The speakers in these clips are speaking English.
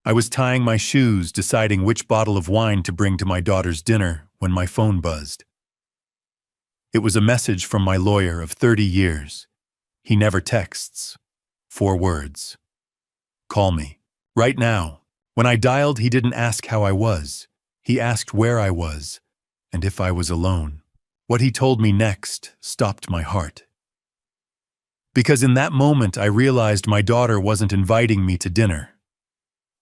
I was tying my shoes, deciding which bottle of wine to bring to my daughter's dinner when my phone buzzed. It was a message from my lawyer of 30 years. He never texts. 4 words. Call me. Right now. When I dialed, he didn't ask how I was. He asked where I was, and if I was alone. What he told me next stopped my heart. Because in that moment I realized my daughter wasn't inviting me to dinner.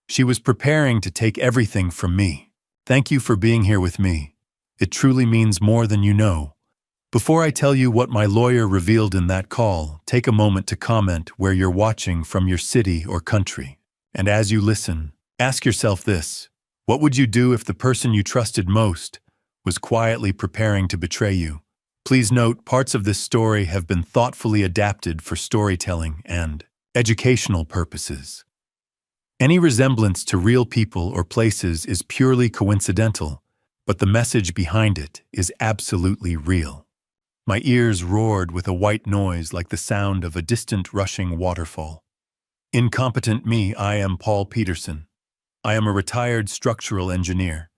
She was preparing to take everything from me. Thank you for being here with me. It truly means more than you know. Before I tell you what my lawyer revealed in that call, take a moment to comment where you're watching from, your city or country. And as you listen, ask yourself this: what would you do if the person you trusted most was quietly preparing to betray you? Please note, parts of this story have been thoughtfully adapted for storytelling and educational purposes. Any resemblance to real people or places is purely coincidental, but the message behind it is absolutely real. My ears roared with a white noise like the sound of a distant rushing waterfall. Incompetent me, I am Paul Peterson. I am a retired structural engineer.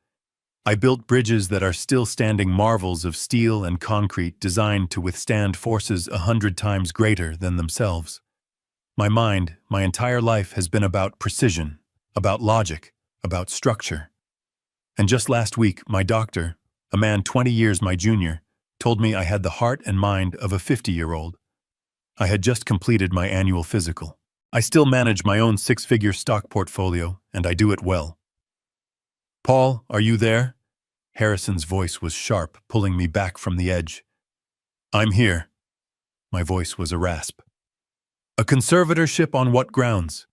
I built bridges that are still standing marvels of steel and concrete designed to withstand forces 100 times greater than themselves. My mind, my entire life has been about precision, about logic, about structure. And just last week, my doctor, a man 20 years my junior, told me I had the heart and mind of a 50-year-old. I had just completed my annual physical. I still manage my own 6-figure stock portfolio, and I do it well. Paul, are you there? Harrison's voice was sharp, pulling me back from the edge. I'm here. My voice was a rasp. A conservatorship on what grounds?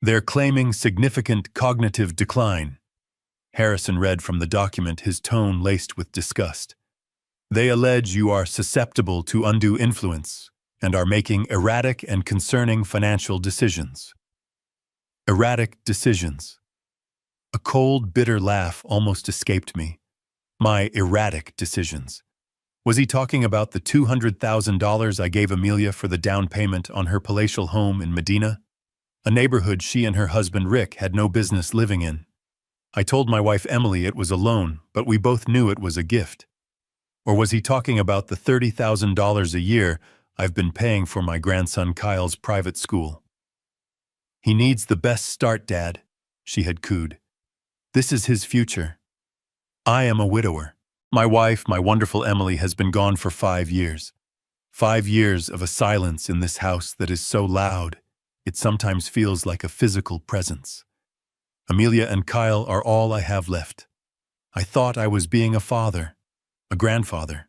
They're claiming significant cognitive decline. Harrison read from the document, his tone laced with disgust. They allege you are susceptible to undue influence and are making erratic and concerning financial decisions. Erratic decisions. A cold, bitter laugh almost escaped me. My erratic decisions. Was he talking about the $200,000 I gave Amelia for the down payment on her palatial home in Medina? A neighborhood she and her husband Rick had no business living in. I told my wife Emily it was a loan, but we both knew it was a gift. Or was he talking about the $30,000 a year I've been paying for my grandson Kyle's private school? He needs the best start, Dad, she had cooed. This is his future. I am a widower. My wife, my wonderful Emily, has been gone for 5 years. 5 years of a silence in this house that is so loud, it sometimes feels like a physical presence. Amelia and Kyle are all I have left. I thought I was being a father. A grandfather.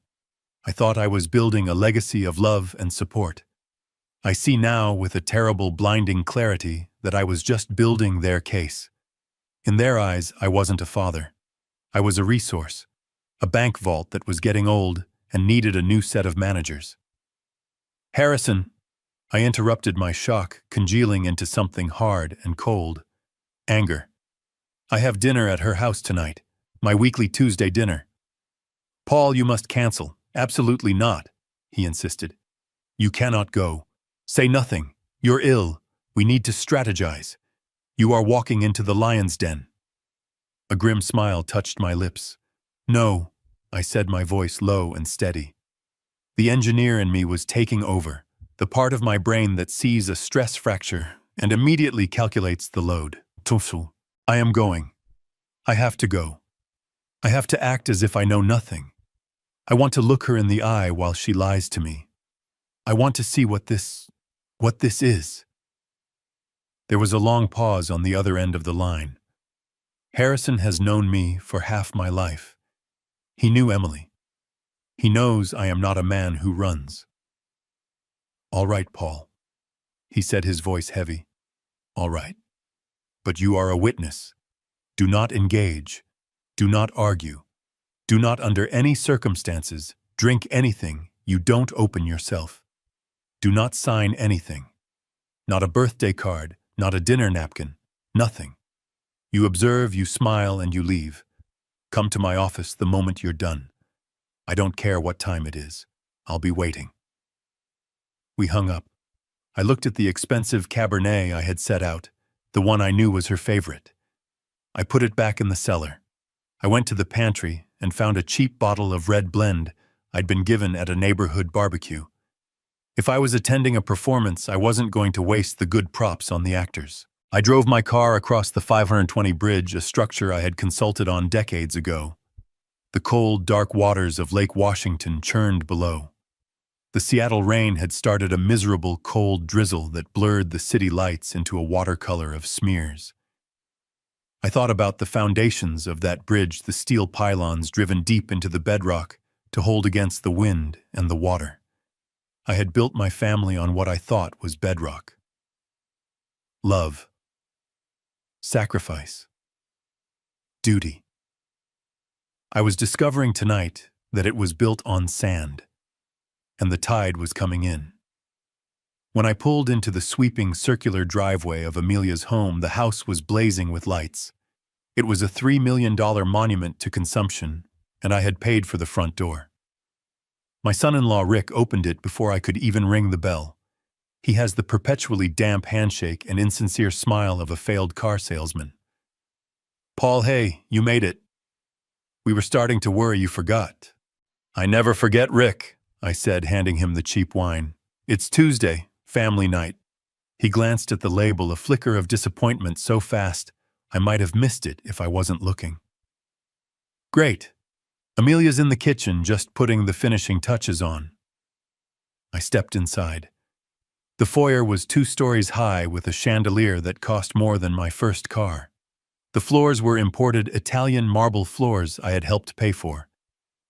I thought I was building a legacy of love and support. I see now with a terrible, blinding clarity that I was just building their case. In their eyes, I wasn't a father. I was a resource, a bank vault that was getting old and needed a new set of managers. Harrison, I interrupted, my shock congealing into something hard and cold. Anger. I have dinner at her house tonight, my weekly Tuesday dinner. Paul, you must cancel. Absolutely not, he insisted. You cannot go. Say nothing. You're ill. We need to strategize. You are walking into the lion's den. A grim smile touched my lips. No, I said, my voice low and steady. The engineer in me was taking over, the part of my brain that sees a stress fracture and immediately calculates the load. Tufu, I am going. I have to go. I have to act as if I know nothing. I want to look her in the eye while she lies to me. I want to see what this is. There was a long pause on the other end of the line. Harrison has known me for half my life. He knew Emily. He knows I am not a man who runs. All right, Paul, he said, his voice heavy. All right. But you are a witness. Do not engage. Do not argue. Do not under any circumstances drink anything you don't open yourself. Do not sign anything. Not a birthday card, not a dinner napkin, nothing. You observe, you smile, and you leave. Come to my office the moment you're done. I don't care what time it is. I'll be waiting. We hung up. I looked at the expensive Cabernet I had set out, the one I knew was her favorite. I put it back in the cellar. I went to the pantry and found a cheap bottle of red blend I'd been given at a neighborhood barbecue. If I was attending a performance, I wasn't going to waste the good props on the actors. I drove my car across the 520 bridge, a structure I had consulted on decades ago. The cold, dark waters of Lake Washington churned below. The Seattle rain had started a miserable, cold drizzle that blurred the city lights into a watercolor of smears. I thought about the foundations of that bridge, the steel pylons driven deep into the bedrock to hold against the wind and the water. I had built my family on what I thought was bedrock. Love. Sacrifice. Duty. I was discovering tonight that it was built on sand, and the tide was coming in. When I pulled into the sweeping circular driveway of Amelia's home, the house was blazing with lights. It was a $3 million monument to consumption, and I had paid for the front door. My son-in-law Rick opened it before I could even ring the bell. He has the perpetually damp handshake and insincere smile of a failed car salesman. "Paul, hey, you made it. We were starting to worry you forgot." "I never forget, Rick," I said, handing him the cheap wine. "It's Tuesday, family night." He glanced at the label, a flicker of disappointment so fast I might have missed it if I wasn't looking. "Great. Amelia's in the kitchen, just putting the finishing touches on." I stepped inside. The foyer was 2 stories high with a chandelier that cost more than my first car. The floors were imported Italian marble floors I had helped pay for.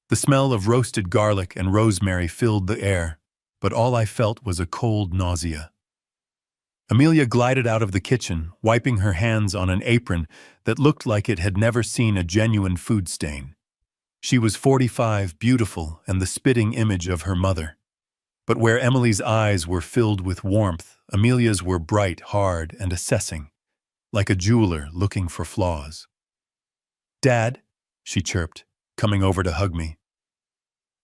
The smell of roasted garlic and rosemary filled the air, but all I felt was a cold nausea. Amelia glided out of the kitchen, wiping her hands on an apron that looked like it had never seen a genuine food stain. She was 45, beautiful, and the spitting image of her mother. But where Emily's eyes were filled with warmth, Amelia's were bright, hard, and assessing, like a jeweler looking for flaws. "Dad," she chirped, coming over to hug me.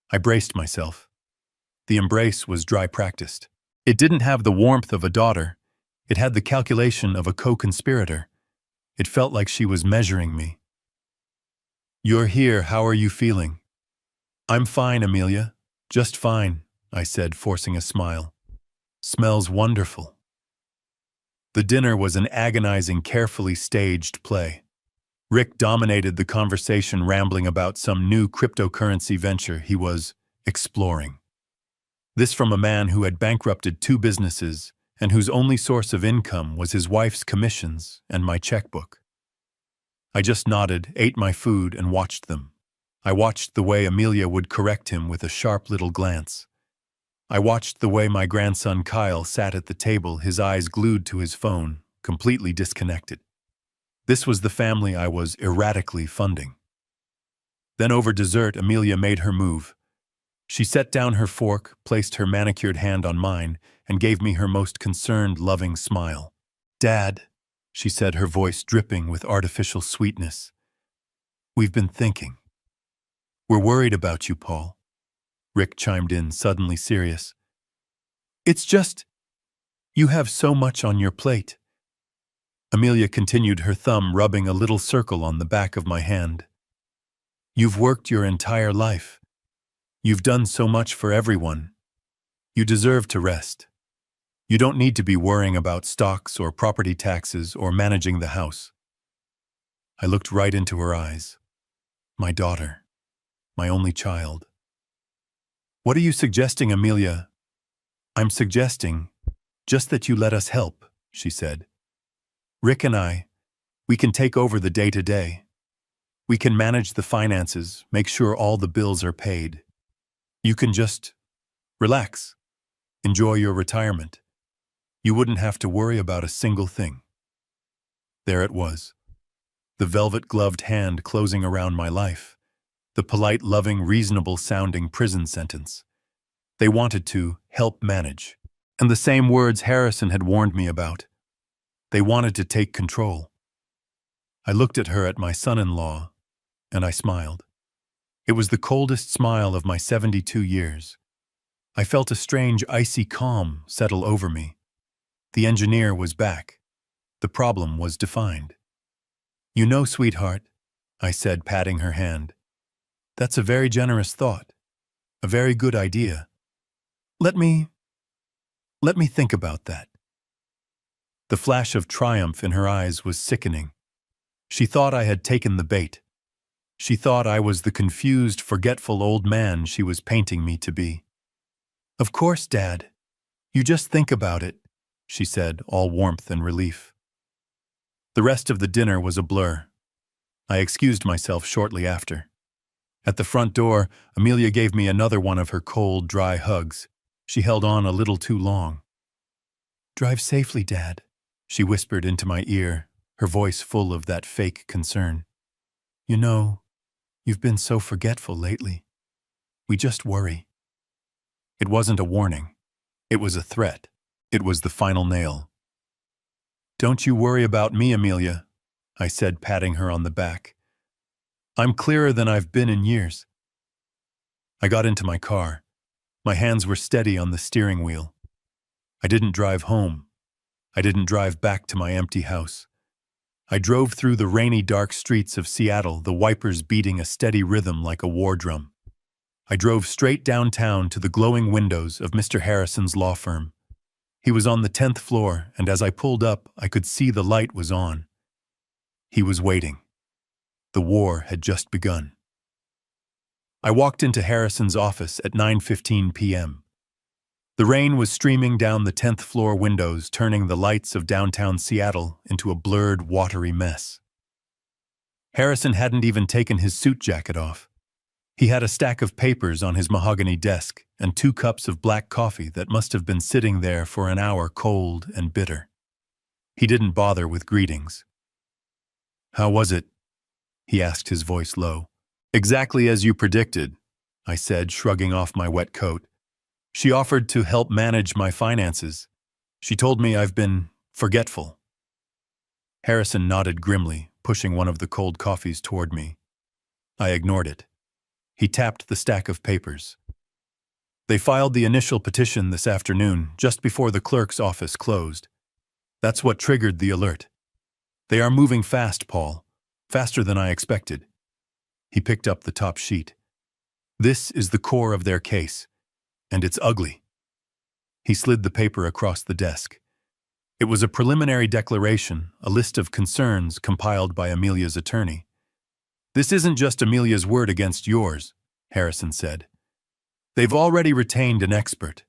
I braced myself. The embrace was dry-practiced. It didn't have the warmth of a daughter. It had the calculation of a co-conspirator. It felt like she was measuring me. "You're here, how are you feeling?" "I'm fine, Amelia. Just fine," I said, forcing a smile. "Smells wonderful." The dinner was an agonizing, carefully staged play. Rick dominated the conversation, rambling about some new cryptocurrency venture he was exploring. This from a man who had bankrupted 2 businesses and whose only source of income was his wife's commissions and my checkbook. I just nodded, ate my food, and watched them. I watched the way Amelia would correct him with a sharp little glance. I watched the way my grandson Kyle sat at the table, his eyes glued to his phone, completely disconnected. This was the family I was erratically funding. Then over dessert, Amelia made her move. She set down her fork, placed her manicured hand on mine, and gave me her most concerned, loving smile. "Dad," she said, her voice dripping with artificial sweetness, "we've been thinking. We're worried about you, Paul." Rick chimed in, suddenly serious. "It's just, you have so much on your plate." Amelia continued, her thumb rubbing a little circle on the back of my hand. "You've worked your entire life. You've done so much for everyone. You deserve to rest. You don't need to be worrying about stocks or property taxes or managing the house." I looked right into her eyes. My daughter. My only child. "What are you suggesting, Amelia?" "I'm suggesting just that you let us help," she said. "Rick and I, we can take over the day-to-day. We can manage the finances, make sure all the bills are paid. You can just relax, enjoy your retirement. You wouldn't have to worry about a single thing." There it was, the velvet-gloved hand closing around my life, the polite, loving, reasonable-sounding prison sentence. They wanted to help manage, and the same words Harrison had warned me about. They wanted to take control. I looked at her, at my son-in-law, and I smiled. It was the coldest smile of my 72 years. I felt a strange, icy calm settle over me. The engineer was back. The problem was defined. "You know, sweetheart," I said, patting her hand, "that's a very generous thought, a very good idea. Let me think about that." The flash of triumph in her eyes was sickening. She thought I had taken the bait. She thought I was the confused, forgetful old man she was painting me to be. "Of course, Dad. You just think about it," she said, all warmth and relief. The rest of the dinner was a blur. I excused myself shortly after. At the front door, Amelia gave me another one of her cold, dry hugs. She held on a little too long. "Drive safely, Dad," she whispered into my ear, her voice full of that fake concern. "You know, you've been so forgetful lately. We just worry." It wasn't a warning. It was a threat. It was the final nail. "Don't you worry about me, Amelia," I said, patting her on the back. "I'm clearer than I've been in years." I got into my car. My hands were steady on the steering wheel. I didn't drive home. I didn't drive back to my empty house. I drove through the rainy, dark streets of Seattle, the wipers beating a steady rhythm like a war drum. I drove straight downtown to the glowing windows of Mr. Harrison's law firm. He was on the 10th floor, and as I pulled up, I could see the light was on. He was waiting. The war had just begun. I walked into Harrison's office at 9:15 p.m. The rain was streaming down the 10th floor windows, turning the lights of downtown Seattle into a blurred, watery mess. Harrison hadn't even taken his suit jacket off. He had a stack of papers on his mahogany desk and 2 cups of black coffee that must have been sitting there for an hour, cold and bitter. He didn't bother with greetings. "How was it?" he asked, his voice low. "Exactly as you predicted," I said, shrugging off my wet coat. "She offered to help manage my finances. She told me I've been forgetful." Harrison nodded grimly, pushing one of the cold coffees toward me. I ignored it. He tapped the stack of papers. "They filed the initial petition this afternoon, just before the clerk's office closed. That's what triggered the alert. They are moving fast, Paul. Faster than I expected." He picked up the top sheet. "This is the core of their case, and it's ugly." He slid the paper across the desk. It was a preliminary declaration, a list of concerns compiled by Amelia's attorney. "This isn't just Amelia's word against yours," Harrison said. "They've already retained an expert.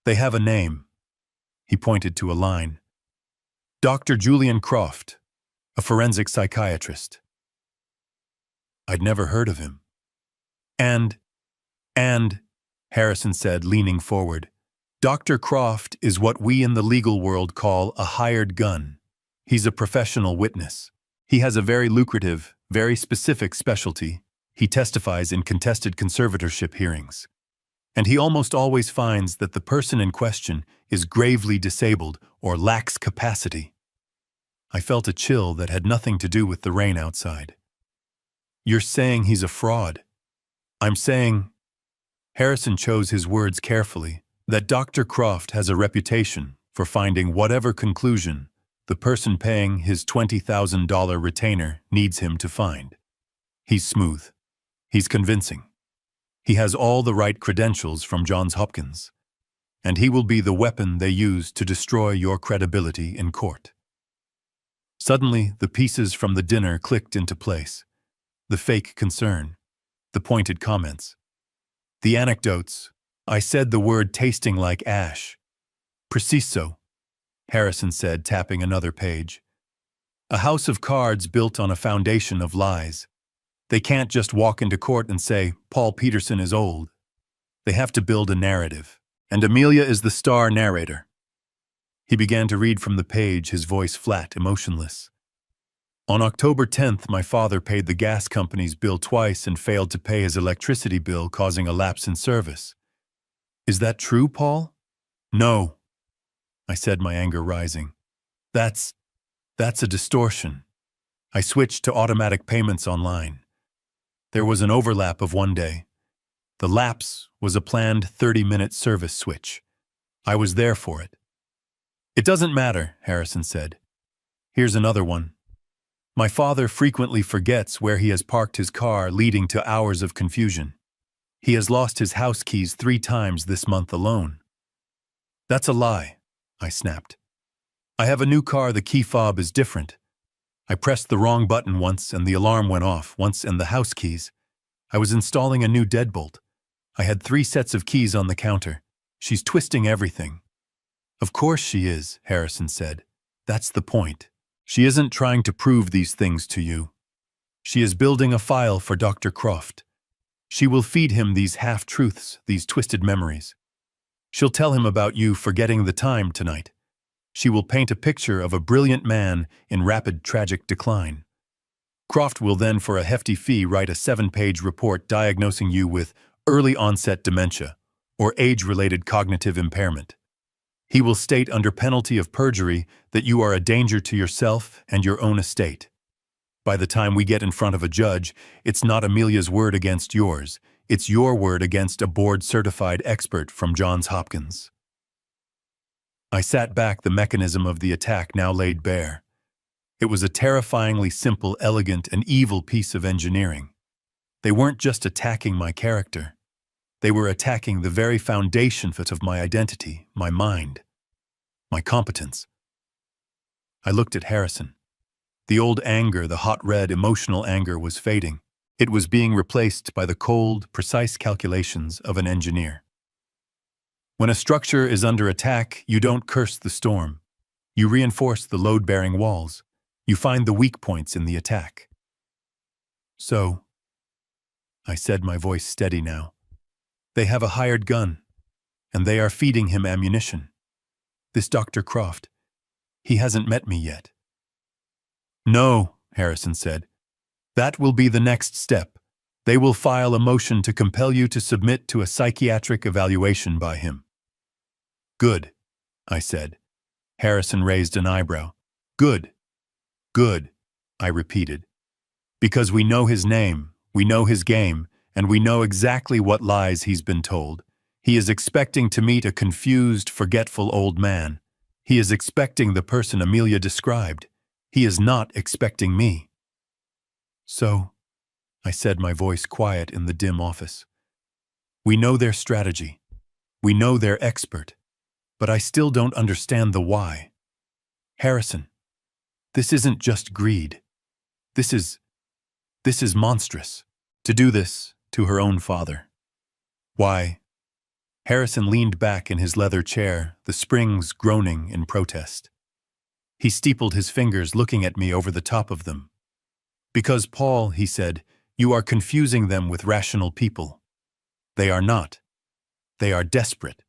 They have a name." He pointed to a line. "Dr. Julian Croft, a forensic psychiatrist." I'd never heard of him. And, Harrison said, leaning forward, "Dr. Croft is what we in the legal world call a hired gun. He's a professional witness. He has a very lucrative, very specific specialty. He testifies in contested conservatorship hearings. And he almost always finds that the person in question is gravely disabled or lacks capacity." I felt a chill that had nothing to do with the rain outside. "You're saying he's a fraud?" "I'm saying," Harrison chose his words carefully, "that Dr. Croft has a reputation for finding whatever conclusion the person paying his $20,000 retainer needs him to find. He's smooth. He's convincing. He has all the right credentials from Johns Hopkins. And he will be the weapon they use to destroy your credibility in court." Suddenly, the pieces from the dinner clicked into place. The fake concern. The pointed comments. The anecdotes. I said the word tasting like ash. "Preciso," Harrison said, tapping another page. "A house of cards built on a foundation of lies. They can't just walk into court and say, 'Paul Peterson is old.' They have to build a narrative. And Amelia is the star narrator." He began to read from the page, his voice flat, emotionless. "On October 10th, my father paid the gas company's bill twice and failed to pay his electricity bill, causing a lapse in service. Is that true, Paul?" "No," I said, my anger rising. That's a distortion. I switched to automatic payments online. There was an overlap of one day. The lapse was a planned 30-minute service switch. I was there for it." "It doesn't matter," Harrison said. Here's another one. My father frequently forgets where he has parked his car, leading to hours of confusion. He has lost his house keys 3 times this month alone. That's a lie, I snapped. I have a new car, the key fob is different. I pressed the wrong button once and the alarm went off once, and the house keys. I was installing a new deadbolt. I had 3 sets of keys on the counter. She's twisting everything. Of course she is, Harrison said. That's the point. She isn't trying to prove these things to you. She is building a file for Dr. Croft. She will feed him these half-truths, these twisted memories. She'll tell him about you forgetting the time tonight. She will paint a picture of a brilliant man in rapid tragic decline. Croft will then, for a hefty fee, write a 7-page report diagnosing you with early-onset dementia or age-related cognitive impairment. He will state under penalty of perjury that you are a danger to yourself and your own estate. By the time we get in front of a judge, it's not Amelia's word against yours. It's your word against a board-certified expert from Johns Hopkins. I sat back, the mechanism of the attack now laid bare. It was a terrifyingly simple, elegant, and evil piece of engineering. They weren't just attacking my character. They were attacking the very foundation of my identity, my mind, my competence. I looked at Harrison. The old anger, the hot red, emotional anger was fading. It was being replaced by the cold, precise calculations of an engineer. When a structure is under attack, you don't curse the storm. You reinforce the load-bearing walls. You find the weak points in the attack. So, I said, my voice steady now, they have a hired gun, and they are feeding him ammunition. This Dr. Croft, he hasn't met me yet. No, Harrison said. That will be the next step. They will file a motion to compel you to submit to a psychiatric evaluation by him. Good, I said. Harrison raised an eyebrow. Good. Good, I repeated. Because we know his name, we know his game, and we know exactly what lies he's been told. He is expecting to meet a confused, forgetful old man. He is expecting the person Amelia described. He is not expecting me. So, I said, my voice quiet in the dim office. We know their strategy. We know they're expert. But I still don't understand the why. Harrison, this isn't just greed. This is monstrous. To do this to her own father. Why? Harrison leaned back in his leather chair, the springs groaning in protest. He steepled his fingers, looking at me over the top of them. Because, Paul, he said, you are confusing them with rational people. They are not. They are desperate,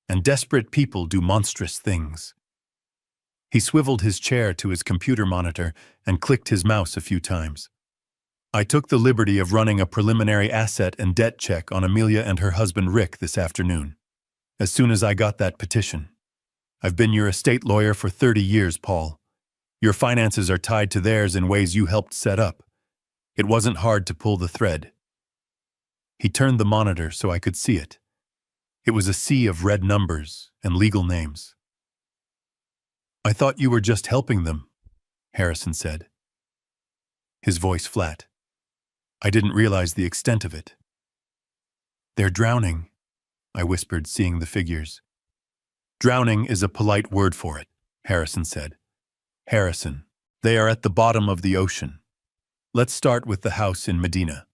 and desperate people do monstrous things. He swiveled his chair to his computer monitor and clicked his mouse a few times. I took the liberty of running a preliminary asset and debt check on Amelia and her husband Rick this afternoon, as soon as I got that petition. I've been your estate lawyer for 30 years, Paul. Your finances are tied to theirs in ways you helped set up. It wasn't hard to pull the thread. He turned the monitor so I could see it. It was a sea of red numbers and legal names. I thought you were just helping them, Harrison said. His voice flat. I didn't realize the extent of it. They're drowning, I whispered, seeing the figures. Drowning is a polite word for it, Harrison said. Harrison, they are at the bottom of the ocean. Let's start with the house in Medina.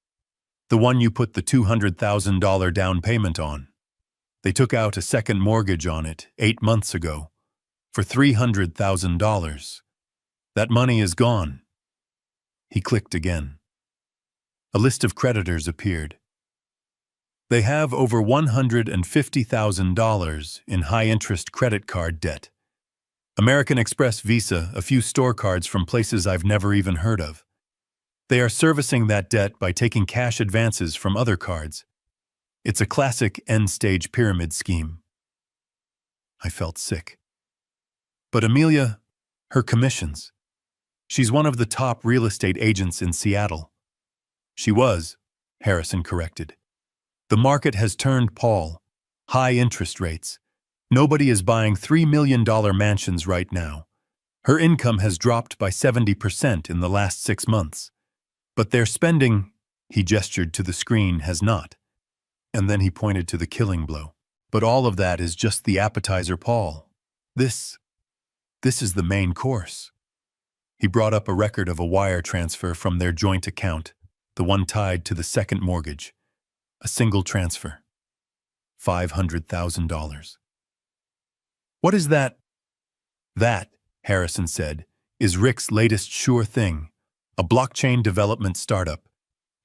The one you put the $200,000 down payment on. They took out a second mortgage on it 8 months ago for $300,000. That money is gone. He clicked again. A list of creditors appeared. They have over $150,000 in high-interest credit card debt. American Express Visa, a few store cards from places I've never even heard of. They are servicing that debt by taking cash advances from other cards. It's a classic end-stage pyramid scheme. I felt sick. But Amelia, her commissions. She's one of the top real estate agents in Seattle. She was, Harrison corrected. The market has turned, Paul. High interest rates. Nobody is buying $3 million mansions right now. Her income has dropped by 70% in the last 6 months. But their spending, he gestured to the screen, has not. And then he pointed to the killing blow. But all of that is just the appetizer, Paul. This is the main course. He brought up a record of a wire transfer from their joint account, the one tied to the second mortgage. A single transfer. $500,000. What is that? That, Harrison said, is Rick's latest sure thing, a blockchain development startup.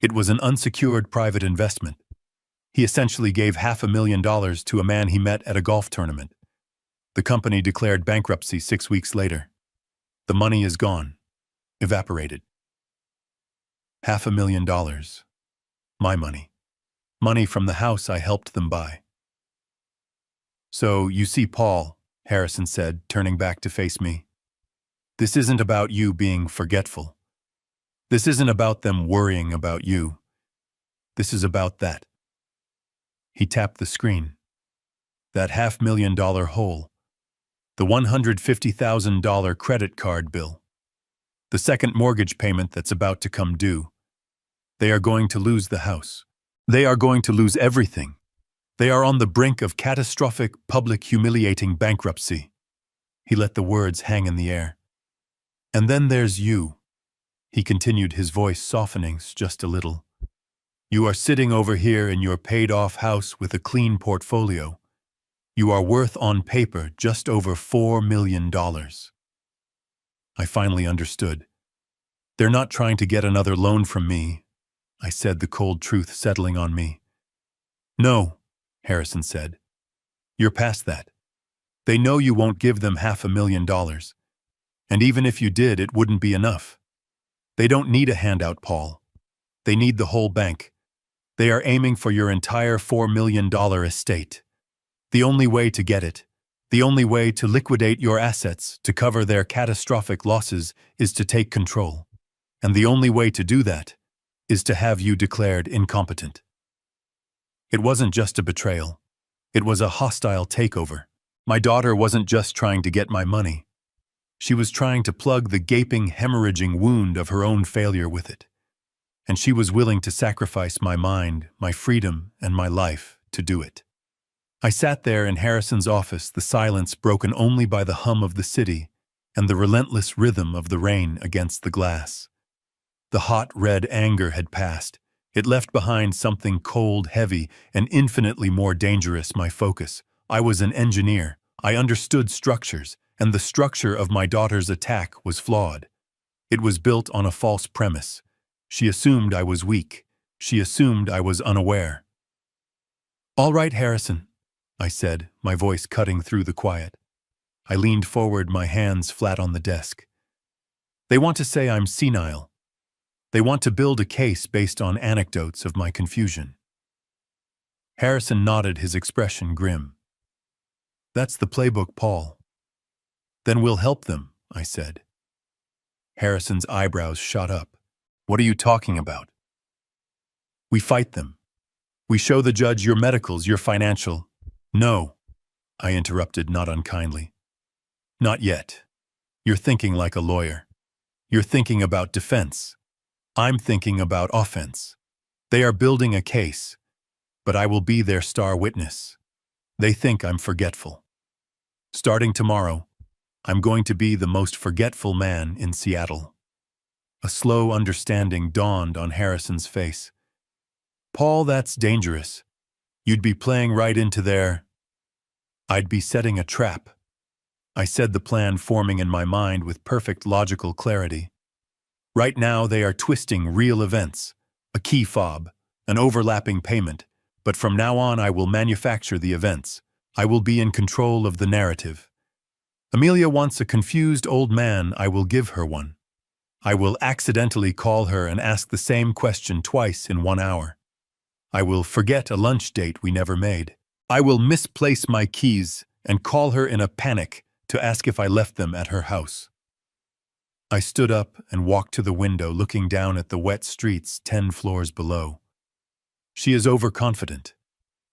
It was an unsecured private investment. He essentially gave $500,000 to a man he met at a golf tournament. The company declared bankruptcy 6 weeks later. The money is gone. Evaporated. $500,000. My money. Money from the house I helped them buy. So, you see, Paul, Harrison said, turning back to face me. This isn't about you being forgetful. This isn't about them worrying about you. This is about that. He tapped the screen. That $500,000 hole. The $150,000 credit card bill. The second mortgage payment that's about to come due. They are going to lose the house. They are going to lose everything. They are on the brink of catastrophic, public, humiliating bankruptcy. He let the words hang in the air. And then there's you. He continued, his voice softening just a little. You are sitting over here in your paid-off house with a clean portfolio. You are worth on paper just over $4 million. I finally understood. They're not trying to get another loan from me, I said, the cold truth settling on me. No, Harrison said. You're past that. They know you won't give them $500,000. And even if you did, it wouldn't be enough. They don't need a handout, Paul. They need the whole bank. They are aiming for your entire $4 million estate. The only way to get it, the only way to liquidate your assets to cover their catastrophic losses is to take control. And the only way to do that is to have you declared incompetent. It wasn't just a betrayal. It was a hostile takeover. My daughter wasn't just trying to get my money. She was trying to plug the gaping, hemorrhaging wound of her own failure with it. And she was willing to sacrifice my mind, my freedom, and my life to do it. I sat there in Harrison's office, the silence broken only by the hum of the city and the relentless rhythm of the rain against the glass. The hot red anger had passed. It left behind something cold, heavy, and infinitely more dangerous, my focus. I was an engineer. I understood structures, and the structure of my daughter's attack was flawed. It was built on a false premise. She assumed I was weak. She assumed I was unaware. All right, Harrison, I said, my voice cutting through the quiet. I leaned forward, my hands flat on the desk. They want to say I'm senile. They want to build a case based on anecdotes of my confusion. Harrison nodded, his expression grim. That's the playbook, Paul. Then we'll help them, I said. Harrison's eyebrows shot up. What are you talking about? We fight them. We show the judge your medicals, your financial. No, I interrupted, not unkindly. Not yet. You're thinking like a lawyer. You're thinking about defense. I'm thinking about offense. They are building a case, but I will be their star witness. They think I'm forgetful. Starting tomorrow, I'm going to be the most forgetful man in Seattle. A slow understanding dawned on Harrison's face. Paul, that's dangerous. You'd be playing right into their... I'd be setting a trap. I said, the plan forming in my mind with perfect logical clarity. Right now they are twisting real events, a key fob, an overlapping payment, but from now on I will manufacture the events. I will be in control of the narrative. Amelia wants a confused old man, I will give her one. I will accidentally call her and ask the same question twice in 1 hour. I will forget a lunch date we never made. I will misplace my keys and call her in a panic to ask if I left them at her house. I stood up and walked to the window, looking down at the wet streets 10 floors below. She is overconfident.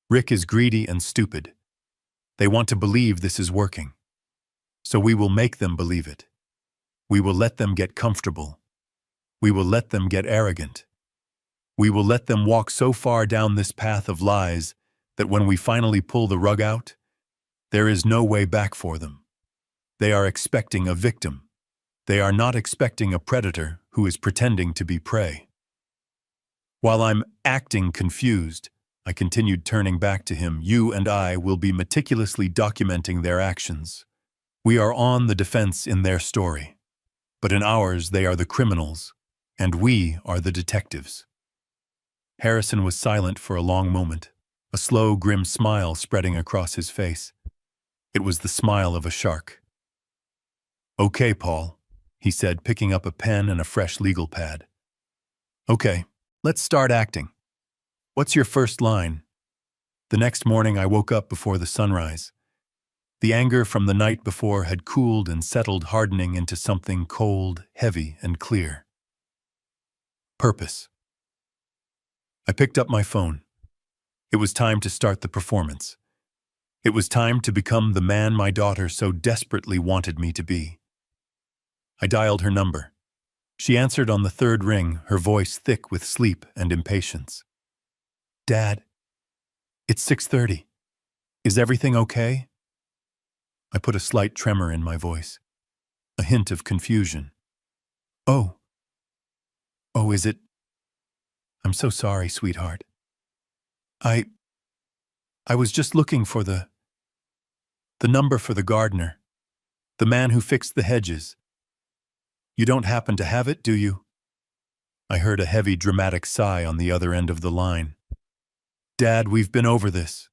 Rick is greedy and stupid. They want to believe this is working. So we will make them believe it. We will let them get comfortable. We will let them get arrogant. We will let them walk so far down this path of lies that when we finally pull the rug out, there is no way back for them. They are expecting a victim. They are not expecting a predator who is pretending to be prey. While I'm acting confused, I continued turning back to him. You and I will be meticulously documenting their actions. We are on the defense in their story, but in ours they are the criminals, and we are the detectives. Harrison was silent for a long moment, a slow, grim smile spreading across his face. It was the smile of a shark. "Okay, Paul," he said, picking up a pen and a fresh legal pad. "Okay, let's start acting. What's your first line?" The next morning I woke up before the sunrise. The anger from the night before had cooled and settled, hardening into something cold, heavy, and clear. Purpose. I picked up my phone. It was time to start the performance. It was time to become the man my daughter so desperately wanted me to be. I dialed her number. She answered on the third ring, her voice thick with sleep and impatience. "Dad, it's 6:30. Is everything okay?" I put a slight tremor in my voice, a hint of confusion. Oh, is it? I'm so sorry, sweetheart. I was just looking for the number for the gardener, the man who fixed the hedges. You don't happen to have it, do you?" I heard a heavy, dramatic sigh on the other end of the line. "Dad, we've been over this.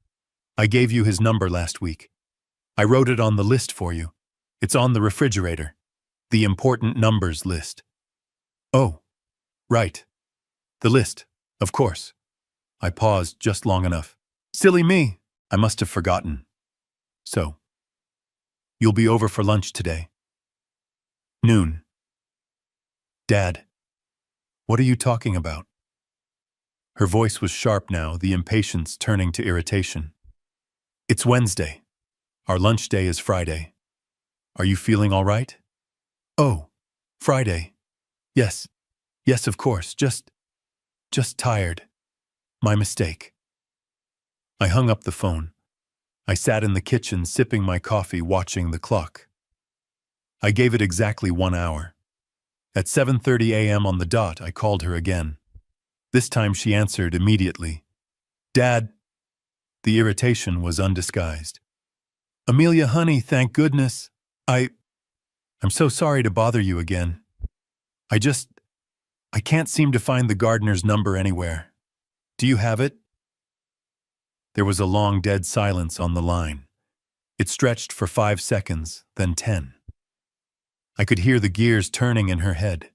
I gave you his number last week. I wrote it on the list for you. It's on the refrigerator. The important numbers list." "Oh, right. The list, of course." I paused just long enough. "Silly me. I must have forgotten. So, you'll be over for lunch today?" "Noon." "Dad, what are you talking about?" Her voice was sharp now, the impatience turning to irritation. "It's Wednesday. Our lunch day is Friday. Are you feeling all right?" "Oh, Friday. Yes, of course. Just tired. My mistake." I hung up the phone. I sat in the kitchen sipping my coffee, watching the clock. I gave it exactly 1 hour. At 7:30 a.m. on the dot, I called her again. This time she answered immediately. "Dad." The irritation was undisguised. "Amelia, honey, thank goodness. I'm so sorry to bother you again. I can't seem to find the gardener's number anywhere. Do you have it?" There was a long, dead silence on the line. It stretched for 5 seconds, then 10. I could hear the gears turning in her head.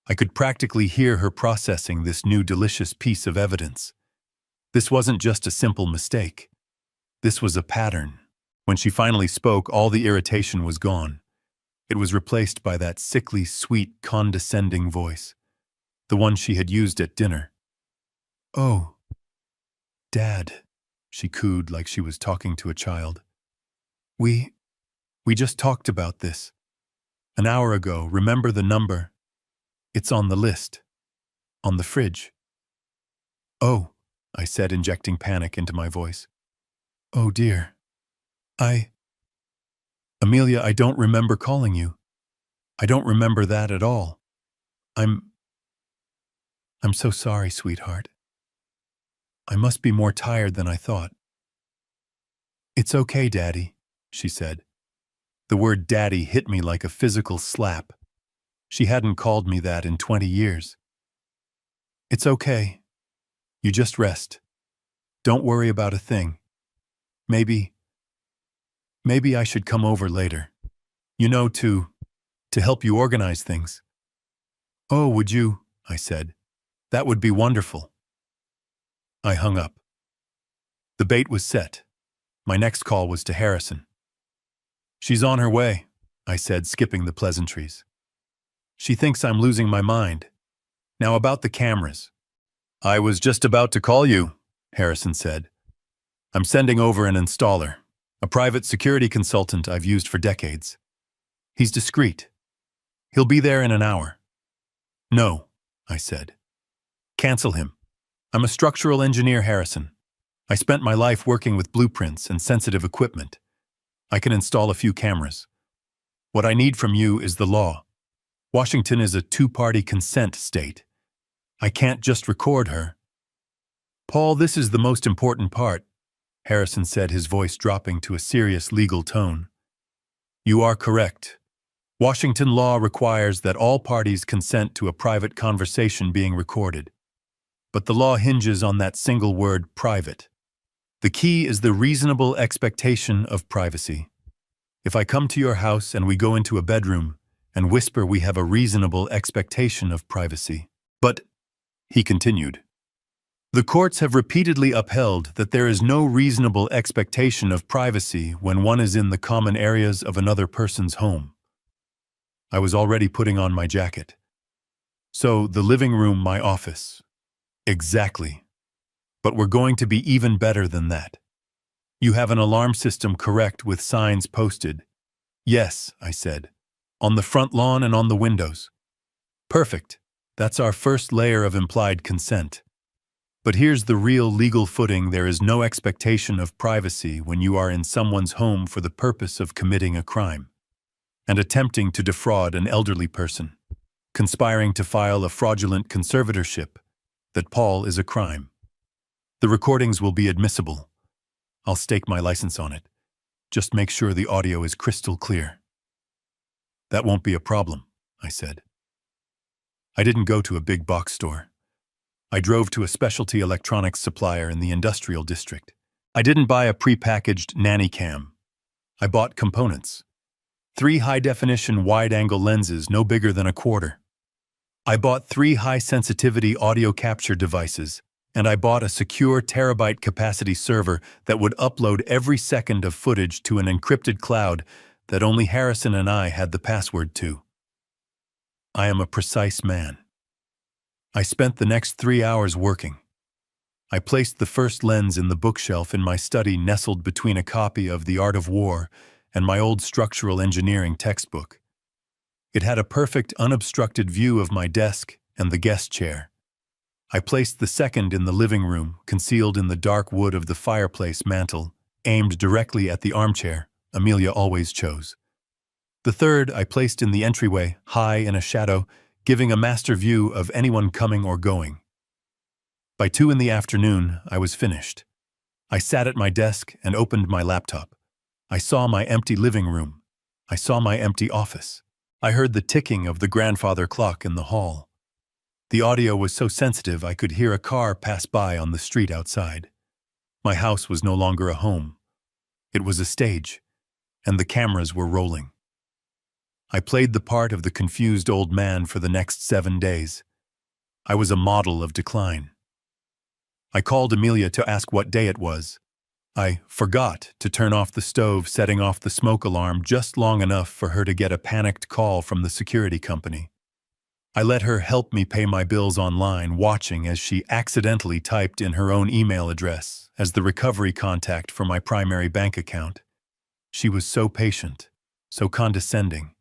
I could practically hear her processing this new delicious piece of evidence. This wasn't just a simple mistake. This was a pattern. When she finally spoke, all the irritation was gone. It was replaced by that sickly, sweet, condescending voice, the one she had used at dinner. "Oh, Dad," she cooed like she was talking to a child. We just talked about this. An hour ago. Remember the number? It's on the list. On the fridge." "Oh," I said, injecting panic into my voice. "Oh dear. Amelia, I don't remember calling you. I don't remember that at all. I'm so sorry, sweetheart. I must be more tired than I thought." "It's okay, Daddy," she said. The word daddy hit me like a physical slap. She hadn't called me that in 20 years. "It's okay. You just rest. Don't worry about a thing. Maybe I should come over later. You know, to help you organize things." "Oh, would you?" I said. "That would be wonderful." I hung up. The bait was set. My next call was to Harrison. "She's on her way," I said, skipping the pleasantries. "She thinks I'm losing my mind. Now about the cameras." "I was just about to call you," Harrison said. "I'm sending over an installer, a private security consultant I've used for decades. He's discreet. He'll be there in an hour. No, I said. Cancel him. I'm a structural engineer, Harrison. I spent my life working with blueprints and sensitive equipment. I can install a few cameras. What I need from you is the law. Washington is a two-party consent state. I can't just record her. Paul, this is the most important part, Harrison said, his voice dropping to a serious legal tone. You are correct. Washington law requires that all parties consent to a private conversation being recorded. But the law hinges on that single word, private. The key is the reasonable expectation of privacy. If I come to your house and we go into a bedroom and whisper, we have a reasonable expectation of privacy. But, he continued, the courts have repeatedly upheld that there is no reasonable expectation of privacy when one is in the common areas of another person's home. I was already putting on my jacket. So, the living room, my office. Exactly. But we're going to be even better than that. You have an alarm system, correct, with signs posted? Yes, I said. On the front lawn and on the windows. Perfect. That's our first layer of implied consent. But here's the real legal footing. There is no expectation of privacy when you are in someone's home for the purpose of committing a crime and attempting to defraud an elderly person, conspiring to file a fraudulent conservatorship. That, Paul, is a crime. The recordings will be admissible. I'll stake my license on it. Just make sure the audio is crystal clear. That won't be a problem, I said. I didn't go to a big box store. I drove to a specialty electronics supplier in the industrial district. I didn't buy a pre-packaged nanny cam. I bought components. 3 high-definition wide-angle lenses no bigger than a quarter. I bought 3 high-sensitivity audio capture devices, and I bought a secure terabyte capacity server that would upload every second of footage to an encrypted cloud that only Harrison and I had the password to. I am a precise man. I spent the next 3 hours working. I placed the first lens in the bookshelf in my study, nestled between a copy of The Art of War and my old structural engineering textbook. It had a perfect, unobstructed view of my desk and the guest chair. I placed the second in the living room, concealed in the dark wood of the fireplace mantel, aimed directly at the armchair Amelia always chose. The third I placed in the entryway, high in a shadow, giving a master view of anyone coming or going. By 2 in the afternoon, I was finished. I sat at my desk and opened my laptop. I saw my empty living room. I saw my empty office. I heard the ticking of the grandfather clock in the hall. The audio was so sensitive I could hear a car pass by on the street outside. My house was no longer a home. It was a stage, and the cameras were rolling. I played the part of the confused old man for the next 7 days. I was a model of decline. I called Amelia to ask what day it was. I forgot to turn off the stove, setting off the smoke alarm just long enough for her to get a panicked call from the security company. I let her help me pay my bills online, watching as she accidentally typed in her own email address as the recovery contact for my primary bank account. She was so patient, so condescending,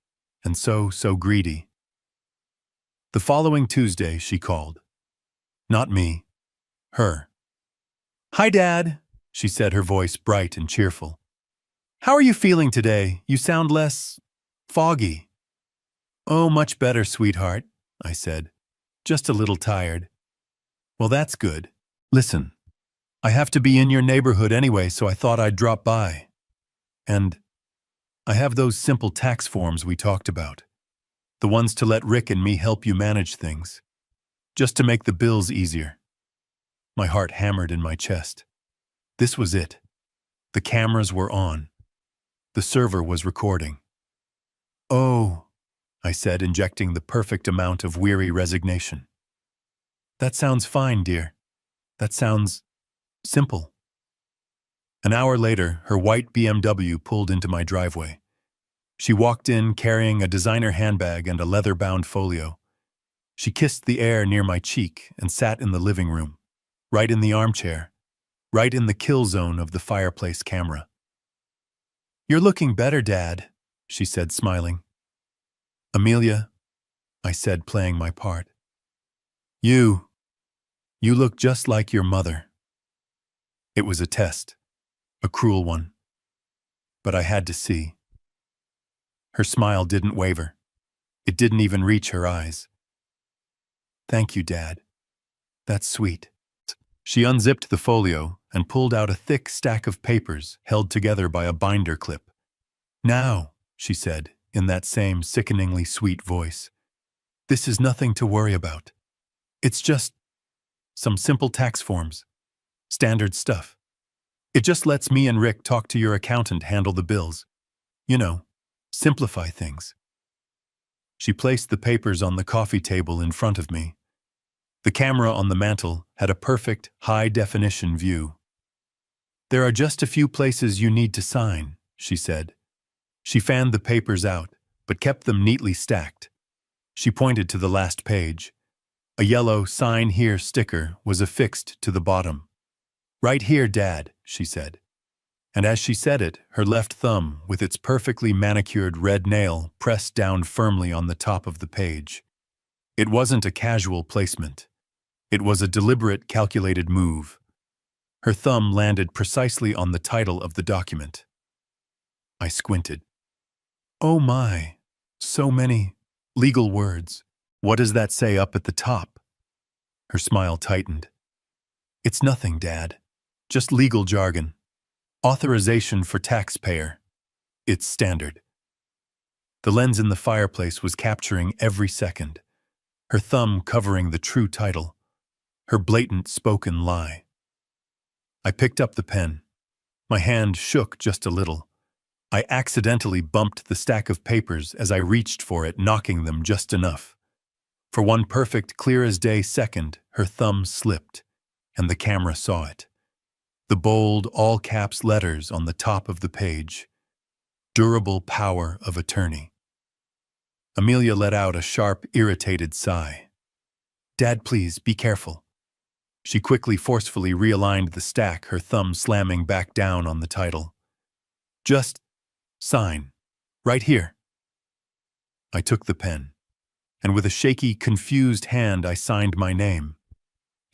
and so greedy. The following Tuesday, she called. Not me. Her. Hi, Dad, she said, her voice bright and cheerful. How are you feeling today? You sound less foggy. Oh, much better, sweetheart, I said. Just a little tired. Well, that's good. Listen, I have to be in your neighborhood anyway, so I thought I'd drop by. And I have those simple tax forms we talked about. The ones to let Rick and me help you manage things. Just to make the bills easier. My heart hammered in my chest. This was it. The cameras were on. The server was recording. Oh, I said, injecting the perfect amount of weary resignation. That sounds fine, dear. That sounds simple. An hour later, her white BMW pulled into my driveway. She walked in carrying a designer handbag and a leather-bound folio. She kissed the air near my cheek and sat in the living room, right in the armchair, right in the kill zone of the fireplace camera. You're looking better, Dad, she said, smiling. Amelia, I said, playing my part. You look just like your mother. It was a test, a cruel one. But I had to see. Her smile didn't waver. It didn't even reach her eyes. Thank you, Dad. That's sweet. She unzipped the folio and pulled out a thick stack of papers held together by a binder clip. Now, she said, in that same sickeningly sweet voice, this is nothing to worry about. It's just some simple tax forms. Standard stuff. It just lets me and Rick talk to your accountant handle the bills. You know, simplify things. She placed the papers on the coffee table in front of me. The camera on the mantel had a perfect, high-definition view. There are just a few places you need to sign, she said. She fanned the papers out, but kept them neatly stacked. She pointed to the last page. A yellow "Sign Here" sticker was affixed to the bottom. Right here, Dad, she said. And as she said it, her left thumb, with its perfectly manicured red nail, pressed down firmly on the top of the page. It wasn't a casual placement. It was a deliberate, calculated move. Her thumb landed precisely on the title of the document. I squinted. Oh my, so many legal words. What does that say up at the top? Her smile tightened. It's nothing, Dad. Just legal jargon. Authorization for taxpayer. It's standard. The lens in the fireplace was capturing every second. Her thumb covering the true title. Her blatant spoken lie. I picked up the pen. My hand shook just a little. I accidentally bumped the stack of papers as I reached for it, knocking them just enough. For one perfect, clear-as-day second, her thumb slipped, and the camera saw it. The bold, all-caps letters on the top of the page. Durable power of attorney. Amelia let out a sharp, irritated sigh. Dad, please, be careful. She quickly, forcefully realigned the stack, her thumb slamming back down on the title. Just sign. Right here. I took the pen, and with a shaky, confused hand I signed my name.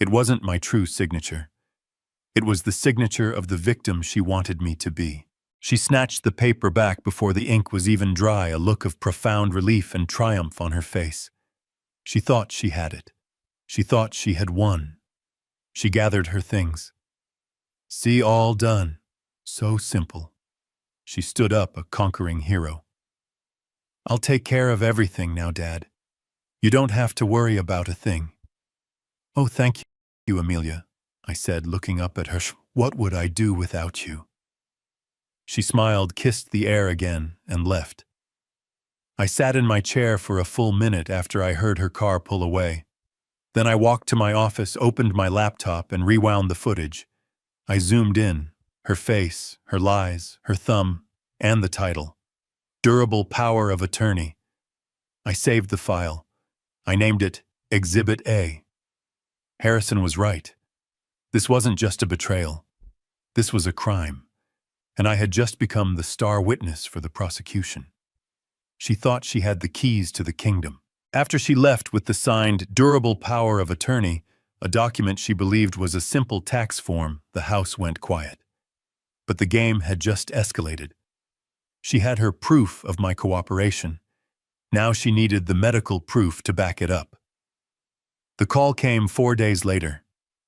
It wasn't my true signature. It was the signature of the victim she wanted me to be. She snatched the paper back before the ink was even dry, a look of profound relief and triumph on her face. She thought she had it. She thought she had won. She gathered her things. See, all done. So simple. She stood up, a conquering hero. I'll take care of everything now, Dad. You don't have to worry about a thing. Oh, thank you, Amelia, I said, looking up at her. What would I do without you? She smiled, kissed the air again, and left. I sat in my chair for a full minute after I heard her car pull away. Then I walked to my office, opened my laptop, and rewound the footage. I zoomed in, her face, her lies, her thumb, and the title. Durable power of attorney. I saved the file. I named it Exhibit A. Harrison was right. This wasn't just a betrayal. This was a crime. And I had just become the star witness for the prosecution. She thought she had the keys to the kingdom. After she left with the signed Durable Power of Attorney, a document she believed was a simple tax form, the house went quiet. But the game had just escalated. She had her proof of my cooperation. Now she needed the medical proof to back it up. The call came 4 days later.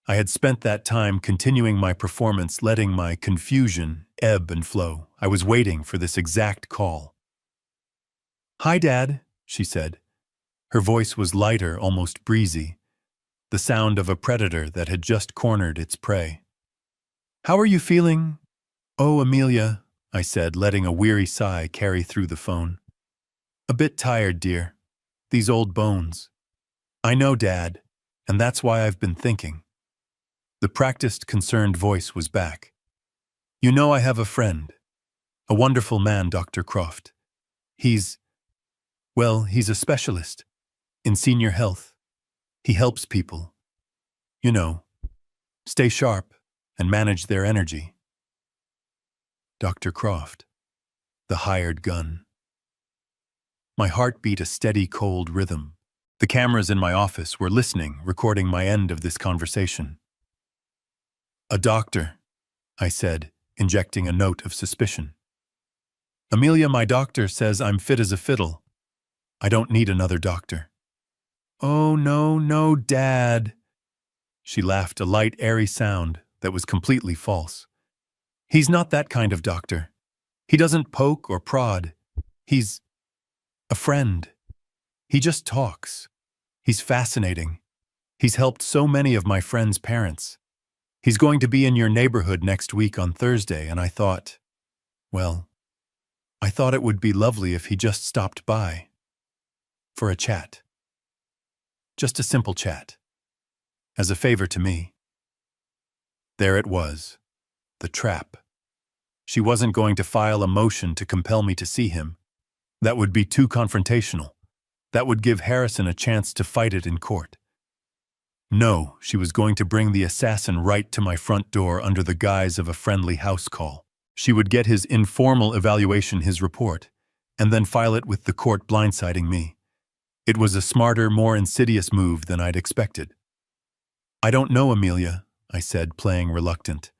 I had spent that time continuing my performance, letting my confusion ebb and flow. I was waiting for this exact call. Hi, Dad, she said. Her voice was lighter, almost breezy, the sound of a predator that had just cornered its prey. How are you feeling? Oh, Amelia, I said, letting a weary sigh carry through the phone. A bit tired, dear. These old bones. I know, Dad, and that's why I've been thinking. The practiced, concerned voice was back. You know I have a friend. A wonderful man, Dr. Croft. He's a specialist in senior health. He helps people, stay sharp and manage their energy. Dr. Croft, the hired gun. My heart beat a steady, cold rhythm. The cameras in my office were listening, recording my end of this conversation. "A doctor," I said, injecting a note of suspicion. "Amelia, my doctor says I'm fit as a fiddle. I don't need another doctor." "Oh, no, no, Dad." She laughed, a light, airy sound that was completely false. "He's not that kind of doctor. He doesn't poke or prod. He's a friend. He just talks. He's fascinating. He's helped so many of my friends' parents. He's going to be in your neighborhood next week on Thursday, and I thought it would be lovely if he just stopped by. For a chat. Just a simple chat. As a favor to me." There it was. The trap. She wasn't going to file a motion to compel me to see him. That would be too confrontational. That would give Harrison a chance to fight it in court. No, she was going to bring the assassin right to my front door under the guise of a friendly house call. She would get his informal evaluation, his report, and then file it with the court, blindsiding me. It was a smarter, more insidious move than I'd expected. "I don't know, Amelia," I said, playing reluctant.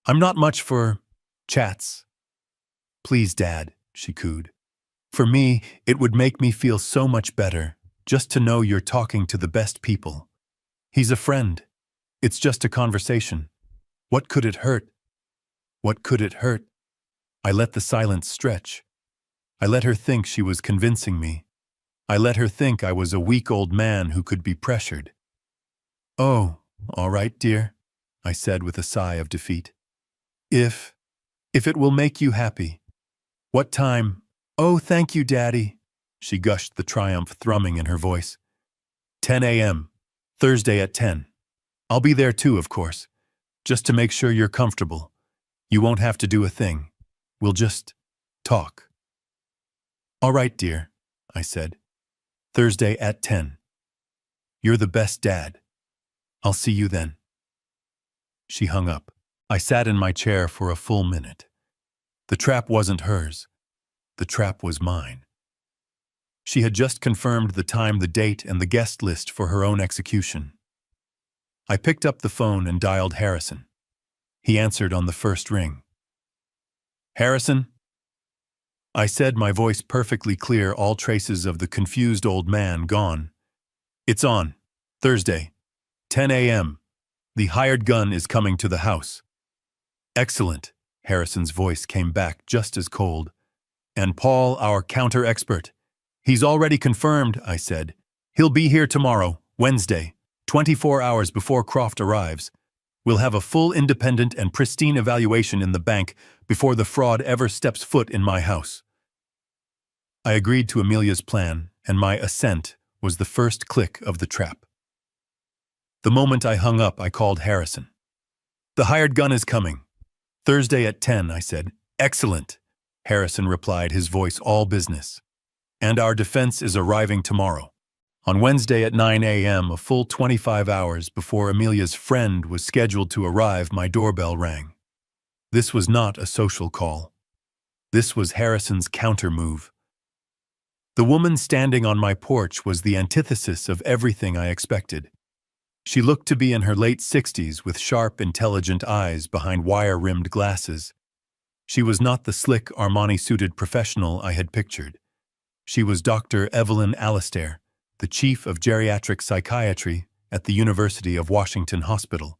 "I'm not much for chats." "Please, Dad," she cooed. "For me, it would make me feel so much better, just to know you're talking to the best people. He's a friend. It's just a conversation. What could it hurt? What could it hurt?" I let the silence stretch. I let her think she was convincing me. I let her think I was a weak old man who could be pressured. "Oh, all right, dear," I said with a sigh of defeat. If it will make you happy. What time?" "Oh, thank you, Daddy," she gushed, the triumph thrumming in her voice. 10 a.m., Thursday at 10. I'll be there too, of course, just to make sure you're comfortable. You won't have to do a thing. We'll just talk." "All right, dear," I said. "Thursday at 10. You're the best dad. I'll see you then." She hung up. I sat in my chair for a full minute. The trap wasn't hers. The trap was mine. She had just confirmed the time, the date, and the guest list for her own execution. I picked up the phone and dialed Harrison. He answered on the first ring. "Harrison?" I said, my voice perfectly clear, all traces of the confused old man gone. "It's on. Thursday, 10 a.m. The hired gun is coming to the house." "Excellent." Harrison's voice came back just as cold. "And Paul, our counter-expert. He's already confirmed," I said. "He'll be here tomorrow, Wednesday, 24 hours before Croft arrives. We'll have a full, independent, and pristine evaluation in the bank before the fraud ever steps foot in my house." I agreed to Amelia's plan, and my assent was the first click of the trap. The moment I hung up, I called Harrison. "The hired gun is coming. Thursday at 10, I said. "Excellent," Harrison replied, his voice all business. "And our defense is arriving tomorrow." On Wednesday at 9 a.m., a full 25 hours before Amelia's friend was scheduled to arrive, my doorbell rang. This was not a social call. This was Harrison's counter-move. The woman standing on my porch was the antithesis of everything I expected. She looked to be in her late 60s with sharp, intelligent eyes behind wire-rimmed glasses. She was not the slick, Armani-suited professional I had pictured. She was Dr. Evelyn Alastair, the chief of geriatric psychiatry at the University of Washington Hospital.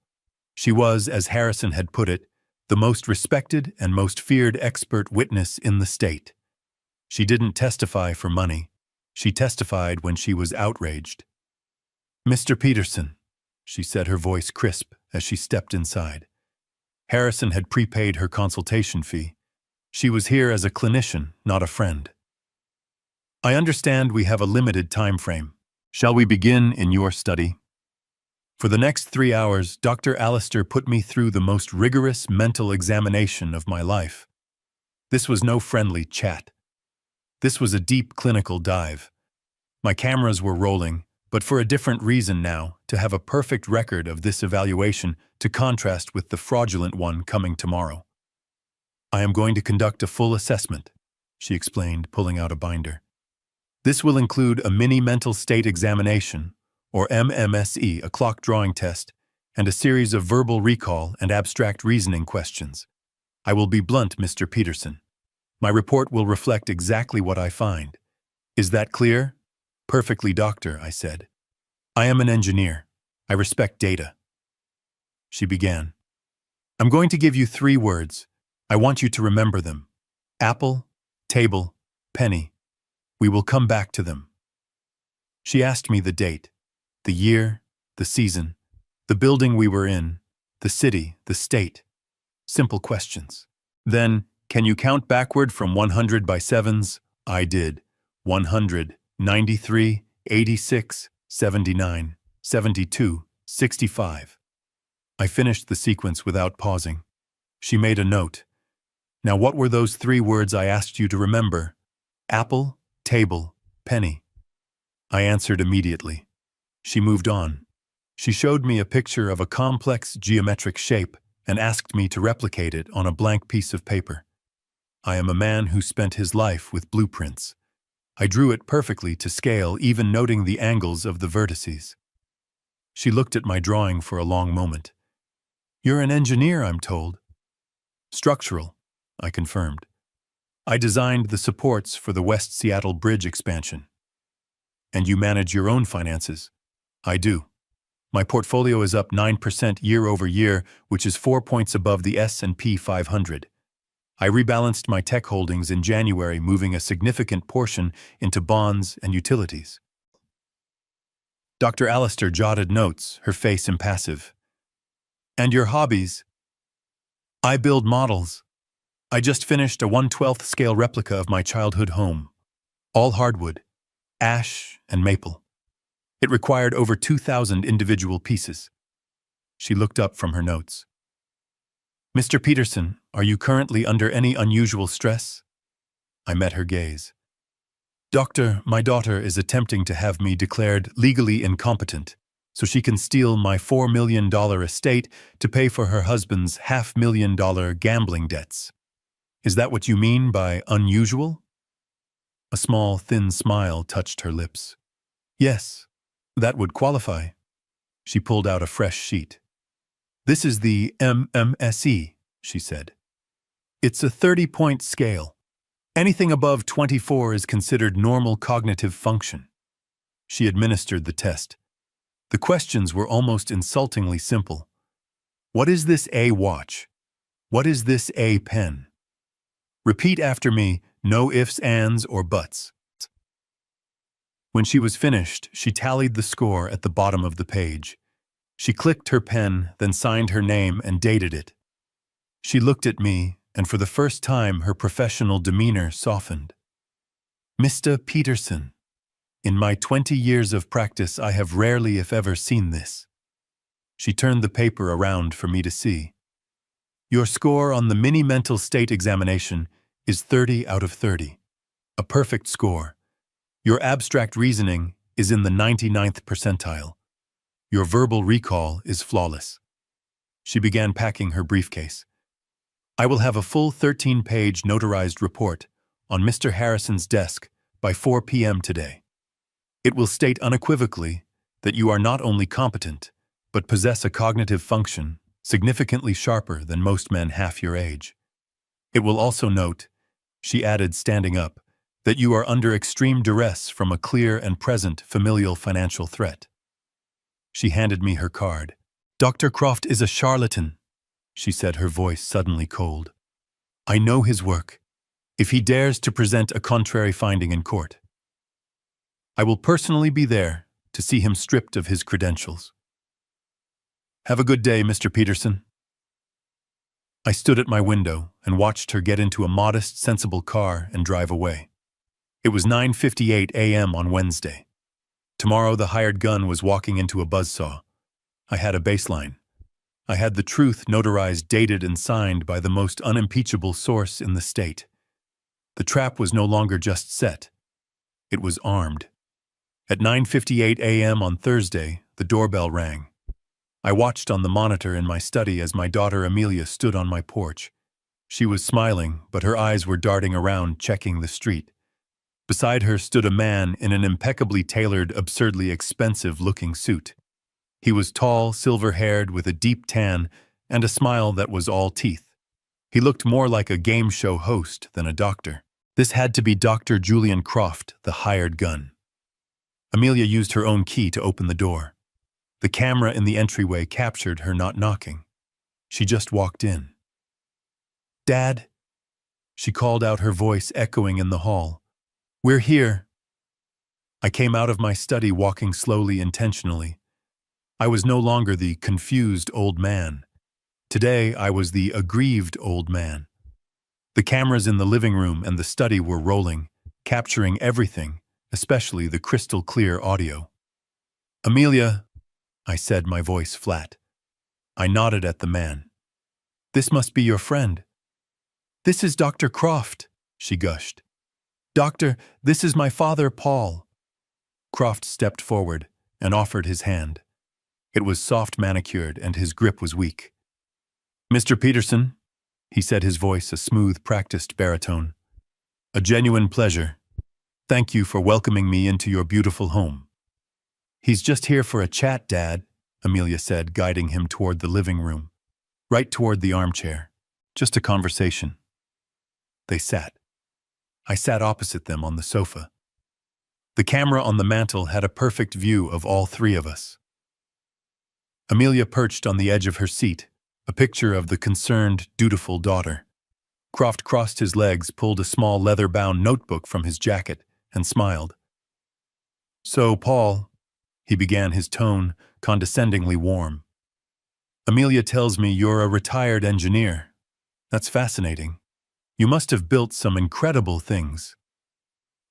She was, as Harrison had put it, the most respected and most feared expert witness in the state. She didn't testify for money. She testified when she was outraged. "Mr. Peterson," she said, her voice crisp as she stepped inside. Harrison had prepaid her consultation fee. She was here as a clinician, not a friend. "I understand we have a limited time frame. Shall we begin in your study?" For the next 3 hours, Dr. Alastair put me through the most rigorous mental examination of my life. This was no friendly chat. This was a deep clinical dive. My cameras were rolling, but for a different reason now, to have a perfect record of this evaluation to contrast with the fraudulent one coming tomorrow. "I am going to conduct a full assessment," she explained, pulling out a binder. This will include a mini mental state examination, or MMSE, a clock drawing test, and a series of verbal recall and abstract reasoning questions. I will be blunt, Mr. Peterson. My report will reflect exactly what I find. Is that clear? Perfectly, doctor, I said. I am an engineer. I respect data. She began. I'm going to give you 3 words. I want you to remember them. Apple, table, penny. We will come back to them. She asked me the date, the year, the season, the building we were in, the city, the state. Simple questions. Then, can you count backward from 100 by 7s? I did. 100, 93, 86, 79, 72, 65. I finished the sequence without pausing. She made a note. Now what were those 3 words I asked you to remember? Apple, table, penny. I answered immediately. She moved on. She showed me a picture of a complex geometric shape and asked me to replicate it on a blank piece of paper. I am a man who spent his life with blueprints. I drew it perfectly to scale, even noting the angles of the vertices. She looked at my drawing for a long moment. You're an engineer, I'm told. Structural, I confirmed. I designed the supports for the West Seattle Bridge expansion. And you manage your own finances? I do. My portfolio is up 9% year over year, which is 4 points above the S&P 500. I rebalanced my tech holdings in January, moving a significant portion into bonds and utilities. Dr. Allister jotted notes, her face impassive. And your hobbies? I build models. I just finished a 1/12 scale replica of my childhood home. All hardwood, ash and maple. It required over 2,000 individual pieces. She looked up from her notes. Mr. Peterson, are you currently under any unusual stress? I met her gaze. Doctor, my daughter is attempting to have me declared legally incompetent so she can steal my $4 million estate to pay for her husband's $500,000 gambling debts. Is that what you mean by unusual? A small, thin smile touched her lips. Yes, that would qualify. She pulled out a fresh sheet. This is the MMSE, she said. It's a 30-point scale. Anything above 24 is considered normal cognitive function. She administered the test. The questions were almost insultingly simple. What is this A watch? What is this A pen? Repeat after me, no ifs, ands, or buts. When she was finished, she tallied the score at the bottom of the page. She clicked her pen, then signed her name and dated it. She looked at me, and for the first time her professional demeanor softened. Mr. Peterson, in my 20 years of practice I have rarely if ever seen this. She turned the paper around for me to see. Your score on the mini mental state examination is 30 out of 30. A perfect score. Your abstract reasoning is in the 99th percentile. Your verbal recall is flawless. She began packing her briefcase. I will have a full 13-page notarized report on Mr. Harrison's desk by 4 p.m. today. It will state unequivocally that you are not only competent, but possess a cognitive function significantly sharper than most men half your age. It will also note, she added, standing up, that you are under extreme duress from a clear and present familial financial threat. She handed me her card. Dr. Croft is a charlatan, she said, her voice suddenly cold. I know his work. If he dares to present a contrary finding in court, I will personally be there to see him stripped of his credentials. Have a good day, Mr. Peterson. I stood at my window and watched her get into a modest, sensible car and drive away. It was 9:58 a.m. on Wednesday. Tomorrow the hired gun was walking into a buzzsaw. I had a baseline. I had the truth notarized, dated, and signed by the most unimpeachable source in the state. The trap was no longer just set. It was armed. At 9:58 a.m. on Thursday, the doorbell rang. I watched on the monitor in my study as my daughter Amelia stood on my porch. She was smiling, but her eyes were darting around, checking the street. Beside her stood a man in an impeccably tailored, absurdly expensive-looking suit. He was tall, silver-haired, with a deep tan and a smile that was all teeth. He looked more like a game show host than a doctor. This had to be Dr. Julian Croft, the hired gun. Amelia used her own key to open the door. The camera in the entryway captured her not knocking. She just walked in. "Dad," she called out, her voice echoing in the hall. "We're here." I came out of my study, walking slowly, intentionally. I was no longer the confused old man. Today, I was the aggrieved old man. The cameras in the living room and the study were rolling, capturing everything, especially the crystal-clear audio. "Amelia," I said, my voice flat. I nodded at the man. "This must be your friend." "This is Dr. Croft," she gushed. "Doctor, this is my father, Paul." Croft stepped forward and offered his hand. It was soft manicured and his grip was weak. "Mr. Peterson," he said, his voice a smooth, practiced baritone. "A genuine pleasure. Thank you for welcoming me into your beautiful home." "He's just here for a chat, Dad," Amelia said, guiding him toward the living room, right toward the armchair. "Just a conversation." They sat. I sat opposite them on the sofa. The camera on the mantel had a perfect view of all three of us. Amelia perched on the edge of her seat, a picture of the concerned, dutiful daughter. Croft crossed his legs, pulled a small leather-bound notebook from his jacket, and smiled. "So, Paul," he began, his tone condescendingly warm. "Amelia tells me you're a retired engineer. That's fascinating. You must have built some incredible things."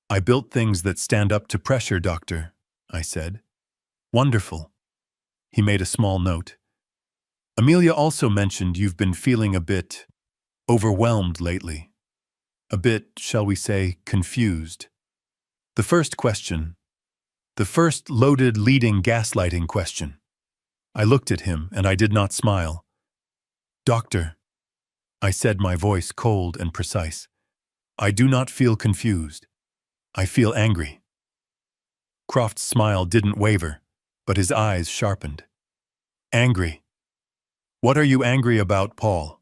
"I built things that stand up to pressure, Doctor," I said. "Wonderful." He made a small note. "Amelia also mentioned you've been feeling a bit overwhelmed lately. A bit, shall we say, confused. The first loaded, leading, gaslighting question." I looked at him, and I did not smile. "Doctor," I said, my voice cold and precise, "I do not feel confused. I feel angry." Croft's smile didn't waver, but his eyes sharpened. "Angry? What are you angry about, Paul?"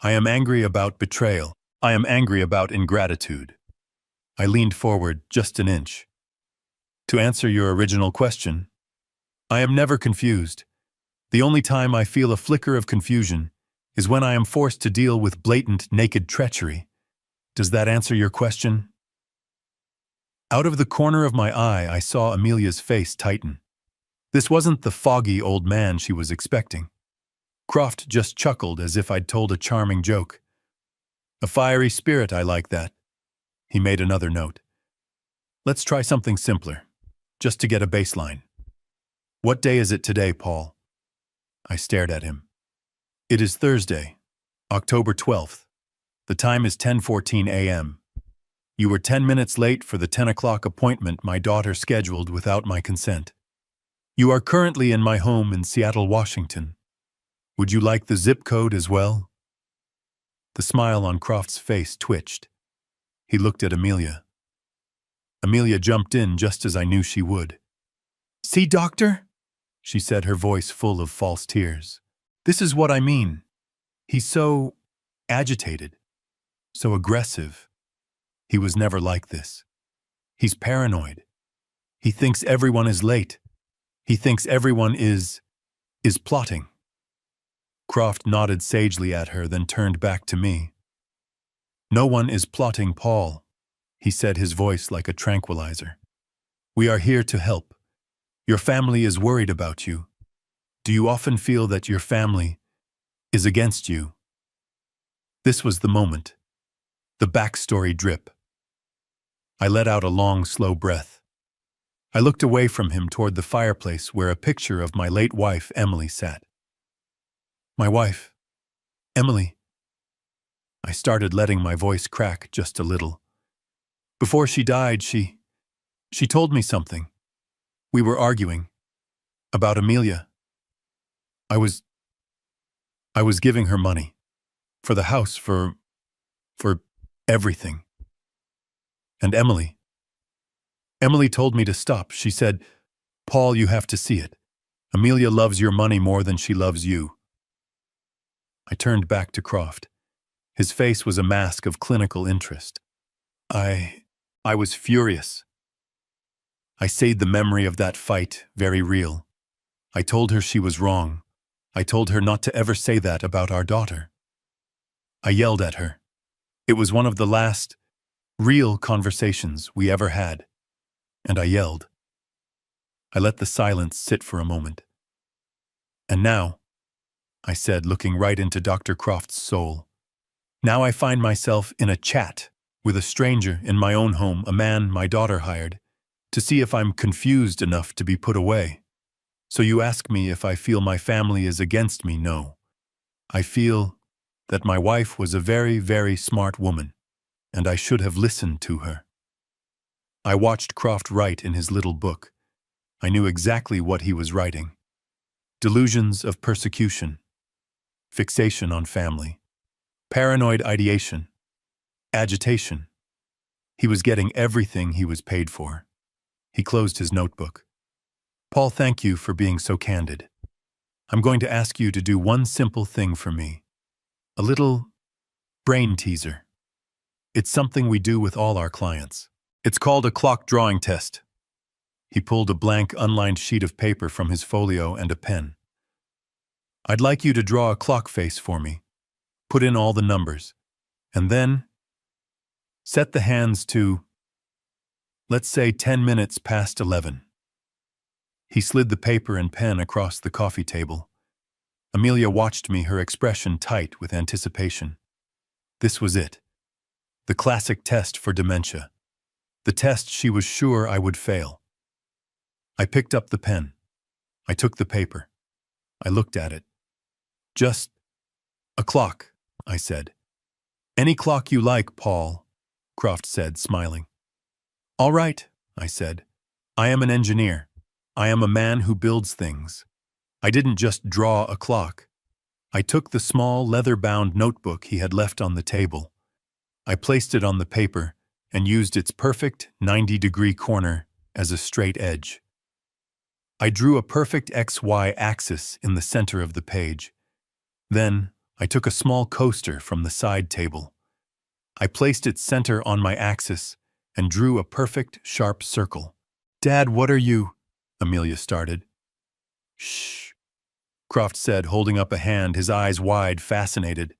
"I am angry about betrayal. I am angry about ingratitude." I leaned forward just an inch. "To answer your original question, I am never confused. The only time I feel a flicker of confusion is when I am forced to deal with blatant, naked treachery. Does that answer your question?" Out of the corner of my eye, I saw Amelia's face tighten. This wasn't the foggy old man she was expecting. Croft just chuckled as if I'd told a charming joke. "A fiery spirit, I like that." He made another note. "Let's try something simpler, just to get a baseline. What day is it today, Paul?" I stared at him. "It is Thursday, October 12th. The time is 10:14 a.m. You were 10 minutes late for the 10 o'clock appointment my daughter scheduled without my consent. You are currently in my home in Seattle, Washington. Would you like the zip code as well?" The smile on Croft's face twitched. He looked at Amelia. Amelia jumped in just as I knew she would. "See, Doctor?" she said, her voice full of false tears. "This is what I mean. He's so agitated, so aggressive. He was never like this. He's paranoid. He thinks everyone is late. He thinks everyone is plotting." Croft nodded sagely at her, then turned back to me. "No one is plotting, Paul," he said, his voice like a tranquilizer. "We are here to help. Your family is worried about you. Do you often feel that your family is against you?" This was the moment. The backstory drip. I let out a long, slow breath. I looked away from him toward the fireplace where a picture of my late wife, Emily, sat. "My wife, Emily." I started letting my voice crack just a little. "Before she died, she told me something. We were arguing. About Amelia. I was giving her money. For the house, for everything. And Emily. Emily told me to stop. She said, "Paul, you have to see it. Amelia loves your money more than she loves you." I turned back to Croft. His face was a mask of clinical interest. I was furious. I said the memory of that fight very real. I told her she was wrong. I told her not to ever say that about our daughter. I yelled at her. It was one of the last real conversations we ever had, and I yelled. I let the silence sit for a moment. "And now," I said, looking right into Dr. Croft's soul, "now I find myself in a chat with a stranger in my own home, a man my daughter hired, to see if I'm confused enough to be put away. So you ask me if I feel my family is against me? No. I feel that my wife was a very, very smart woman, and I should have listened to her." I watched Croft write in his little book. I knew exactly what he was writing. Delusions of persecution, fixation on family, paranoid ideation, agitation. He was getting everything he was paid for. He closed his notebook. "Paul, thank you for being so candid. I'm going to ask you to do one simple thing for me. A little brain teaser. It's something we do with all our clients. It's called a clock drawing test." He pulled a blank, unlined sheet of paper from his folio and a pen. "I'd like you to draw a clock face for me. Put in all the numbers. And then set the hands to, let's say, 10 minutes past 11. He slid the paper and pen across the coffee table. Amelia watched me, her expression tight with anticipation. This was it. The classic test for dementia. The test she was sure I would fail. I picked up the pen. I took the paper. I looked at it. "Just a clock," I said. "Any clock you like, Paul," Croft said, smiling. "All right," I said. "I am an engineer. I am a man who builds things. I didn't just draw a clock. I took the small leather-bound notebook he had left on the table. I placed it on the paper and used its perfect 90-degree corner as a straight edge. I drew a perfect XY axis in the center of the page. Then I took a small coaster from the side table. I placed its center on my axis and drew a perfect, sharp circle. "Dad, what are you?" Amelia started. "Shh," Croft said, holding up a hand, his eyes wide, fascinated.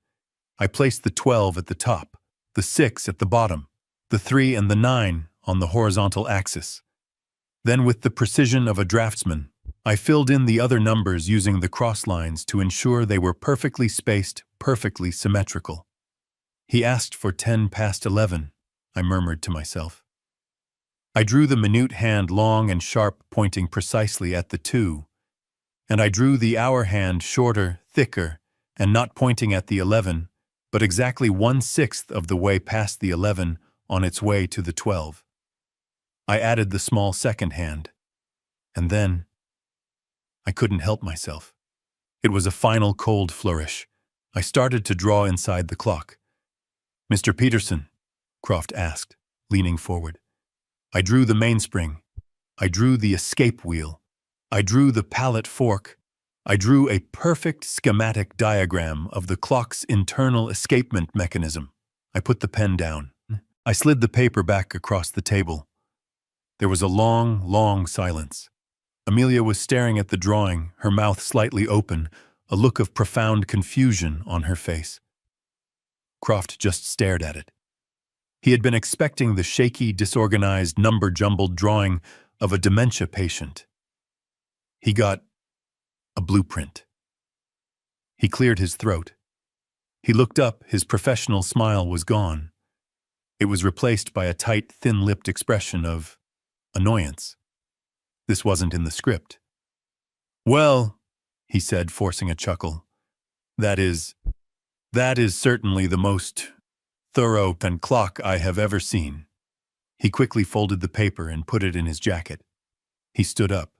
"I placed the 12 at the top, the 6 at the bottom, the 3 and the 9 on the horizontal axis. Then, with the precision of a draftsman, I filled in the other numbers using the cross lines to ensure they were perfectly spaced, perfectly symmetrical." "He asked for 10 past 11, I murmured to myself. I drew the minute hand long and sharp, pointing precisely at the 2, and I drew the hour hand shorter, thicker, and not pointing at the 11, but exactly 1/6 of the way past the 11 on its way to the 12. I added the small second hand, and then I couldn't help myself. It was a final cold flourish. I started to draw inside the clock. "Mr. Peterson," Croft asked, leaning forward. I drew the mainspring. I drew the escape wheel. I drew the pallet fork. I drew a perfect schematic diagram of the clock's internal escapement mechanism. I put the pen down. I slid the paper back across the table. There was a long, long silence. Amelia was staring at the drawing, her mouth slightly open, a look of profound confusion on her face. Croft just stared at it. He had been expecting the shaky, disorganized, number-jumbled drawing of a dementia patient. He got a blueprint. He cleared his throat. He looked up, his professional smile was gone. It was replaced by a tight, thin-lipped expression of annoyance. This wasn't in the script. "Well," he said, forcing a chuckle, that is certainly the most thorough pen clock I have ever seen." He quickly folded the paper and put it in his jacket. He stood up.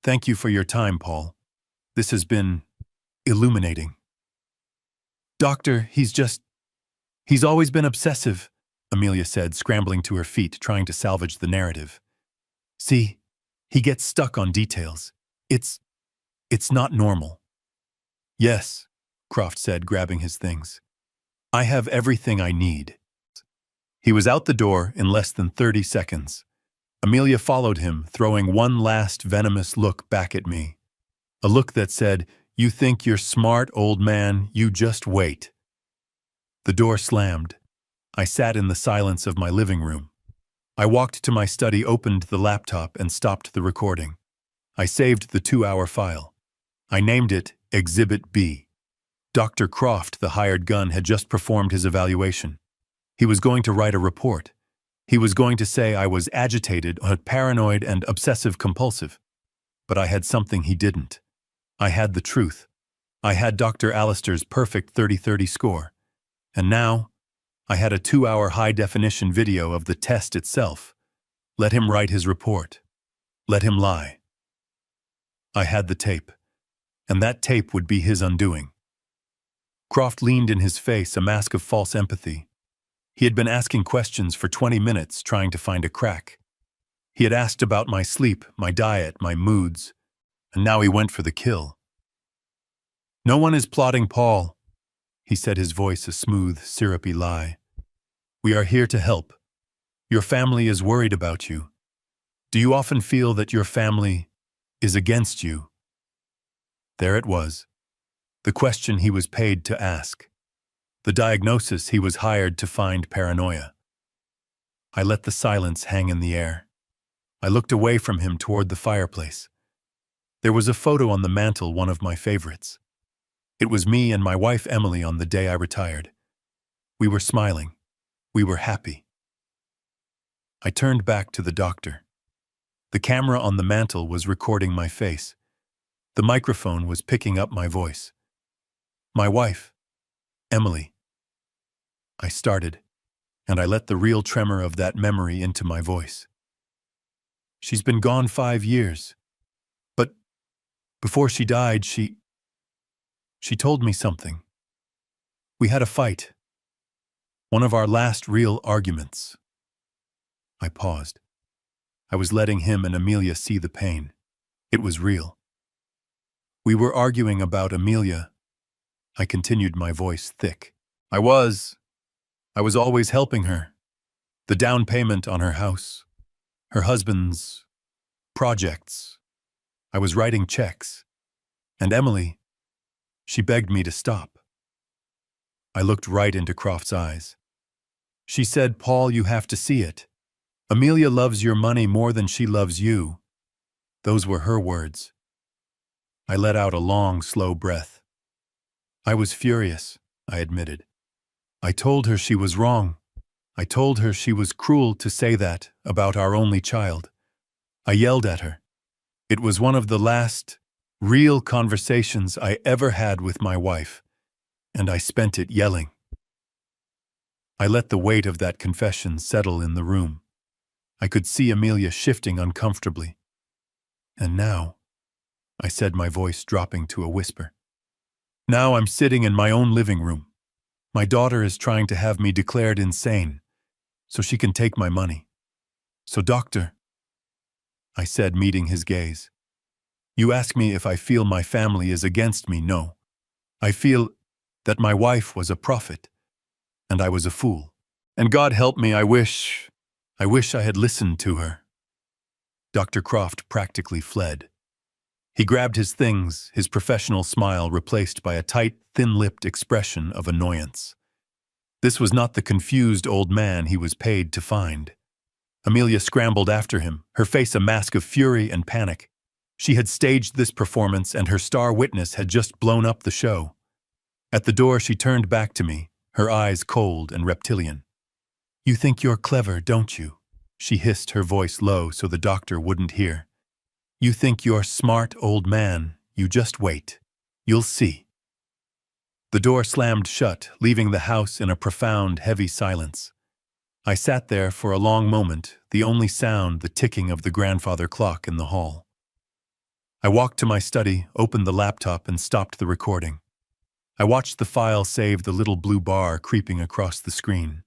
"Thank you for your time, Paul. This has been illuminating." "Doctor, he's always been obsessive. Amelia said, scrambling to her feet, trying to salvage the narrative. See, he gets stuck on details. It's not normal. Yes, Croft said, grabbing his things. I have everything I need. He was out the door in less than 30 seconds. Amelia followed him, throwing one last venomous look back at me. A look that said, "You think you're smart, old man, you just wait." The door slammed. I sat in the silence of my living room. I walked to my study, opened the laptop, and stopped the recording. I saved the 2-hour file. I named it Exhibit B. Dr. Croft, the hired gun, had just performed his evaluation. He was going to write a report. He was going to say I was agitated, paranoid, and obsessive-compulsive. But I had something he didn't. I had the truth. I had Dr. Alistair's perfect 30-30 score. And now, I had a 2-hour high-definition video of the test itself. Let him write his report. Let him lie. I had the tape. And that tape would be his undoing. Croft leaned in his face, a mask of false empathy. He had been asking questions for 20 minutes, trying to find a crack. He had asked about my sleep, my diet, my moods, and now he went for the kill. "No one is plotting Paul," he said, his voice a smooth, syrupy lie. "We are here to help. Your family is worried about you. Do you often feel that your family is against you?" There it was. The question he was paid to ask. The diagnosis he was hired to find: paranoia. I let the silence hang in the air. I looked away from him toward the fireplace. There was a photo on the mantel, one of my favorites. It was me and my wife Emily on the day I retired. We were smiling. We were happy. I turned back to the doctor. The camera on the mantel was recording my face. The microphone was picking up my voice. My wife, Emily. I started, and I let the real tremor of that memory into my voice. She's been gone 5 years. But before she died, she told me something. We had a fight. One of our last real arguments. I paused. I was letting him and Amelia see the pain. It was real. We were arguing about Amelia. I continued, my voice thick. I was always helping her. The down payment on her house. Her husband's projects. I was writing checks. And Emily, she begged me to stop. I looked right into Croft's eyes. She said, "Paul, you have to see it. Amelia loves your money more than she loves you." Those were her words. I let out a long, slow breath. I was furious, I admitted. I told her she was wrong. I told her she was cruel to say that about our only child. I yelled at her. It was one of the last real conversations I ever had with my wife, and I spent it yelling. I let the weight of that confession settle in the room. I could see Amelia shifting uncomfortably. And now, I said, my voice dropping to a whisper. Now I'm sitting in my own living room. My daughter is trying to have me declared insane, so she can take my money. So, doctor, I said, meeting his gaze, you ask me if I feel my family is against me. No. I feel that my wife was a prophet, and I was a fool. And God help me, I wish I had listened to her. Dr. Croft practically fled. He grabbed his things, his professional smile replaced by a tight, thin-lipped expression of annoyance. This was not the confused old man he was paid to find. Amelia scrambled after him, her face a mask of fury and panic. She had staged this performance, and her star witness had just blown up the show. At the door, she turned back to me, her eyes cold and reptilian. You think you're clever, don't you? She hissed, her voice low so the doctor wouldn't hear. You think you're smart, old man. You just wait. You'll see. The door slammed shut, leaving the house in a profound, heavy silence. I sat there for a long moment, the only sound the ticking of the grandfather clock in the hall. I walked to my study, opened the laptop, and stopped the recording. I watched the file save, the little blue bar creeping across the screen.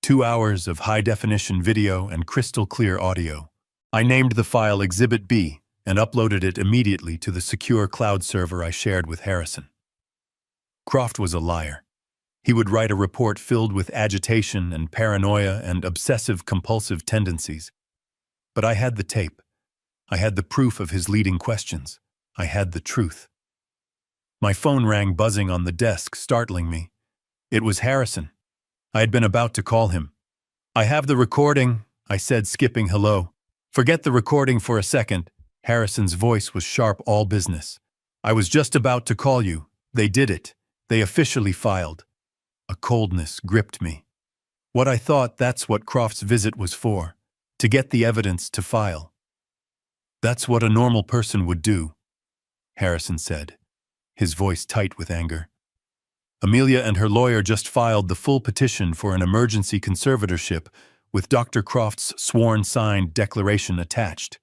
2 hours of high-definition video and crystal-clear audio. I named the file Exhibit B and uploaded it immediately to the secure cloud server I shared with Harrison. Croft was a liar. He would write a report filled with agitation and paranoia and obsessive-compulsive tendencies. But I had the tape. I had the proof of his leading questions. I had the truth. My phone rang buzzing on the desk, startling me. It was Harrison. I had been about to call him. "I have the recording," I said, skipping hello. "Forget the recording for a second." Harrison's voice was sharp, all business. "I was just about to call you. They did it. They officially filed." A coldness gripped me. What I thought, that's what Croft's visit was for, to get the evidence to file. "That's what a normal person would do," Harrison said, his voice tight with anger. "Amelia and her lawyer just filed the full petition for an emergency conservatorship with Dr. Croft's sworn signed declaration attached.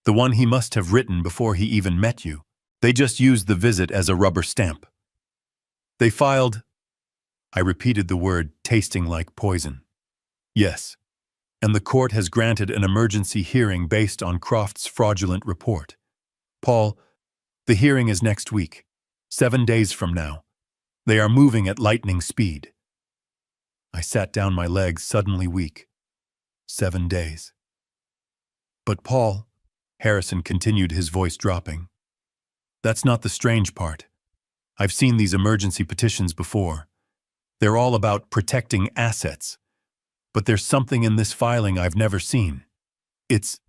The one he must have written before he even met you. They just used the visit as a rubber stamp. They filed—" I repeated the word, tasting like poison. "Yes. And the court has granted an emergency hearing based on Croft's fraudulent report. Paul, the hearing is next week, 7 days from now. They are moving at lightning speed." I sat down, my legs suddenly weak. 7 days. "But Paul," Harrison continued, his voice dropping, "that's not the strange part. I've seen these emergency petitions before. They're all about protecting assets. But there's something in this filing I've never seen. It's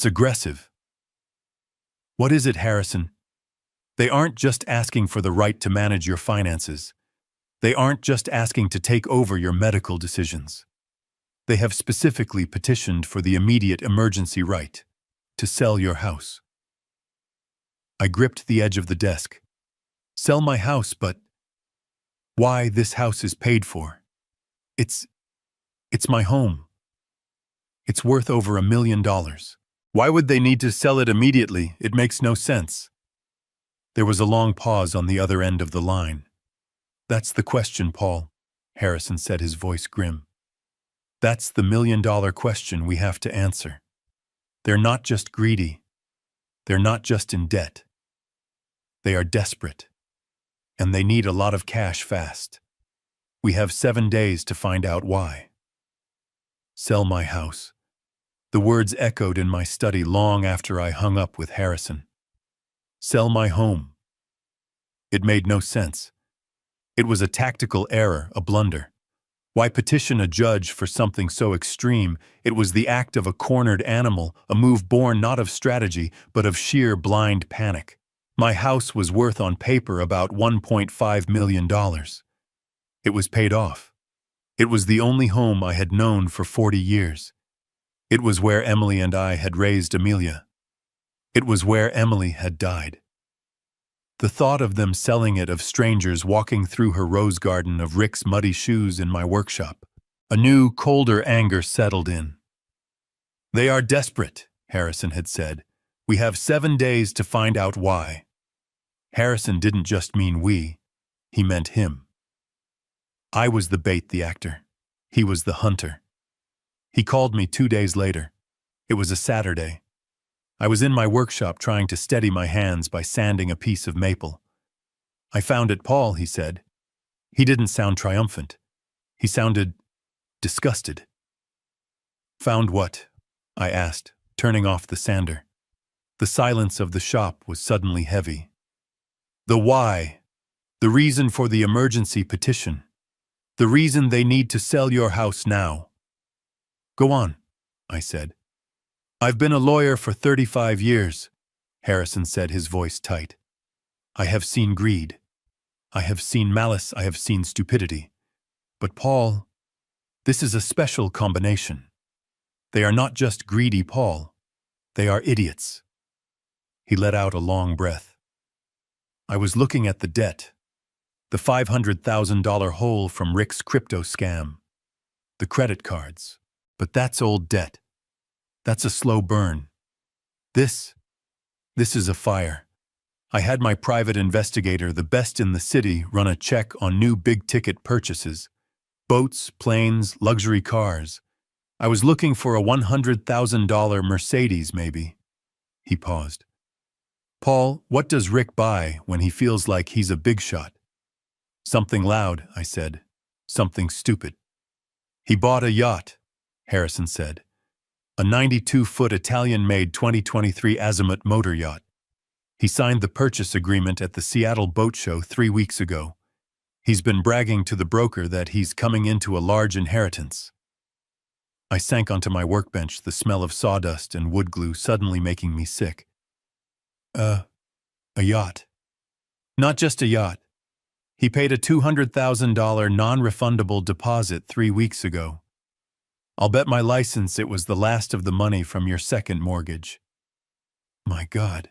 aggressive." "What is it, Harrison?" "They aren't just asking for the right to manage your finances. They aren't just asking to take over your medical decisions. They have specifically petitioned for the immediate emergency right to sell your house." I gripped the edge of the desk. "Sell my house, but why? This house is paid for. It's my home. It's worth over $1 million. Why would they need to sell it immediately? It makes no sense." There was a long pause on the other end of the line. "That's the question, Paul," Harrison said, his voice grim. "That's the $1 million question we have to answer. They're not just greedy. They're not just in debt. They are desperate. And they need a lot of cash fast. We have 7 days to find out why." Sell my house. The words echoed in my study long after I hung up with Harrison. Sell my home. It made no sense. It was a tactical error, a blunder. Why petition a judge for something so extreme? It was the act of a cornered animal, a move born not of strategy, but of sheer blind panic. My house was worth on paper about $1.5 million. It was paid off. It was the only home I had known for 40 years. It was where Emily and I had raised Amelia. It was where Emily had died. The thought of them selling it, of strangers walking through her rose garden, of Rick's muddy shoes in my workshop, a new, colder anger settled in. "They are desperate," Harrison had said. "We have 7 days to find out why." Harrison didn't just mean we, he meant him. I was the bait, the actor. He was the hunter. He called me 2 days later. It was a Saturday. I was in my workshop trying to steady my hands by sanding a piece of maple. "I found it, Paul," he said. He didn't sound triumphant. He sounded disgusted. "Found what?" I asked, turning off the sander. The silence of the shop was suddenly heavy. "The why. The reason for the emergency petition. The reason they need to sell your house now." "Go on," I said. "I've been a lawyer for 35 years, Harrison said, his voice tight. "I have seen greed. I have seen malice. I have seen stupidity. But Paul, this is a special combination. They are not just greedy, Paul. They are idiots." He let out a long breath. I was looking at the debt. The $500,000 hole from Rick's crypto scam. The credit cards. But that's old debt. That's a slow burn. This is a fire. I had my private investigator, the best in the city, run a check on new big-ticket purchases. Boats, planes, luxury cars. I was looking for a $100,000 Mercedes, maybe. He paused. Paul, what does Rick buy when he feels like he's a big shot? Something loud, I said. Something stupid. He bought a yacht, Harrison said. A 92-foot Italian-made 2023 Azimut motor yacht. He signed the purchase agreement at the Seattle Boat Show 3 weeks ago. He's been bragging to the broker that he's coming into a large inheritance. I sank onto my workbench, the smell of sawdust and wood glue suddenly making me sick. A yacht. Not just a yacht. He paid a $200,000 non-refundable deposit 3 weeks ago. I'll bet my license it was the last of the money from your second mortgage. My God.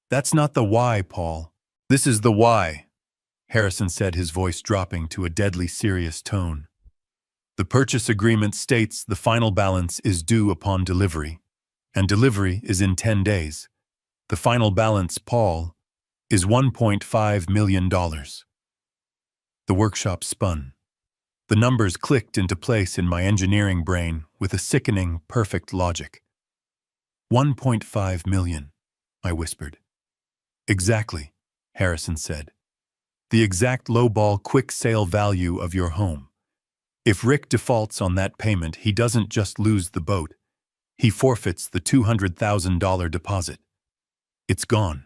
That's not the why, Paul. This is the why, Harrison said, his voice dropping to a deadly serious tone. The purchase agreement states the final balance is due upon delivery, and delivery is in 10 days. The final balance, Paul, is $1.5 million. The workshop spun. The numbers clicked into place in my engineering brain with a sickening, perfect logic. 1.5 million, I whispered. Exactly, Harrison said. The exact lowball quick sale value of your home. If Rick defaults on that payment, he doesn't just lose the boat. He forfeits the $200,000 deposit. It's gone.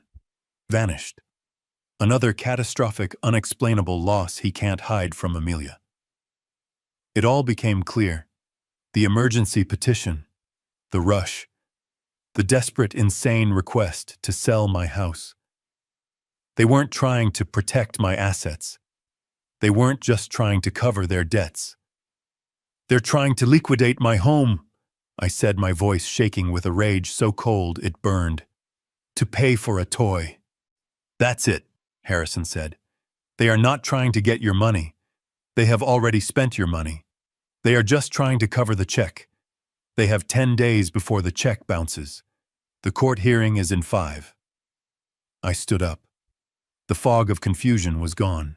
Vanished. Another catastrophic, unexplainable loss he can't hide from Amelia. It all became clear. The emergency petition, the rush, the desperate, insane request to sell my house. They weren't trying to protect my assets. They weren't just trying to cover their debts. They're trying to liquidate my home, I said, my voice shaking with a rage so cold it burned. To pay for a toy. That's it, Harrison said. They are not trying to get your money. They have already spent your money. They are just trying to cover the check. They have 10 days before the check bounces. The court hearing is in 5. I stood up. The fog of confusion was gone.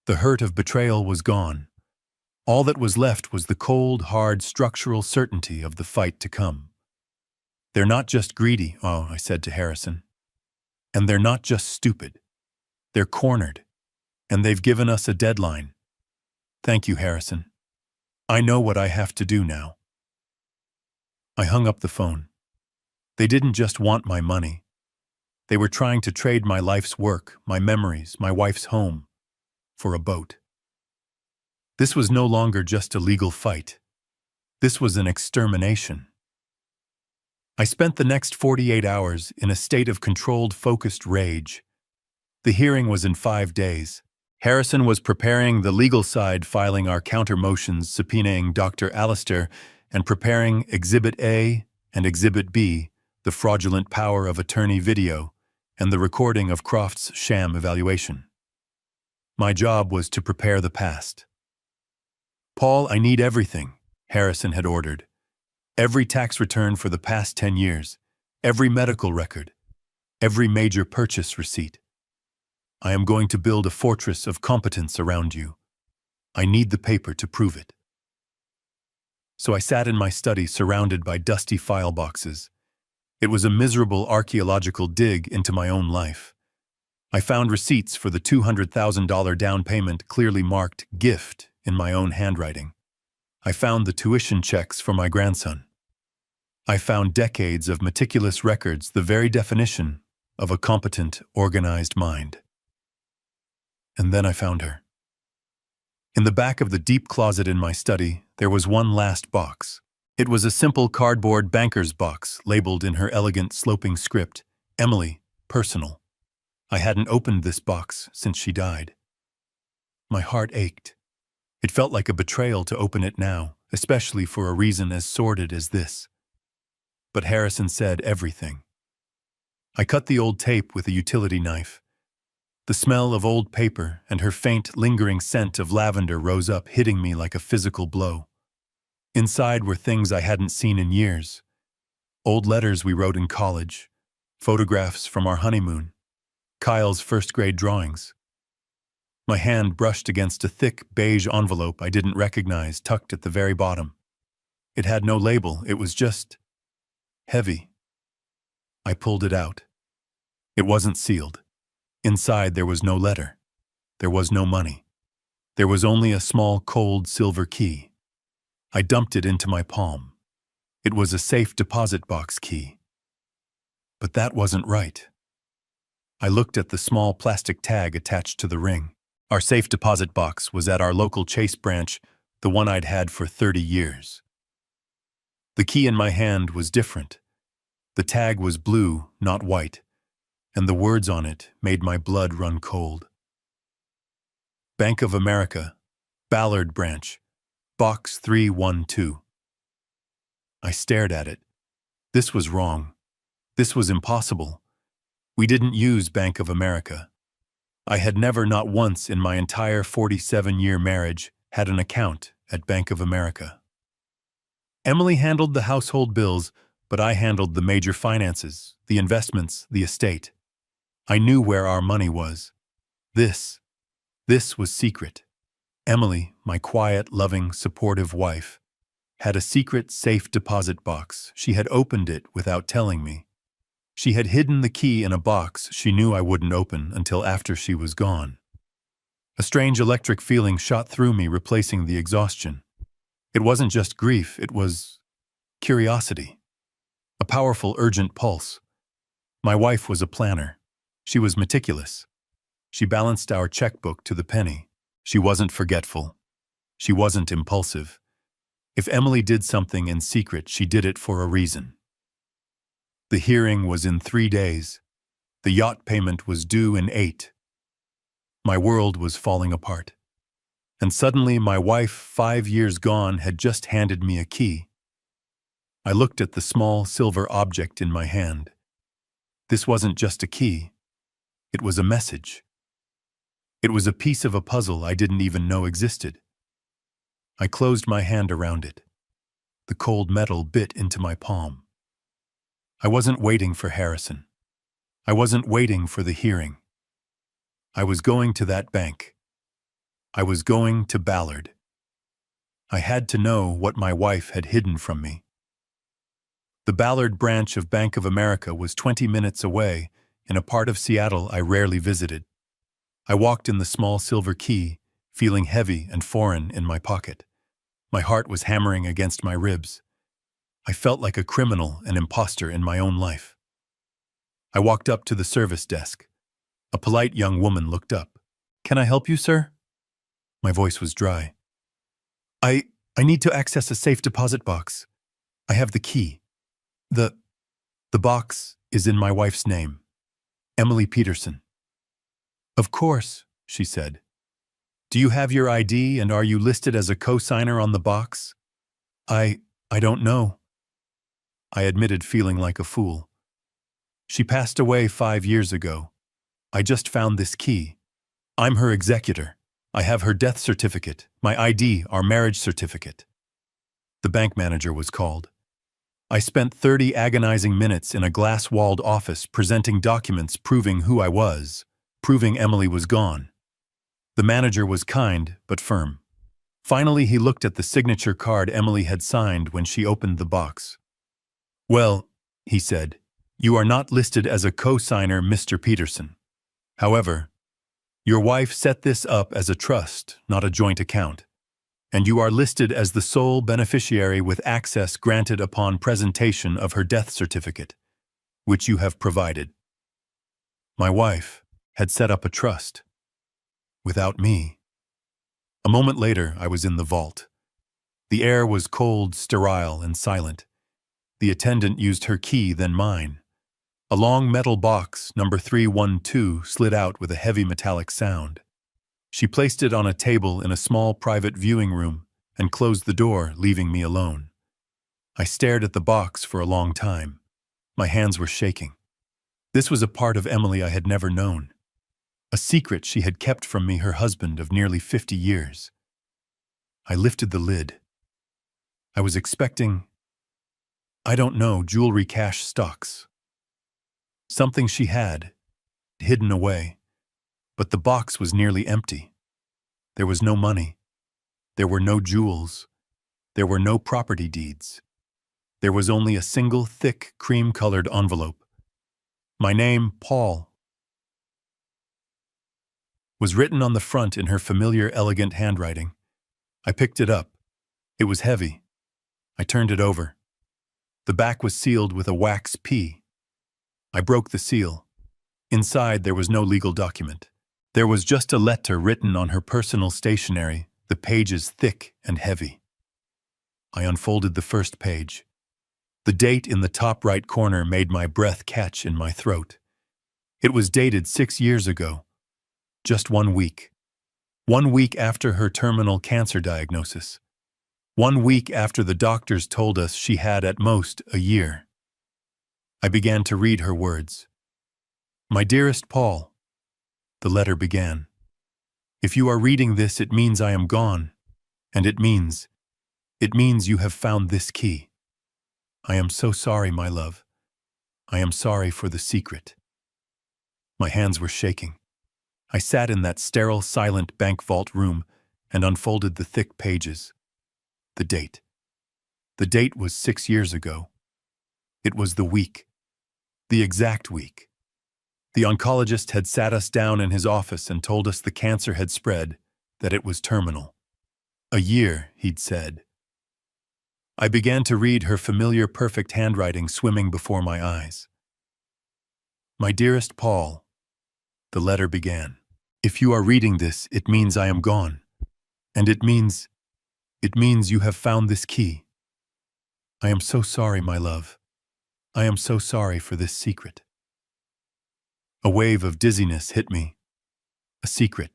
The hurt of betrayal was gone. All that was left was the cold, hard, structural certainty of the fight to come. They're not just greedy, I said to Harrison. And they're not just stupid. They're cornered. And they've given us a deadline. Thank you, Harrison. I know what I have to do now. I hung up the phone. They didn't just want my money. They were trying to trade my life's work, my memories, my wife's home, for a boat. This was no longer just a legal fight. This was an extermination. I spent the next 48 hours in a state of controlled, focused rage. The hearing was in 5 days. Harrison was preparing the legal side, filing our counter-motions subpoenaing Dr. Allister, and preparing Exhibit A and Exhibit B, the fraudulent power of attorney video, and the recording of Croft's sham evaluation. My job was to prepare the past. Paul, I need everything, Harrison had ordered. Every tax return for the past 10 years, every medical record, every major purchase receipt. I am going to build a fortress of competence around you. I need the paper to prove it. So I sat in my study surrounded by dusty file boxes. It was a miserable archaeological dig into my own life. I found receipts for the $200,000 down payment clearly marked gift in my own handwriting. I found the tuition checks for my grandson. I found decades of meticulous records, the very definition of a competent, organized mind. And then I found her. In the back of the deep closet in my study, there was one last box. It was a simple cardboard banker's box labeled in her elegant sloping script, Emily, personal. I hadn't opened this box since she died. My heart ached. It felt like a betrayal to open it now, especially for a reason as sordid as this. But Harrison said everything. I cut the old tape with a utility knife. The smell of old paper and her faint, lingering scent of lavender rose up, hitting me like a physical blow. Inside were things I hadn't seen in years. Old letters we wrote in college, photographs from our honeymoon, Kyle's first-grade drawings. My hand brushed against a thick, beige envelope I didn't recognize tucked at the very bottom. It had no label, it was just heavy. I pulled it out. It wasn't sealed. Inside there was no letter. There was no money. There was only a small, cold silver key. I dumped it into my palm. It was a safe deposit box key. But that wasn't right. I looked at the small plastic tag attached to the ring. Our safe deposit box was at our local Chase branch, the one I'd had for 30 years. The key in my hand was different. The tag was blue, not white, and the words on it made my blood run cold. Bank of America, Ballard Branch, Box 312. I stared at it. This was wrong. This was impossible. We didn't use Bank of America. I had never, not once in my entire 47-year marriage, had an account at Bank of America. Emily handled the household bills, but I handled the major finances, the investments, the estate. I knew where our money was. This was secret. Emily, my quiet, loving, supportive wife, had a secret safe deposit box. She had opened it without telling me. She had hidden the key in a box she knew I wouldn't open until after she was gone. A strange electric feeling shot through me, replacing the exhaustion. It wasn't just grief, it was curiosity. A powerful, urgent pulse. My wife was a planner. She was meticulous. She balanced our checkbook to the penny. She wasn't forgetful. She wasn't impulsive. If Emily did something in secret, she did it for a reason. The hearing was in 3 days. The yacht payment was due in 8. My world was falling apart. And suddenly my wife, 5 years gone, had just handed me a key. I looked at the small silver object in my hand. This wasn't just a key. It was a message. It was a piece of a puzzle I didn't even know existed. I closed my hand around it. The cold metal bit into my palm. I wasn't waiting for Harrison. I wasn't waiting for the hearing. I was going to that bank. I was going to Ballard. I had to know what my wife had hidden from me. The Ballard branch of Bank of America was 20 minutes away, in a part of Seattle I rarely visited. I walked in the small silver key, feeling heavy and foreign in my pocket. My heart was hammering against my ribs. I felt like a criminal, an imposter in my own life. I walked up to the service desk. A polite young woman looked up. "Can I help you, sir?" My voice was dry. I need to access a safe deposit box. I have the key. The box is in my wife's name, Emily Peterson." "Of course," she said. "Do you have your ID and are you listed as a co-signer on the box?" I don't know." I admitted, feeling like a fool. "She passed away 5 years ago. I just found this key. I'm her executor. I have her death certificate, my ID, our marriage certificate." The bank manager was called. I spent 30 agonizing minutes in a glass-walled office presenting documents proving who I was, proving Emily was gone. The manager was kind but firm. Finally, he looked at the signature card Emily had signed when she opened the box. "Well," he said, "you are not listed as a co-signer, Mr. Peterson. However, your wife set this up as a trust, not a joint account, and you are listed as the sole beneficiary with access granted upon presentation of her death certificate, which you have provided." My wife had set up a trust. Without me. A moment later, I was in the vault. The air was cold, sterile, and silent. The attendant used her key, then mine. A long metal box, number 312, slid out with a heavy metallic sound. She placed it on a table in a small private viewing room and closed the door, leaving me alone. I stared at the box for a long time. My hands were shaking. This was a part of Emily I had never known. A secret she had kept from me, her husband of nearly 50 years. I lifted the lid. I was expecting, I don't know, jewelry, cash, stocks. Something she had hidden away, but the box was nearly empty. There was no money. There were no jewels. There were no property deeds. There was only a single thick, cream-colored envelope. My name, Paul, was written on the front in her familiar, elegant handwriting. I picked it up. It was heavy. I turned it over. The back was sealed with a wax P. I broke the seal. Inside, there was no legal document. There was just a letter written on her personal stationery, the pages thick and heavy. I unfolded the first page. The date in the top right corner made my breath catch in my throat. It was dated 6 years ago. Just 1 week. 1 week after her terminal cancer diagnosis. 1 week after the doctors told us she had at most a year. I began to read her words. My dearest Paul, the letter began. If you are reading this, it means I am gone. And it means you have found this key. I am so sorry, my love. I am sorry for the secret. My hands were shaking. I sat in that sterile, silent bank vault room and unfolded the thick pages. The date. The date was 6 years ago. It was the week. The exact week. The oncologist had sat us down in his office and told us the cancer had spread, that it was terminal. A year, he'd said. I began to read her familiar, perfect handwriting swimming before my eyes. My dearest Paul, the letter began. If you are reading this, it means I am gone. And it means you have found this key. I am so sorry, my love. I am so sorry for this secret. A wave of dizziness hit me. A secret.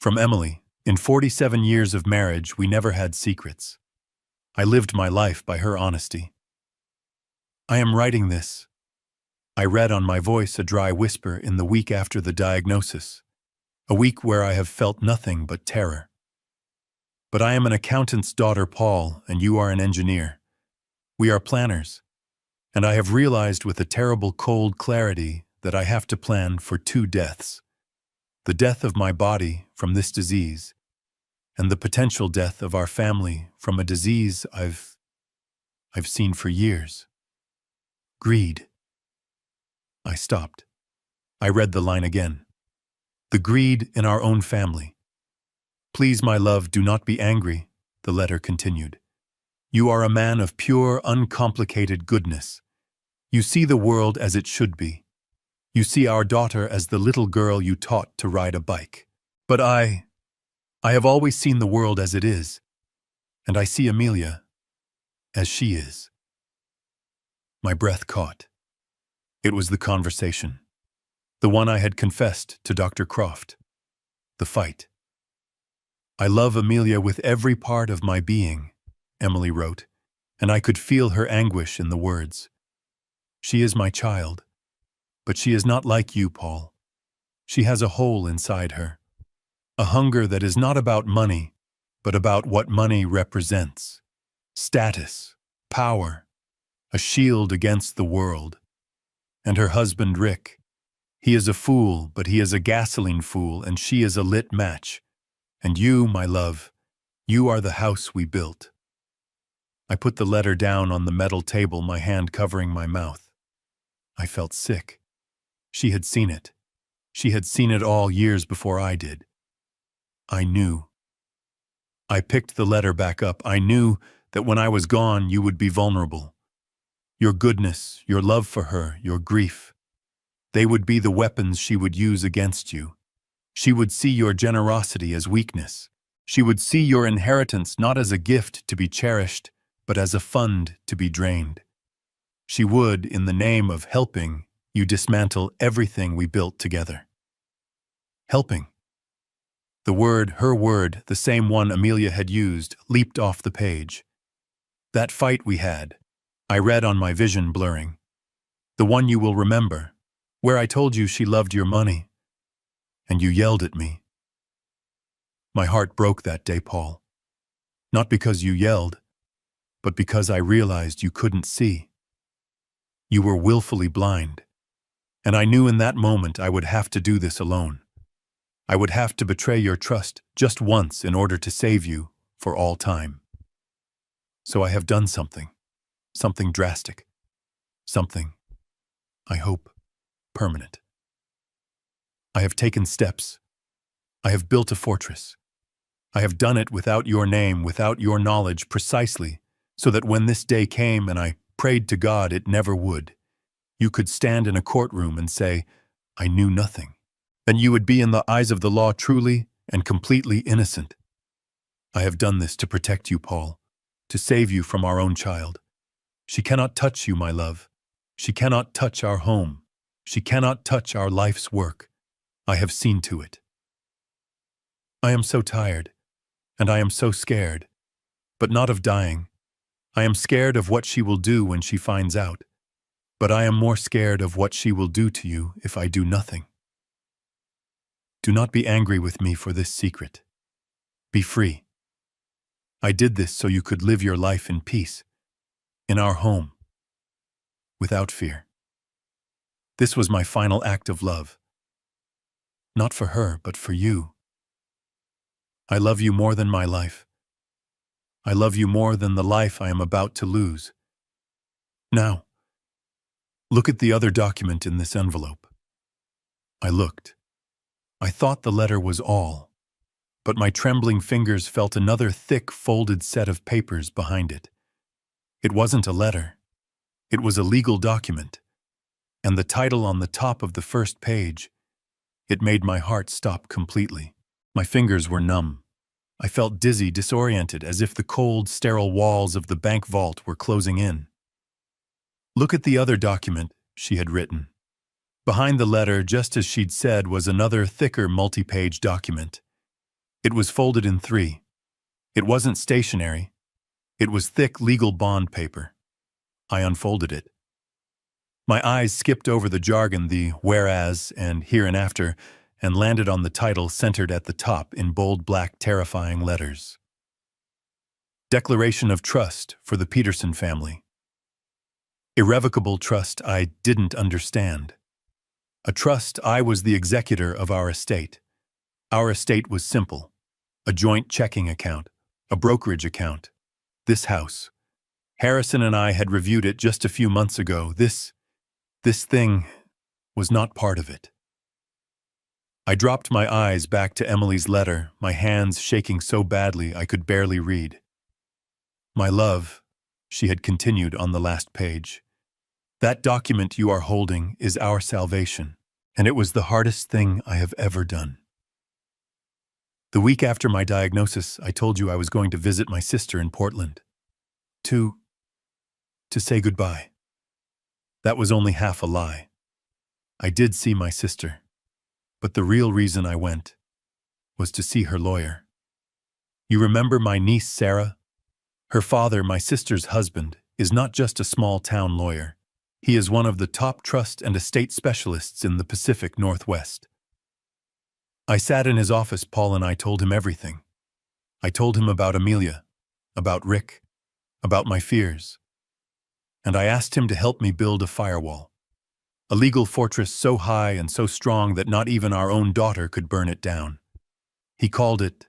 From Emily, in 47 years of marriage, we never had secrets. I lived my life by her honesty. I am writing this. I read on my voice a dry whisper in the week after the diagnosis, a week where I have felt nothing but terror. But I am an accountant's daughter, Paul, and you are an engineer. We are planners, and I have realized with a terrible cold clarity that I have to plan for 2 deaths. The death of my body from this disease, and the potential death of our family from a disease I've seen for years. Greed. I stopped. I read the line again. The greed in our own family. Please, my love, do not be angry, the letter continued. You are a man of pure, uncomplicated goodness. You see the world as it should be. You see our daughter as the little girl you taught to ride a bike. But I have always seen the world as it is, and I see Amelia as she is. My breath caught. It was the conversation. The one I had confessed to Dr. Croft. The fight. I love Amelia with every part of my being, Emily wrote, and I could feel her anguish in the words. She is my child, but she is not like you, Paul. She has a hole inside her. A hunger that is not about money, but about what money represents. Status, power, a shield against the world. And her husband, Rick. He is a fool, but he is a gasoline fool, and she is a lit match. And you, my love, you are the house we built. I put the letter down on the metal table, my hand covering my mouth. I felt sick. She had seen it. She had seen it all years before I did. I knew. I picked the letter back up. I knew that when I was gone, you would be vulnerable. Your goodness, your love for her, your grief. They would be the weapons she would use against you. She would see your generosity as weakness. She would see your inheritance not as a gift to be cherished, but as a fund to be drained. She would, in the name of helping, you dismantle everything we built together. Helping. The word, her word, the same one Amelia had used, leaped off the page. That fight we had, I read on my vision blurring. The one you will remember, where I told you she loved your money, and you yelled at me. My heart broke that day, Paul. Not because you yelled, but because I realized you couldn't see. You were willfully blind, and I knew in that moment I would have to do this alone. I would have to betray your trust just once in order to save you for all time. So I have done something drastic, something, I hope, permanent. I have taken steps. I have built a fortress. I have done it without your name, without your knowledge, precisely so that when this day came and I prayed to God it never would, you could stand in a courtroom and say, I knew nothing. Then you would be in the eyes of the law truly and completely innocent. I have done this to protect you, Paul, to save you from our own child. She cannot touch you, my love. She cannot touch our home. She cannot touch our life's work. I have seen to it. I am so tired, and I am so scared, but not of dying. I am scared of what she will do when she finds out, but I am more scared of what she will do to you if I do nothing. Do not be angry with me for this secret. Be free. I did this so you could live your life in peace, in our home, without fear. This was my final act of love. Not for her, but for you. I love you more than my life. I love you more than the life I am about to lose. Now, look at the other document in this envelope. I looked. I thought the letter was all, but my trembling fingers felt another thick, folded set of papers behind it. It wasn't a letter. It was a legal document, and the title on the top of the first page. It made my heart stop completely. My fingers were numb. I felt dizzy, disoriented, as if the cold, sterile walls of the bank vault were closing in. Look at the other document, she had written. Behind the letter, just as she'd said, was another thicker multi-page document. It was folded in three. It wasn't stationery. It was thick legal bond paper. I unfolded it. My eyes skipped over the jargon, the whereas and hereinafter, and landed on the title centered at the top in bold black terrifying letters. Declaration of Trust for the Peterson Family. Irrevocable trust I didn't understand. A trust I was the executor of our estate. Our estate was simple. A joint checking account, a brokerage account. This house. Harrison and I had reviewed it just a few months ago. This thing was not part of it. I dropped my eyes back to Emily's letter, my hands shaking so badly I could barely read. My love, she had continued on the last page, that document you are holding is our salvation, and it was the hardest thing I have ever done. The week after my diagnosis, I told you I was going to visit my sister in Portland. To say goodbye. That was only half a lie. I did see my sister, but the real reason I went was to see her lawyer. You remember my niece Sarah? Her father, my sister's husband, is not just a small-town lawyer. He is one of the top trust and estate specialists in the Pacific Northwest. I sat in his office. Paul and I told him everything. I told him about Amelia, about Rick, about my fears. And I asked him to help me build a firewall, a legal fortress so high and so strong that not even our own daughter could burn it down. He called it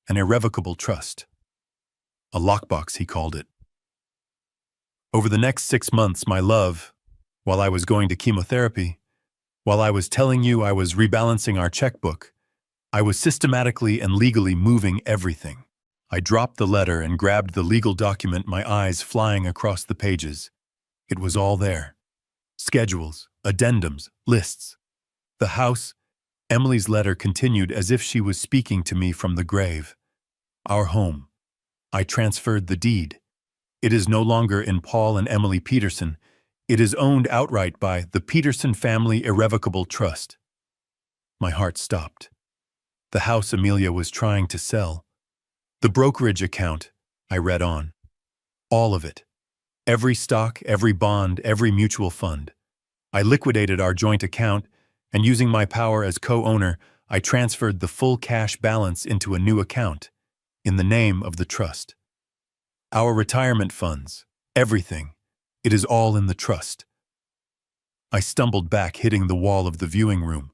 an irrevocable trust. A lockbox, he called it. Over the next 6 months, my love, while I was going to chemotherapy, while I was telling you I was rebalancing our checkbook, I was systematically and legally moving everything. I dropped the letter and grabbed the legal document, my eyes flying across the pages. It was all there. Schedules, addendums, lists. The house. Emily's letter continued as if she was speaking to me from the grave. Our home. I transferred the deed. It is no longer in Paul and Emily Peterson. It is owned outright by the Peterson Family Irrevocable Trust. My heart stopped. The house Amelia was trying to sell. The brokerage account, I read on. All of it. Every stock, every bond, every mutual fund. I liquidated our joint account, and using my power as co-owner, I transferred the full cash balance into a new account, in the name of the trust. Our retirement funds, everything, it is all in the trust. I stumbled back, hitting the wall of the viewing room.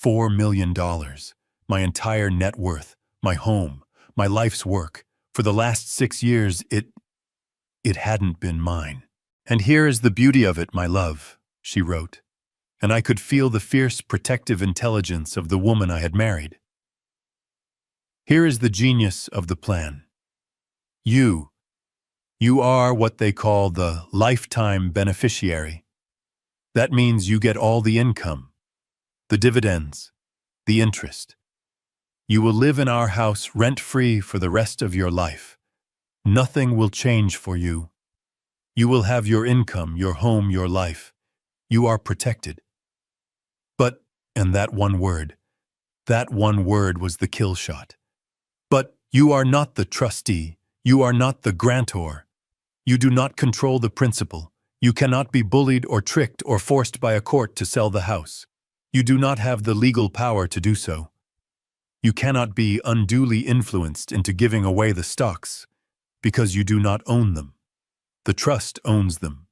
$4 million. my entire net worth, my home, my life's work. For the last 6 years, it hadn't been mine. And here is the beauty of it, my love, she wrote. And I could feel the fierce protective intelligence of the woman I had married. Here is the genius of the plan. You are what they call the lifetime beneficiary. That means you get all the income, the dividends, the interest. You will live in our house rent-free for the rest of your life. Nothing will change for you. You will have your income, your home, your life. You are protected. But, and that one word was the kill shot. But you are not the trustee. You are not the grantor. You do not control the principal. You cannot be bullied or tricked or forced by a court to sell the house. You do not have the legal power to do so. You cannot be unduly influenced into giving away the stocks, because you do not own them. The trust owns them.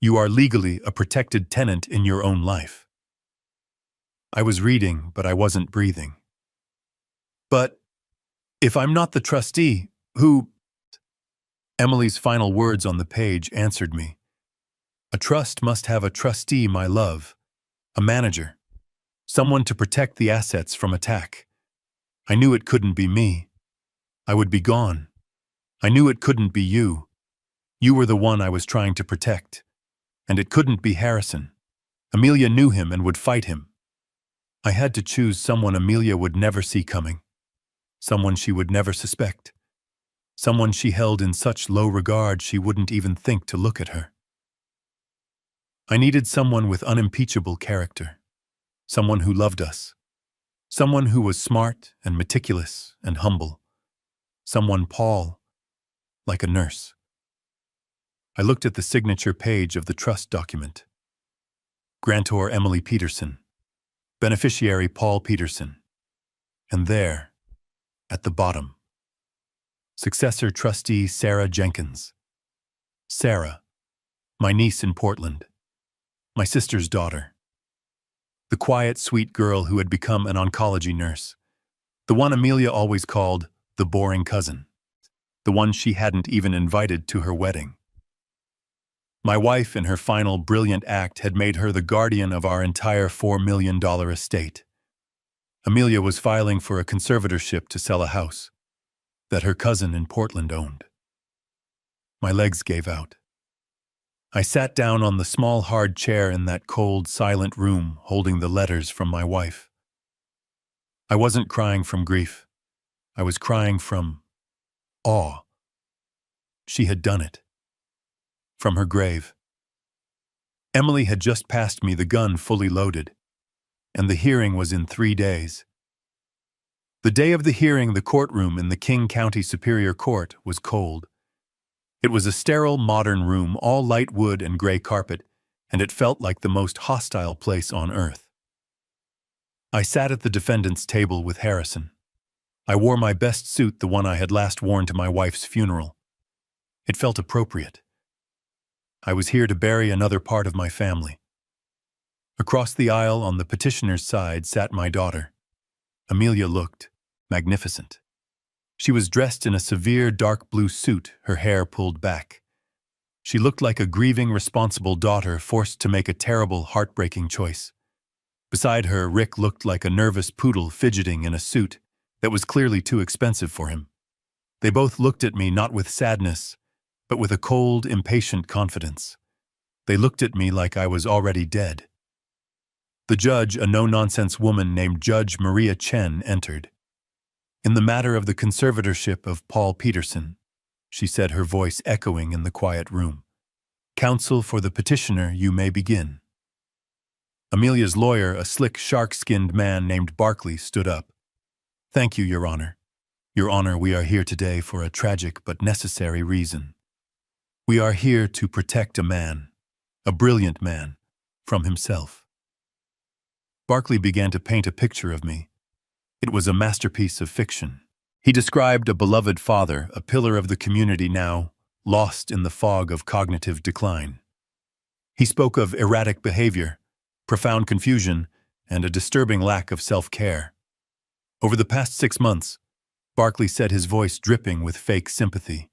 You are legally a protected tenant in your own life. I was reading, but I wasn't breathing. But if I'm not the trustee, who? Emily's final words on the page answered me. A trust must have a trustee, my love, a manager, someone to protect the assets from attack. I knew it couldn't be me. I would be gone. I knew it couldn't be you. You were the one I was trying to protect. And it couldn't be Harrison. Amelia knew him and would fight him. I had to choose someone Amelia would never see coming, someone she would never suspect, someone she held in such low regard she wouldn't even think to look at her. I needed someone with unimpeachable character, someone who loved us, someone who was smart and meticulous and humble, someone Paul, like a nurse. I looked at the signature page of the trust document. Grantor Emily Peterson. Beneficiary Paul Peterson. And there, at the bottom, successor trustee Sarah Jenkins. Sarah, my niece in Portland, my sister's daughter. The quiet, sweet girl who had become an oncology nurse. The one Amelia always called the boring cousin. The one she hadn't even invited to her wedding. My wife, in her final brilliant act, had made her the guardian of our entire $4 million estate. Amelia was filing for a conservatorship to sell a house that her cousin in Portland owned. My legs gave out. I sat down on the small, hard chair in that cold, silent room, holding the letters from my wife. I wasn't crying from grief. I was crying from awe. She had done it. From her grave. Emily had just passed me the gun fully loaded, and the hearing was in 3 days. The day of the hearing, the courtroom in the King County Superior Court was cold. It was a sterile, modern room, all light wood and gray carpet, and it felt like the most hostile place on earth. I sat at the defendant's table with Harrison. I wore my best suit, the one I had last worn to my wife's funeral. It felt appropriate. I was here to bury another part of my family. Across the aisle on the petitioner's side sat my daughter. Amelia looked magnificent. She was dressed in a severe dark blue suit, her hair pulled back. She looked like a grieving, responsible daughter forced to make a terrible, heartbreaking choice. Beside her, Rick looked like a nervous poodle fidgeting in a suit that was clearly too expensive for him. They both looked at me not with sadness, but with a cold, impatient confidence. They looked at me like I was already dead. The judge, a no-nonsense woman named Judge Maria Chen, entered. In the matter of the conservatorship of Paul Peterson, she said, her voice echoing in the quiet room. Counsel for the petitioner, you may begin. Amelia's lawyer, a slick, shark-skinned man named Barkley, stood up. Thank you, Your Honor. Your Honor, we are here today for a tragic but necessary reason. We are here to protect a man, a brilliant man, from himself. Barkley began to paint a picture of me. It was a masterpiece of fiction. He described a beloved father, a pillar of the community now, lost in the fog of cognitive decline. He spoke of erratic behavior, profound confusion, and a disturbing lack of self-care. Over the past 6 months, Barkley said, his voice dripping with fake sympathy,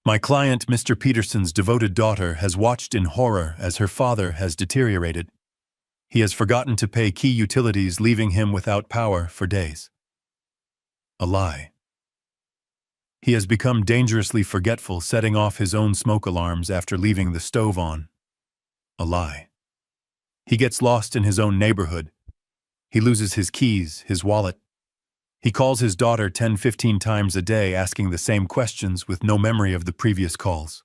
my client, Mr. Peterson's devoted daughter, has watched in horror as her father has deteriorated. He has forgotten to pay key utilities, leaving him without power for days. A lie. He has become dangerously forgetful, setting off his own smoke alarms after leaving the stove on. A lie. He gets lost in his own neighborhood. He loses his keys, his wallet. He calls his daughter 10-15 times a day, asking the same questions with no memory of the previous calls.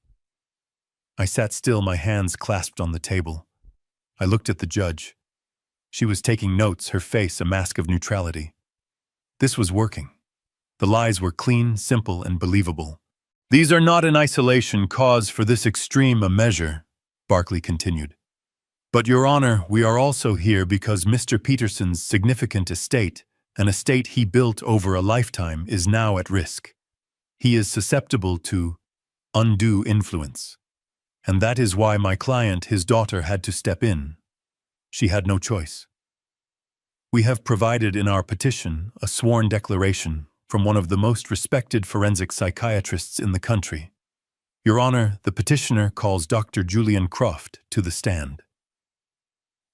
I sat still, my hands clasped on the table. I looked at the judge. She was taking notes, her face a mask of neutrality. This was working. The lies were clean, simple, and believable. These are not in isolation cause for this extreme a measure, Barkley continued. But, Your Honor, we are also here because Mr. Peterson's significant estate, an estate he built over a lifetime, is now at risk. He is susceptible to undue influence. And that is why my client, his daughter, had to step in. She had no choice. We have provided in our petition a sworn declaration from one of the most respected forensic psychiatrists in the country. Your Honor, the petitioner calls Dr. Julian Croft to the stand.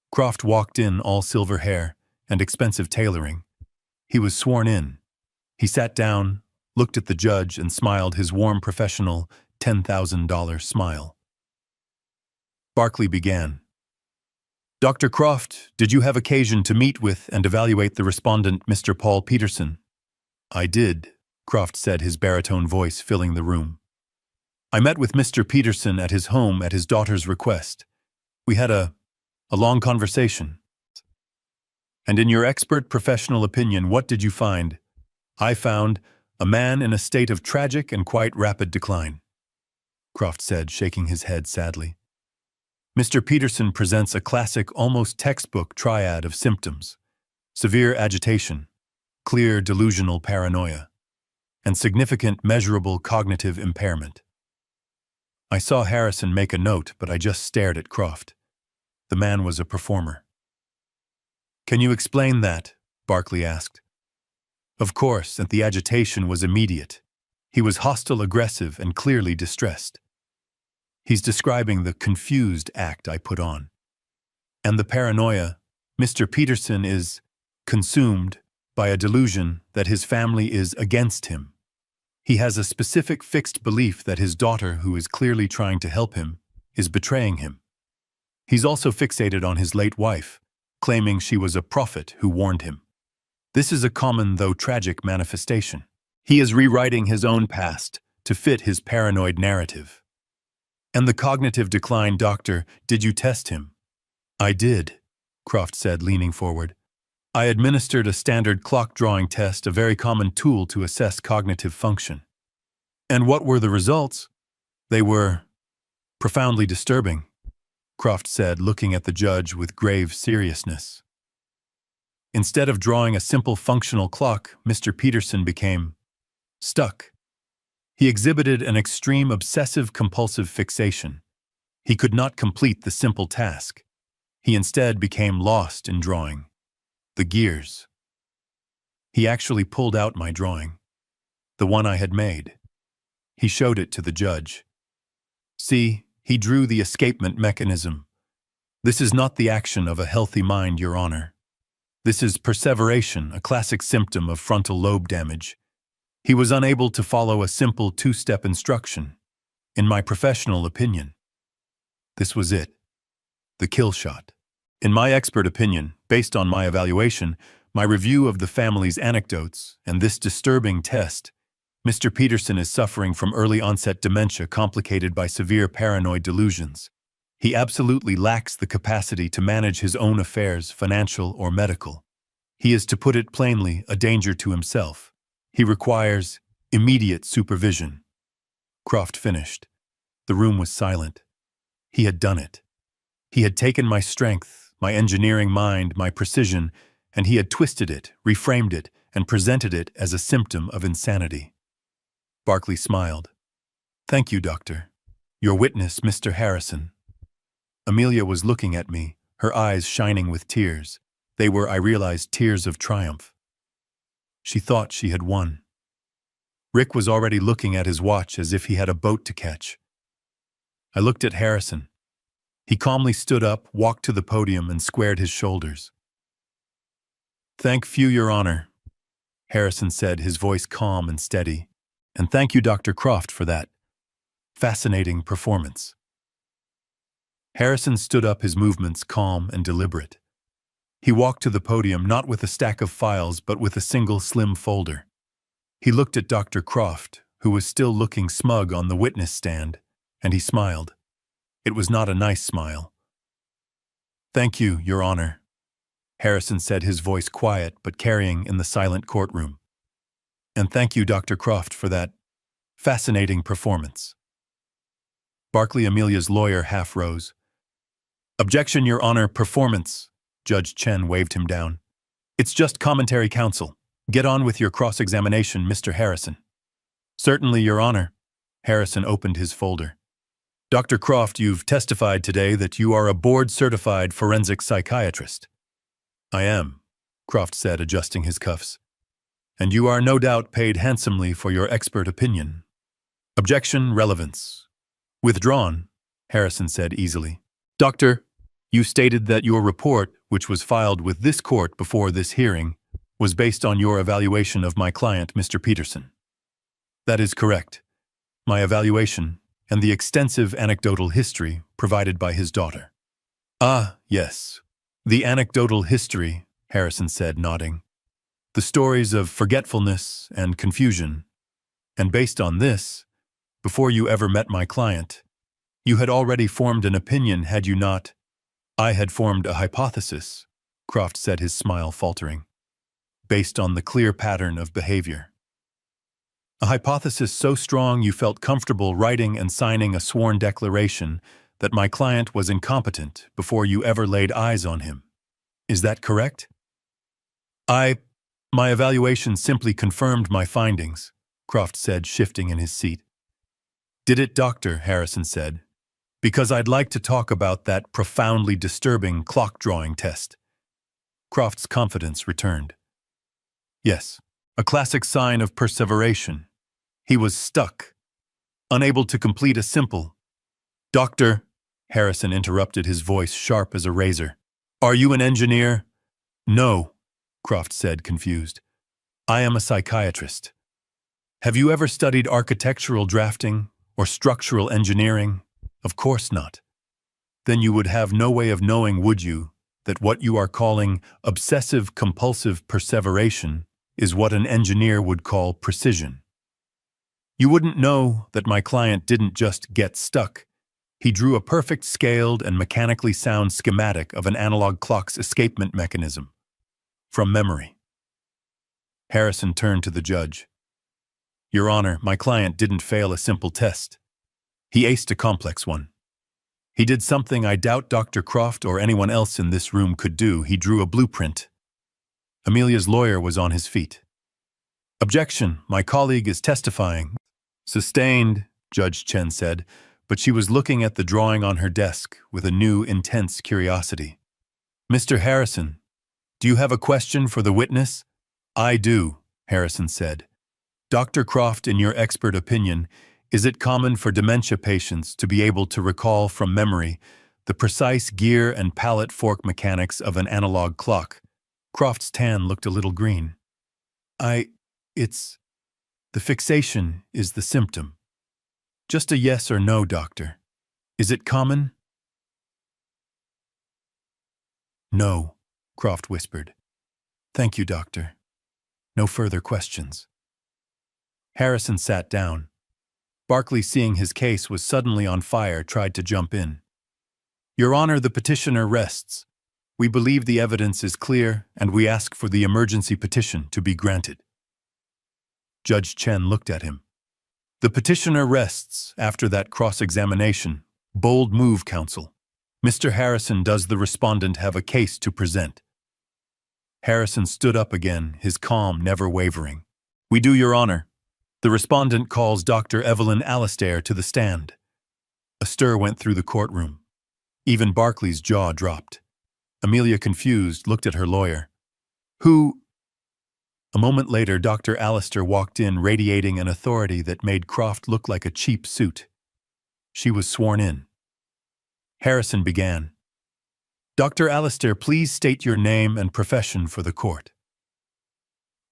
Croft walked in, all silver hair and expensive tailoring. He was sworn in. He sat down, looked at the judge, and smiled his warm, professional, $10,000 smile. Barkley began. Dr. Croft, did you have occasion to meet with and evaluate the respondent, Mr. Paul Peterson? I did, Croft said, his baritone voice filling the room. I met with Mr. Peterson at his home at his daughter's request. We had a long conversation. And in your expert professional opinion, what did you find? I found a man in a state of tragic and quite rapid decline, Croft said, shaking his head sadly. Mr. Peterson presents a classic, almost textbook triad of symptoms: severe agitation, clear delusional paranoia, and significant measurable cognitive impairment. I saw Harrison make a note, but I just stared at Croft. The man was a performer. Can you explain that? Barkley asked. Of course, and the agitation was immediate. He was hostile, aggressive, and clearly distressed. He's describing the confused act I put on. And the paranoia, Mr. Peterson is consumed by a delusion that his family is against him. He has a specific fixed belief that his daughter, who is clearly trying to help him, is betraying him. He's also fixated on his late wife, claiming she was a prophet who warned him. This is a common, though tragic, manifestation. He is rewriting his own past to fit his paranoid narrative. And the cognitive decline, doctor, did you test him? I did, Croft said, leaning forward. I administered a standard clock drawing test, a very common tool to assess cognitive function. And what were the results? They were profoundly disturbing, Croft said, looking at the judge with grave seriousness. Instead of drawing a simple functional clock, Mr. Peterson became stuck. He exhibited an extreme obsessive-compulsive fixation. He could not complete the simple task. He instead became lost in drawing the gears. He actually pulled out my drawing, the one I had made. He showed it to the judge. See, he drew the escapement mechanism. This is not the action of a healthy mind, Your Honor. This is perseveration, a classic symptom of frontal lobe damage. He was unable to follow a simple two-step instruction. In my professional opinion, this was it. The kill shot. In my expert opinion, based on my evaluation, my review of the family's anecdotes, and this disturbing test, Mr. Peterson is suffering from early-onset dementia complicated by severe paranoid delusions. He absolutely lacks the capacity to manage his own affairs, financial or medical. He is, to put it plainly, a danger to himself. He requires immediate supervision. Croft finished. The room was silent. He had done it. He had taken my strength, my engineering mind, my precision, and he had twisted it, reframed it, and presented it as a symptom of insanity. Barkley smiled. Thank you, Doctor. Your witness, Mr. Harrison. Amelia was looking at me, her eyes shining with tears. They were, I realized, tears of triumph. She thought she had won. Rick was already looking at his watch as if he had a boat to catch. I looked at Harrison. He calmly stood up, walked to the podium, and squared his shoulders. "Thank you, Your Honor," Harrison said, his voice calm and steady. "And thank you, Dr. Croft, for that fascinating performance." Harrison stood up, his movements calm and deliberate. He walked to the podium, not with a stack of files, but with a single slim folder. He looked at Dr. Croft, who was still looking smug on the witness stand, and he smiled. It was not a nice smile. "Thank you, Your Honor," Harrison said, his voice quiet but carrying in the silent courtroom. "And thank you, Dr. Croft, for that fascinating performance." Barkley Amelia's lawyer half rose. "Objection, Your Honor, performance." Judge Chen waved him down. "It's just commentary, counsel. Get on with your cross-examination, Mr. Harrison." "Certainly, Your Honor." Harrison opened his folder. "Dr. Croft, you've testified today that you are a board-certified forensic psychiatrist." "I am," Croft said, adjusting his cuffs. "And you are no doubt paid handsomely for your expert opinion." "Objection, relevance." "Withdrawn," Harrison said easily. "Doctor, you stated that your report, which was filed with this court before this hearing, was based on your evaluation of my client, Mr. Peterson." "That is correct. My evaluation and the extensive anecdotal history provided by his daughter." "Ah, yes. The anecdotal history," Harrison said, nodding. "The stories of forgetfulness and confusion. And based on this, before you ever met my client, you had already formed an opinion, had you not?" "I had formed a hypothesis," Croft said, his smile faltering, "based on the clear pattern of behavior." "A hypothesis so strong you felt comfortable writing and signing a sworn declaration that my client was incompetent before you ever laid eyes on him. Is that correct?" My evaluation simply confirmed my findings," Croft said, shifting in his seat. "Did it, Doctor?" Harrison said. "Because I'd like to talk about that profoundly disturbing clock-drawing test." Croft's confidence returned. "Yes, a classic sign of perseveration. He was stuck, unable to complete a simple—" "Doctor," Harrison interrupted, his voice sharp as a razor. "Are you an engineer?" "No," Croft said, confused. "I am a psychiatrist." "Have you ever studied architectural drafting or structural engineering?" "Of course not." "Then you would have no way of knowing, would you, that what you are calling obsessive-compulsive perseveration is what an engineer would call precision? You wouldn't know that my client didn't just get stuck. He drew a perfect scaled and mechanically sound schematic of an analog clock's escapement mechanism. From memory." Harrison turned to the judge. "Your Honor, my client didn't fail a simple test. He aced a complex one. He did something I doubt Dr. Croft or anyone else in this room could do. He drew a blueprint." Amelia's lawyer was on his feet. "Objection, my colleague is testifying." "Sustained," Judge Chen said, but she was looking at the drawing on her desk with a new, intense curiosity. "Mr. Harrison, do you have a question for the witness?" "I do," Harrison said. "Dr. Croft, in your expert opinion, is it common for dementia patients to be able to recall from memory the precise gear and pallet fork mechanics of an analog clock?" Croft's tan looked a little green. It's... The fixation is the symptom. Just a yes or no, doctor. Is it common?" "No," Croft whispered. "Thank you, doctor. No further questions." Harrison sat down. Barkley, seeing his case was suddenly on fire, tried to jump in. "Your Honor, the petitioner rests. We believe the evidence is clear, and we ask for the emergency petition to be granted." Judge Chen looked at him. "The petitioner rests after that cross-examination. Bold move, counsel. Mr. Harrison, does the respondent have a case to present?" Harrison stood up again, his calm never wavering. "We do, Your Honor. The respondent calls Dr. Evelyn Alastair to the stand." A stir went through the courtroom. Even Barkley's jaw dropped. Amelia, confused, looked at her lawyer. Who A moment later, Dr. Allister walked in, radiating an authority that made Croft look like a cheap suit. She was sworn in. Harrison began. Dr. Allister, please state your name and profession for the court.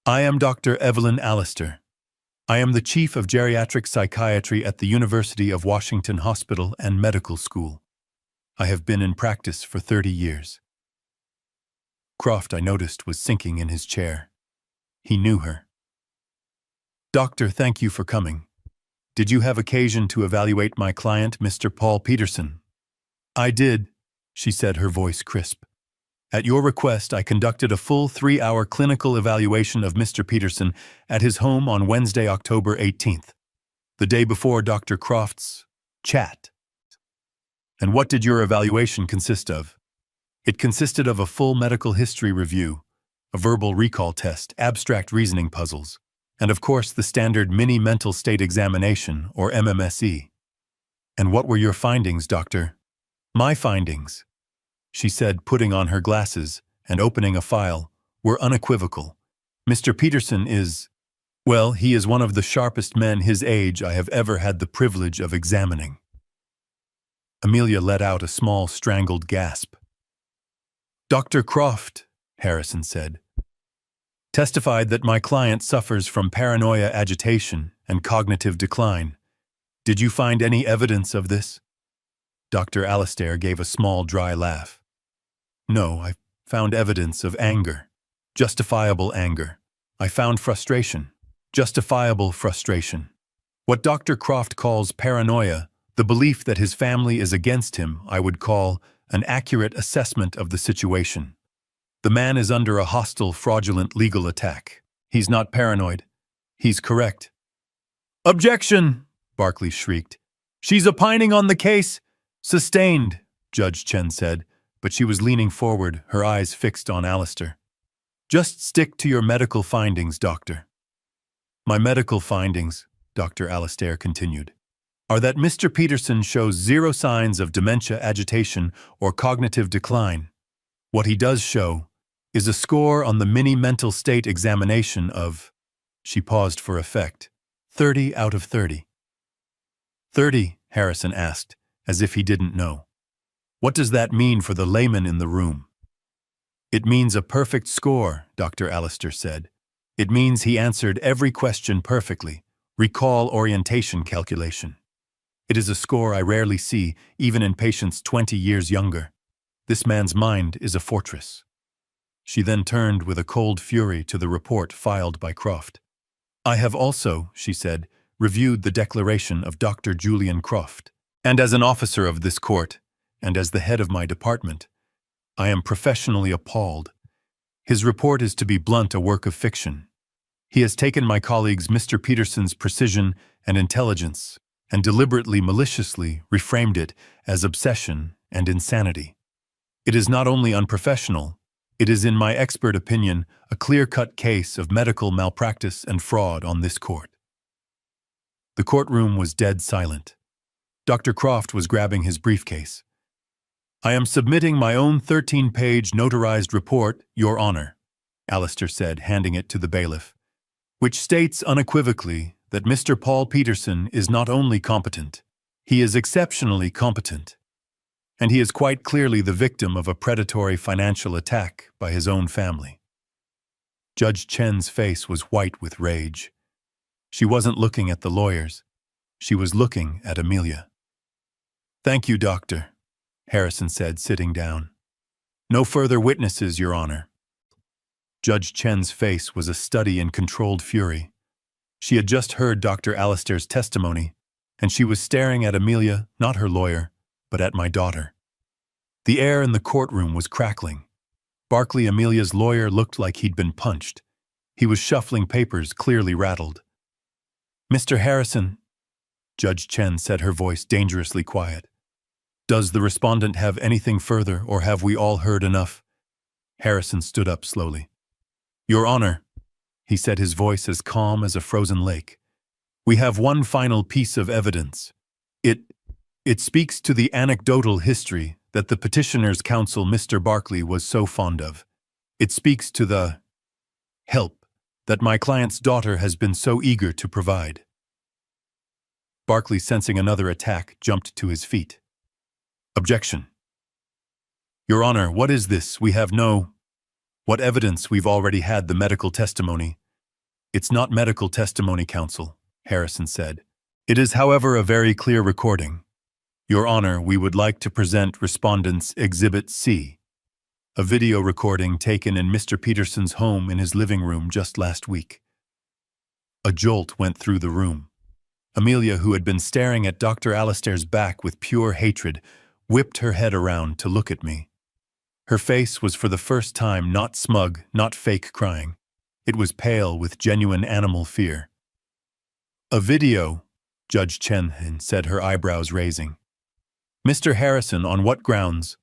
I am Dr. Evelyn Allister. I am the Chief of Geriatric Psychiatry at the University of Washington Hospital and Medical School. I have been in practice for 30 years. Croft, I noticed, was sinking in his chair. He knew her. Doctor, thank you for coming. Did you have occasion to evaluate my client, Mr. Paul Peterson? I did, she said, her voice crisp. At your request, I conducted a full 3-hour clinical evaluation of Mr. Peterson at his home on Wednesday, October 18th, the day before Dr. Croft's chat. And what did your evaluation consist of? It consisted of a full medical history review, a verbal recall test, abstract reasoning puzzles, and of course the standard mini mental state examination, or MMSE. And what were your findings, doctor? My findings, she said, putting on her glasses and opening a file, were unequivocal. Mr. Peterson is, well, he is one of the sharpest men his age I have ever had the privilege of examining. Amelia let out a small, strangled gasp. Dr. Croft, Harrison said, testified that my client suffers from paranoia, agitation, and cognitive decline. Did you find any evidence of this? Dr. Allister gave a small, dry laugh. No, I found evidence of anger. Justifiable anger. I found frustration. Justifiable frustration. What Dr. Croft calls paranoia, the belief that his family is against him, I would call an accurate assessment of the situation. The man is under a hostile, fraudulent legal attack. He's not paranoid. He's correct. Objection! Barclay shrieked. She's opining on the case. Sustained, Judge Chen said, but she was leaning forward, her eyes fixed on Allister. Just stick to your medical findings, doctor. My medical findings, Dr. Allister continued, are that Mr. Peterson shows 0 signs of dementia, agitation, or cognitive decline. What he does show is a score on the mini mental state examination of, she paused for effect, 30 out of 30. 30, Harrison asked, as if he didn't know. What does that mean for the layman in the room? It means a perfect score, Dr. Allister said. It means he answered every question perfectly, recall orientation calculation. It is a score I rarely see, even in patients 20 years younger. This man's mind is a fortress. She then turned with a cold fury to the report filed by Croft. I have also, she said, reviewed the declaration of Dr. Julian Croft, and as an officer of this court, and as the head of my department, I am professionally appalled. His report is, to be blunt, a work of fiction. He has taken my colleagues Mr. Peterson's precision and intelligence and deliberately, maliciously reframed it as obsession and insanity. It is not only unprofessional, it is, in my expert opinion, a clear-cut case of medical malpractice and fraud on this court. The courtroom was dead silent. Dr. Croft was grabbing his briefcase. I am submitting my own 13-page notarized report, Your Honor, Allister said, handing it to the bailiff, which states unequivocally that Mr. Paul Peterson is not only competent, he is exceptionally competent, and he is quite clearly the victim of a predatory financial attack by his own family. Judge Chen's face was white with rage. She wasn't looking at the lawyers. She was looking at Amelia. Thank you, Doctor, Harrison said, sitting down. No further witnesses, Your Honor. Judge Chen's face was a study in controlled fury. She had just heard Dr. Allister's testimony, and she was staring at Amelia, not her lawyer, but at my daughter. The air in the courtroom was crackling. Barclay, Amelia's lawyer, looked like he'd been punched. He was shuffling papers, clearly rattled. Mr. Harrison, Judge Chen said, her voice dangerously quiet. Does the respondent have anything further, or have we all heard enough? Harrison stood up slowly. Your Honor, he said, his voice as calm as a frozen lake. We have one final piece of evidence. It speaks to the anecdotal history that the petitioner's counsel, Mr. Barclay, was so fond of. It speaks to the help that my client's daughter has been so eager to provide. Barkley, sensing another attack, jumped to his feet. Objection. Your Honor, what is this? We have no... What evidence? We've already had the medical testimony. It's not medical testimony, counsel, Harrison said. It is, however, a very clear recording. Your Honor, we would like to present Respondent's Exhibit C, a video recording taken in Mr. Peterson's home in his living room just last week. A jolt went through the room. Amelia, who had been staring at Dr. Alastair's back with pure hatred, whipped her head around to look at me. Her face was for the first time not smug, not fake crying. It was pale with genuine animal fear. A video, Judge Chen said, her eyebrows raising. Mr. Harrison, on what grounds?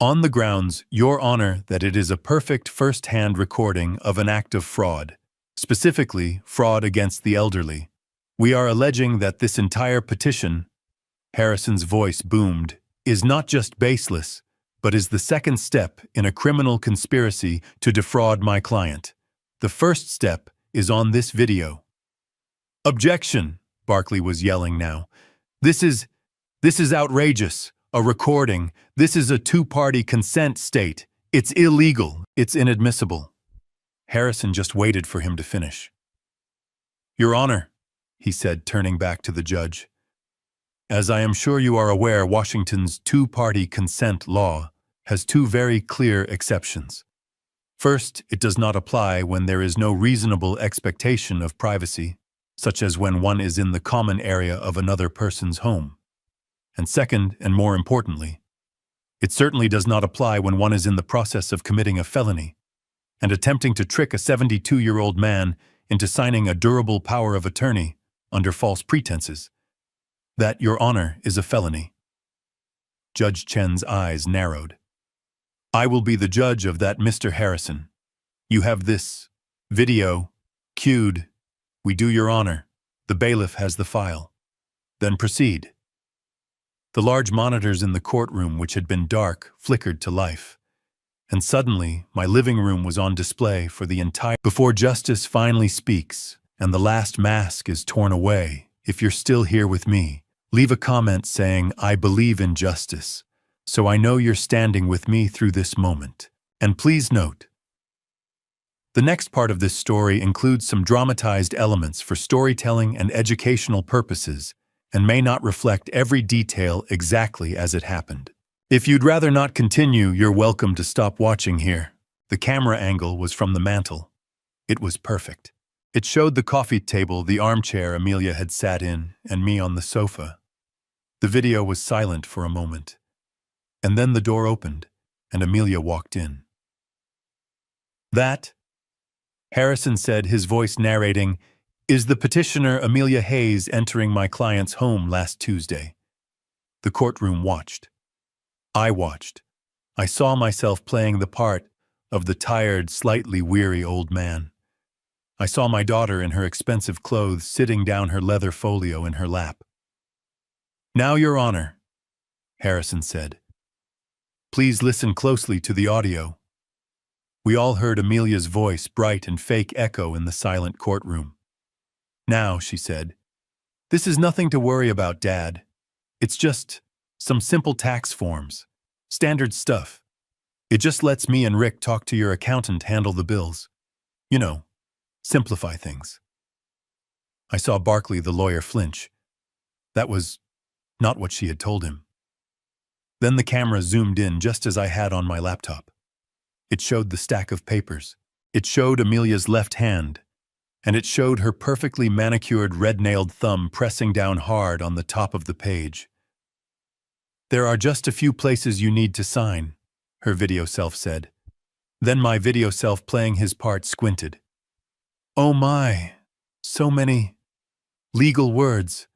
On the grounds, Your Honor, that it is a perfect first-hand recording of an act of fraud, specifically fraud against the elderly. We are alleging that this entire petition, Harrison's voice boomed, is not just baseless, but is the second step in a criminal conspiracy to defraud my client. The first step is on this video. Objection, Barkley was yelling now. This is outrageous. A recording. This is a two-party consent state. It's illegal. It's inadmissible. Harrison just waited for him to finish. Your Honor, he said, turning back to the judge. As I am sure you are aware, Washington's two-party consent law has two very clear exceptions. First, it does not apply when there is no reasonable expectation of privacy, such as when one is in the common area of another person's home. And second, and more importantly, it certainly does not apply when one is in the process of committing a felony and attempting to trick a 72-year-old man into signing a durable power of attorney under false pretenses. That, Your Honor, is a felony. Judge Chen's eyes narrowed. I will be the judge of that, Mr. Harrison. You have this video cued. We do, Your Honor. The bailiff has the file. Then proceed. The large monitors in the courtroom, which had been dark, flickered to life. And suddenly, my living room was on display for the entire... Before justice finally speaks, and the last mask is torn away, if you're still here with me, leave a comment saying, I believe in justice, so I know you're standing with me through this moment. And please note, the next part of this story includes some dramatized elements for storytelling and educational purposes, and may not reflect every detail exactly as it happened. If you'd rather not continue, you're welcome to stop watching here. The camera angle was from the mantel. It was perfect. It showed the coffee table, the armchair Amelia had sat in, and me on the sofa. The video was silent for a moment. And then the door opened, and Amelia walked in. That, Harrison said, his voice narrating, is the petitioner Amelia Hayes entering my client's home last Tuesday. The courtroom watched. I watched. I saw myself playing the part of the tired, slightly weary old man. I saw my daughter in her expensive clothes sitting down, her leather folio in her lap. Now, Your Honor, Harrison said. Please listen closely to the audio. We all heard Amelia's voice, bright and fake, echo in the silent courtroom. Now, she said, this is nothing to worry about, Dad. It's just some simple tax forms. Standard stuff. It just lets me and Rick talk to your accountant, handle the bills. You know, simplify things. I saw Barkley, the lawyer, flinch. That was not what she had told him. Then the camera zoomed in just as I had on my laptop. It showed the stack of papers. It showed Amelia's left hand. And it showed her perfectly manicured, red-nailed thumb pressing down hard on the top of the page. There are just a few places you need to sign, her video self said. Then my video self, playing his part, squinted. Oh my, so many legal words.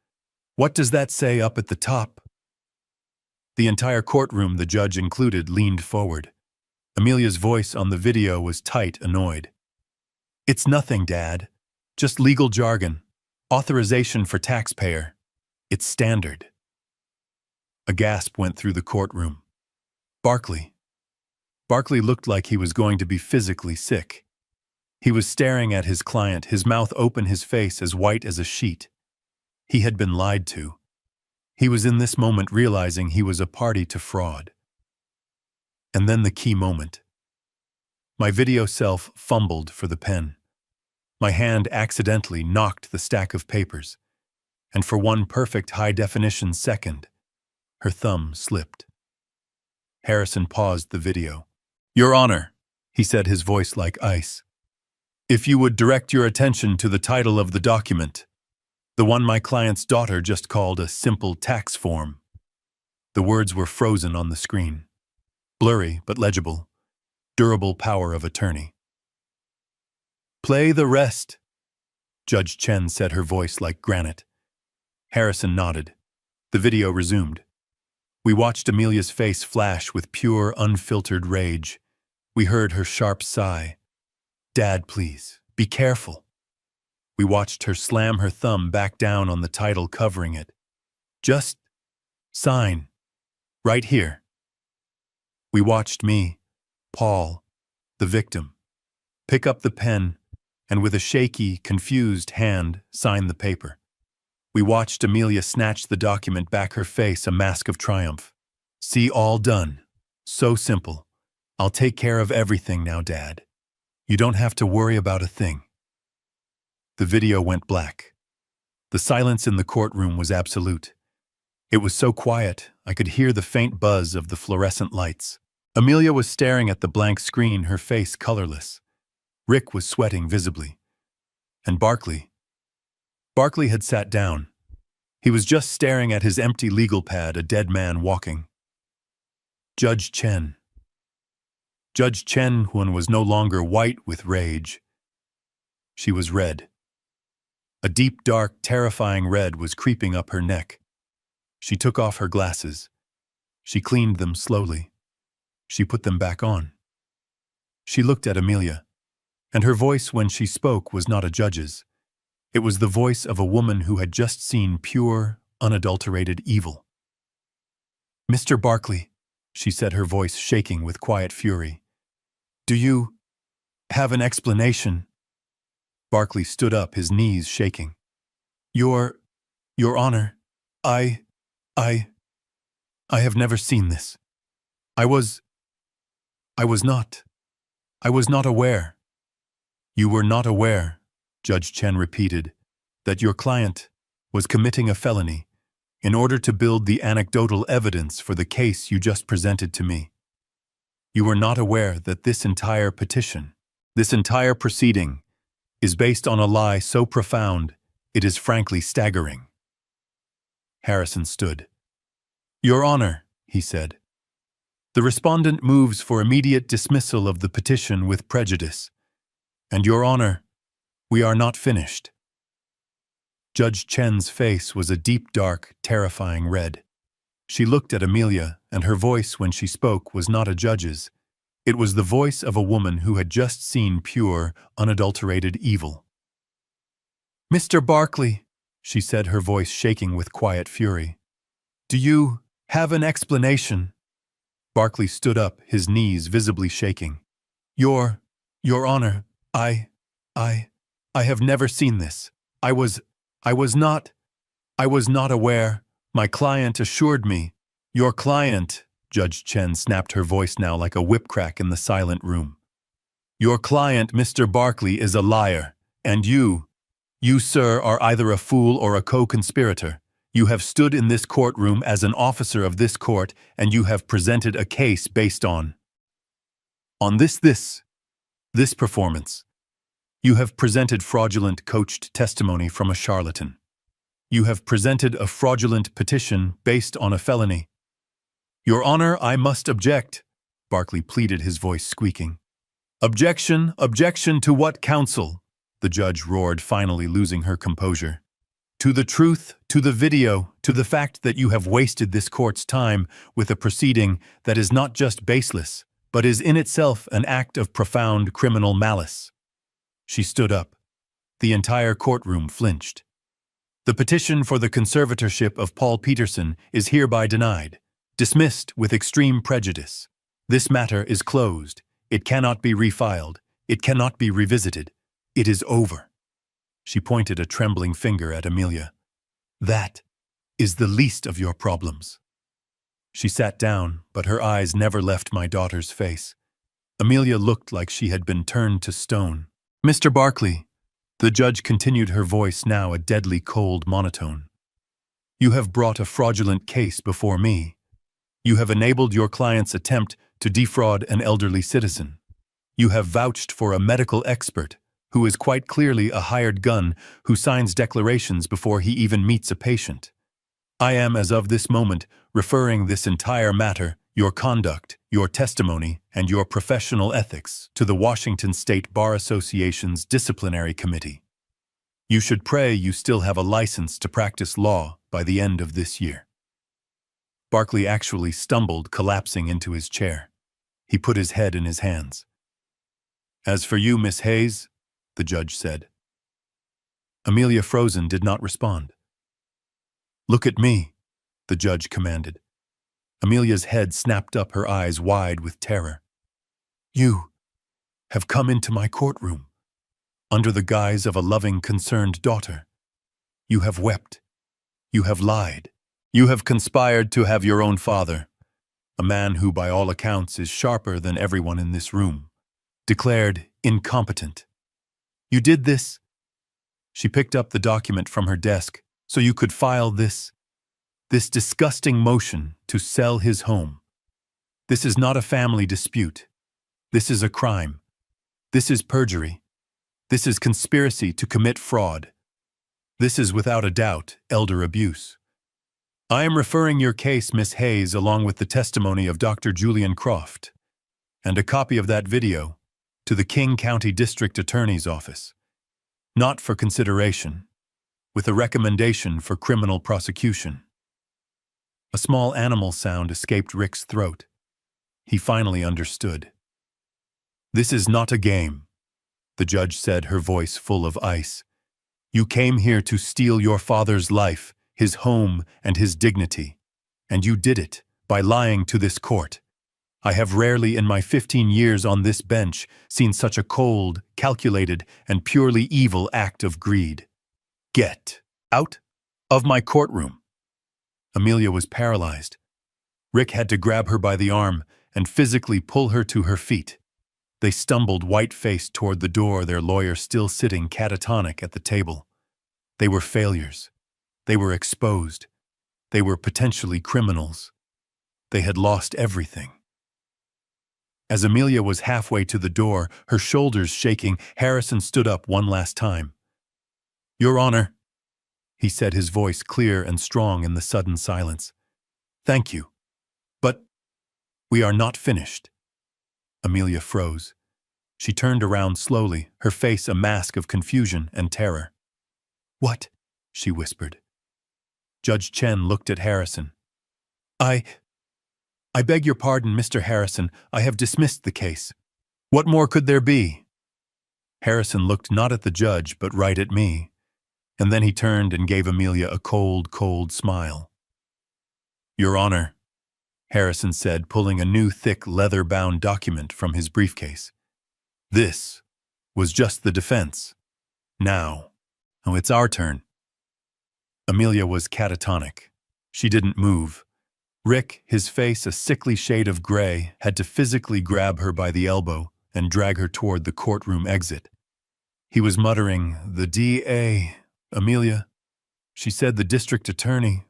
What does that say up at the top? The entire courtroom, the judge included, leaned forward. Amelia's voice on the video was tight, annoyed. It's nothing, Dad. Just legal jargon. Authorization for taxpayer. It's standard. A gasp went through the courtroom. Barkley. Barkley looked like he was going to be physically sick. He was staring at his client, his mouth open, his face as white as a sheet. He had been lied to. He was in this moment realizing he was a party to fraud. And then the key moment. My video self fumbled for the pen. My hand accidentally knocked the stack of papers, and for one perfect high-definition second, her thumb slipped. Harrison paused the video. "Your Honor," he said, his voice like ice, "if you would direct your attention to the title of the document, the one my client's daughter just called a simple tax form." The words were frozen on the screen. Blurry but legible. Durable power of attorney. "Play the rest," Judge Chen said, her voice like granite. Harrison nodded. The video resumed. We watched Amelia's face flash with pure, unfiltered rage. We heard her sharp sigh. "Dad, please, be careful." We watched her slam her thumb back down on the title covering it. "Just sign. Right here." We watched me, Paul, the victim, pick up the pen and with a shaky, confused hand sign the paper. We watched Amelia snatch the document back, her face a mask of triumph. "See, all done. So simple. I'll take care of everything now, Dad. You don't have to worry about a thing." The video went black. The silence in the courtroom was absolute. It was so quiet, I could hear the faint buzz of the fluorescent lights. Amelia was staring at the blank screen, her face colorless. Rick was sweating visibly. And Barkley had sat down. He was just staring at his empty legal pad, a dead man walking. Judge Chen, who was no longer white with rage. She was red. A deep, dark, terrifying red was creeping up her neck. She took off her glasses. She cleaned them slowly. She put them back on. She looked at Amelia, and her voice when she spoke was not a judge's. It was the voice of a woman who had just seen pure, unadulterated evil. "Mr. Barkley," she said, her voice shaking with quiet fury, "do you have an explanation?" Barkley stood up, his knees shaking. Your Honor, I have never seen this. I was not aware." "You were not aware," Judge Chen repeated, "that your client was committing a felony in order to build the anecdotal evidence for the case you just presented to me. You were not aware that this entire petition, this entire proceeding, is based on a lie so profound it is frankly staggering." Harrison stood. "Your Honor," he said, "the respondent moves for immediate dismissal of the petition with prejudice. And Your Honor, we are not finished." Judge Chen's face was a deep, dark, terrifying red. She looked at Amelia, and her voice when she spoke was not a judge's. It was the voice of a woman who had just seen pure, unadulterated evil. "Mr. Barkley," she said, her voice shaking with quiet fury, "do you have an explanation?" Barkley stood up, his knees visibly shaking. Your Honor, I have never seen this. I was not aware. My client assured me." "Your client," Judge Chen snapped, her voice now like a whip crack in the silent room. "Your client, Mr. Barkley, is a liar, and you, sir, are either a fool or a co-conspirator. You have stood in this courtroom as an officer of this court, and you have presented a case based on this performance. You have presented fraudulent coached testimony from a charlatan. You have presented a fraudulent petition based on a felony." "Your Honor, I must object," Barkley pleaded, his voice squeaking. "Objection, objection to what, counsel?" the judge roared, finally losing her composure. "To the truth, to the video, to the fact that you have wasted this court's time with a proceeding that is not just baseless, but is in itself an act of profound criminal malice." She stood up. The entire courtroom flinched. "The petition for the conservatorship of Paul Peterson is hereby denied, dismissed with extreme prejudice. This matter is closed. It cannot be refiled. It cannot be revisited. It is over. She pointed a trembling finger at Amelia. That is the least of your problems. She sat down, but her eyes never left my daughter's face. Amelia looked like she had been turned to stone. Mr. Barkley, the judge continued, her voice now a deadly cold monotone. You have brought a fraudulent case before me. You have enabled your client's attempt to defraud an elderly citizen. You have vouched for a medical expert who is quite clearly a hired gun who signs declarations before he even meets a patient. I am, as of this moment, referring this entire matter, your conduct, your testimony, and your professional ethics to the Washington State Bar Association's Disciplinary Committee. You should pray you still have a license to practice law by the end of this year. Barkley actually stumbled, collapsing into his chair. He put his head in his hands. As for you, Miss Hayes, the judge said. Amelia, frozen, did not respond. Look at me, the judge commanded. Amelia's head snapped up, her eyes wide with terror. You have come into my courtroom under the guise of a loving, concerned daughter. You have wept. You have lied. You have conspired to have your own father, a man who by all accounts is sharper than everyone in this room, declared incompetent. You did this. She picked up the document from her desk so you could file this disgusting motion to sell his home. This is not a family dispute. This is a crime. This is perjury. This is conspiracy to commit fraud. This is without a doubt elder abuse. I am referring your case, Miss Hayes, along with the testimony of Dr. Julian Croft and a copy of that video to the King County District Attorney's Office, not for consideration, with a recommendation for criminal prosecution. A small animal sound escaped Rick's throat. He finally understood. This is not a game, the judge said, her voice full of ice. You came here to steal your father's life, his home, and his dignity, and you did it by lying to this court. I have rarely in my 15 years on this bench seen such a cold, calculated, and purely evil act of greed. Get out of my courtroom. Amelia was paralyzed. Rick had to grab her by the arm and physically pull her to her feet. They stumbled white-faced toward the door, their lawyer still sitting catatonic at the table. They were failures. They were exposed. They were potentially criminals. They had lost everything. As Amelia was halfway to the door, her shoulders shaking, Harrison stood up one last time. Your Honor, he said, his voice clear and strong in the sudden silence. Thank you. But we are not finished. Amelia froze. She turned around slowly, her face a mask of confusion and terror. What? She whispered. Judge Chen looked at Harrison. I beg your pardon, Mr. Harrison. I have dismissed the case. What more could there be? Harrison looked not at the judge, but right at me, and then he turned and gave Amelia a cold, cold smile. Your Honor, Harrison said, pulling a new thick leather-bound document from his briefcase. This was just the defense. Now, it's our turn. Amelia was catatonic. She didn't move. Rick, his face a sickly shade of gray, had to physically grab her by the elbow and drag her toward the courtroom exit. He was muttering, "The DA, Amelia." She said, "The district attorney.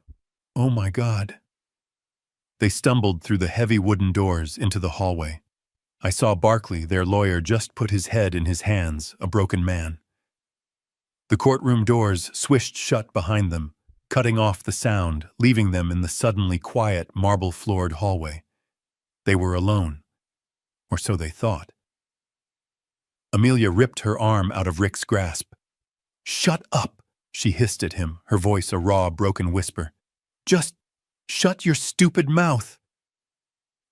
Oh my God." They stumbled through the heavy wooden doors into the hallway. I saw Barkley, their lawyer, just put his head in his hands, a broken man. The courtroom doors swished shut behind them, cutting off the sound, leaving them in the suddenly quiet, marble-floored hallway. They were alone, or so they thought. Amelia ripped her arm out of Rick's grasp. "Shut up," she hissed at him, her voice a raw, broken whisper. "Just shut your stupid mouth."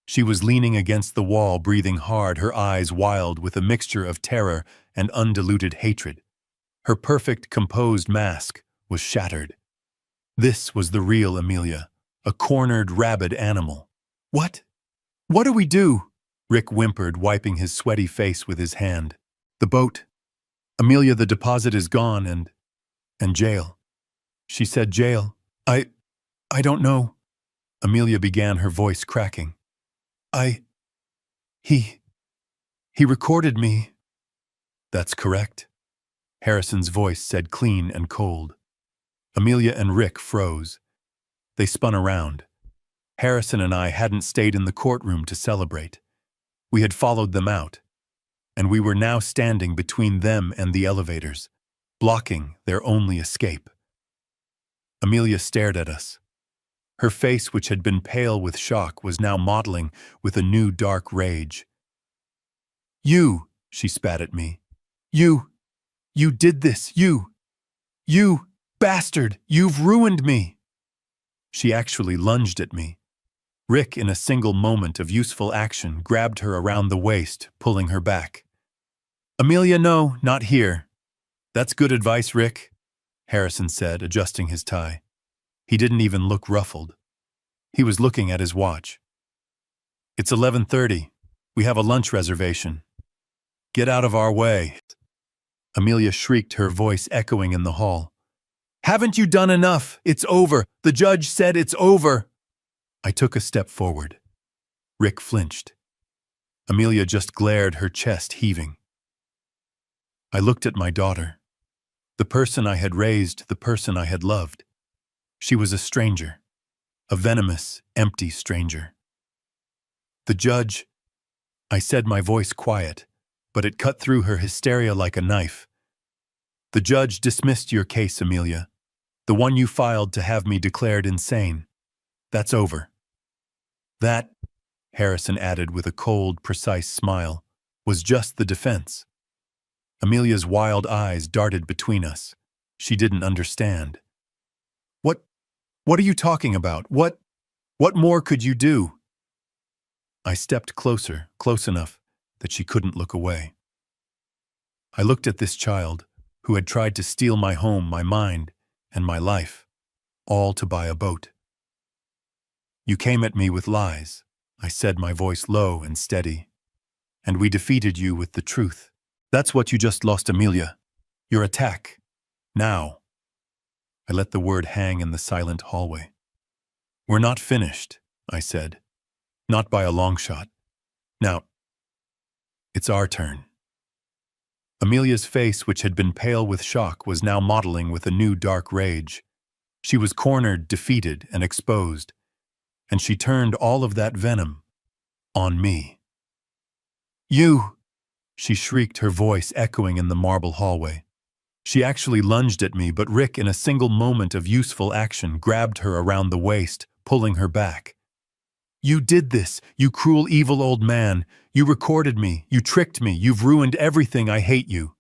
She was leaning against the wall, breathing hard, her eyes wild with a mixture of terror and undiluted hatred. Her perfect, composed mask was shattered. This was the real Amelia, a cornered, rabid animal. What do we do?" Rick whimpered, wiping his sweaty face with his hand. The boat. Amelia, the deposit is gone and jail. She said jail. I don't know. Amelia began, her voice cracking. He recorded me. That's correct. Harrison's voice said, clean and cold. Amelia and Rick froze. They spun around. Harrison and I hadn't stayed in the courtroom to celebrate. We had followed them out, and we were now standing between them and the elevators, blocking their only escape. Amelia stared at us. Her face, which had been pale with shock, was now mottling with a new dark rage. You, she spat at me. You did this. You bastard, you've ruined me. She actually lunged at me. Rick, in a single moment of useful action, grabbed her around the waist, pulling her back. Amelia, no, not here. That's good advice, Rick, Harrison said, adjusting his tie. He didn't even look ruffled. He was looking at his watch. It's 11:30. We have a lunch reservation. Get out of our way. Amelia shrieked, her voice echoing in the hall. Haven't you done enough? It's over. The judge said it's over. I took a step forward. Rick flinched. Amelia just glared, her chest heaving. I looked at my daughter. The person I had raised, the person I had loved. She was a stranger. A venomous, empty stranger. The judge, I said, my voice quiet, but it cut through her hysteria like a knife. The judge dismissed your case, Amelia. The one you filed to have me declared insane. That's over. That, Harrison added with a cold, precise smile, was just the defense. Amelia's wild eyes darted between us. She didn't understand. What are you talking about? What more could you do? I stepped closer, close enough that she couldn't look away. I looked at this child who had tried to steal my home, my mind, and my life, all to buy a boat. You came at me with lies, I said, my voice low and steady, and we defeated you with the truth. That's what you just lost, Amelia. Your attack. Now. I let the word hang in the silent hallway. We're not finished, I said. Not by a long shot. Now, it's our turn. Amelia's face, which had been pale with shock, was now mottling with a new dark rage. She was cornered, defeated, and exposed, and she turned all of that venom on me. You! She shrieked, her voice echoing in the marble hallway. She actually lunged at me, but Rick, in a single moment of useful action, grabbed her around the waist, pulling her back. You did this, you cruel, evil old man. You recorded me, you tricked me, you've ruined everything. I hate you.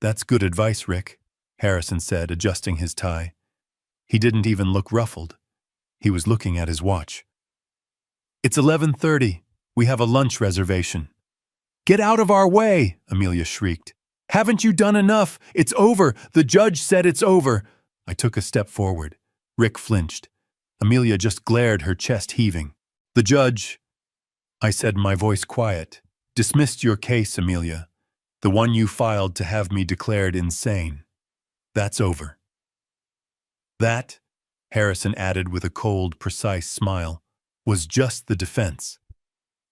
That's good advice, Rick, Harrison said, adjusting his tie. He didn't even look ruffled. He was looking at his watch. It's 11:30. We have a lunch reservation. Get out of our way, Amelia shrieked. Haven't you done enough? It's over. The judge said it's over. I took a step forward. Rick flinched. Amelia just glared, her chest heaving. The judge, I said, my voice quiet, dismissed your case, Amelia. The one you filed to have me declared insane. That's over. That, Harrison added with a cold, precise smile, was just the defense.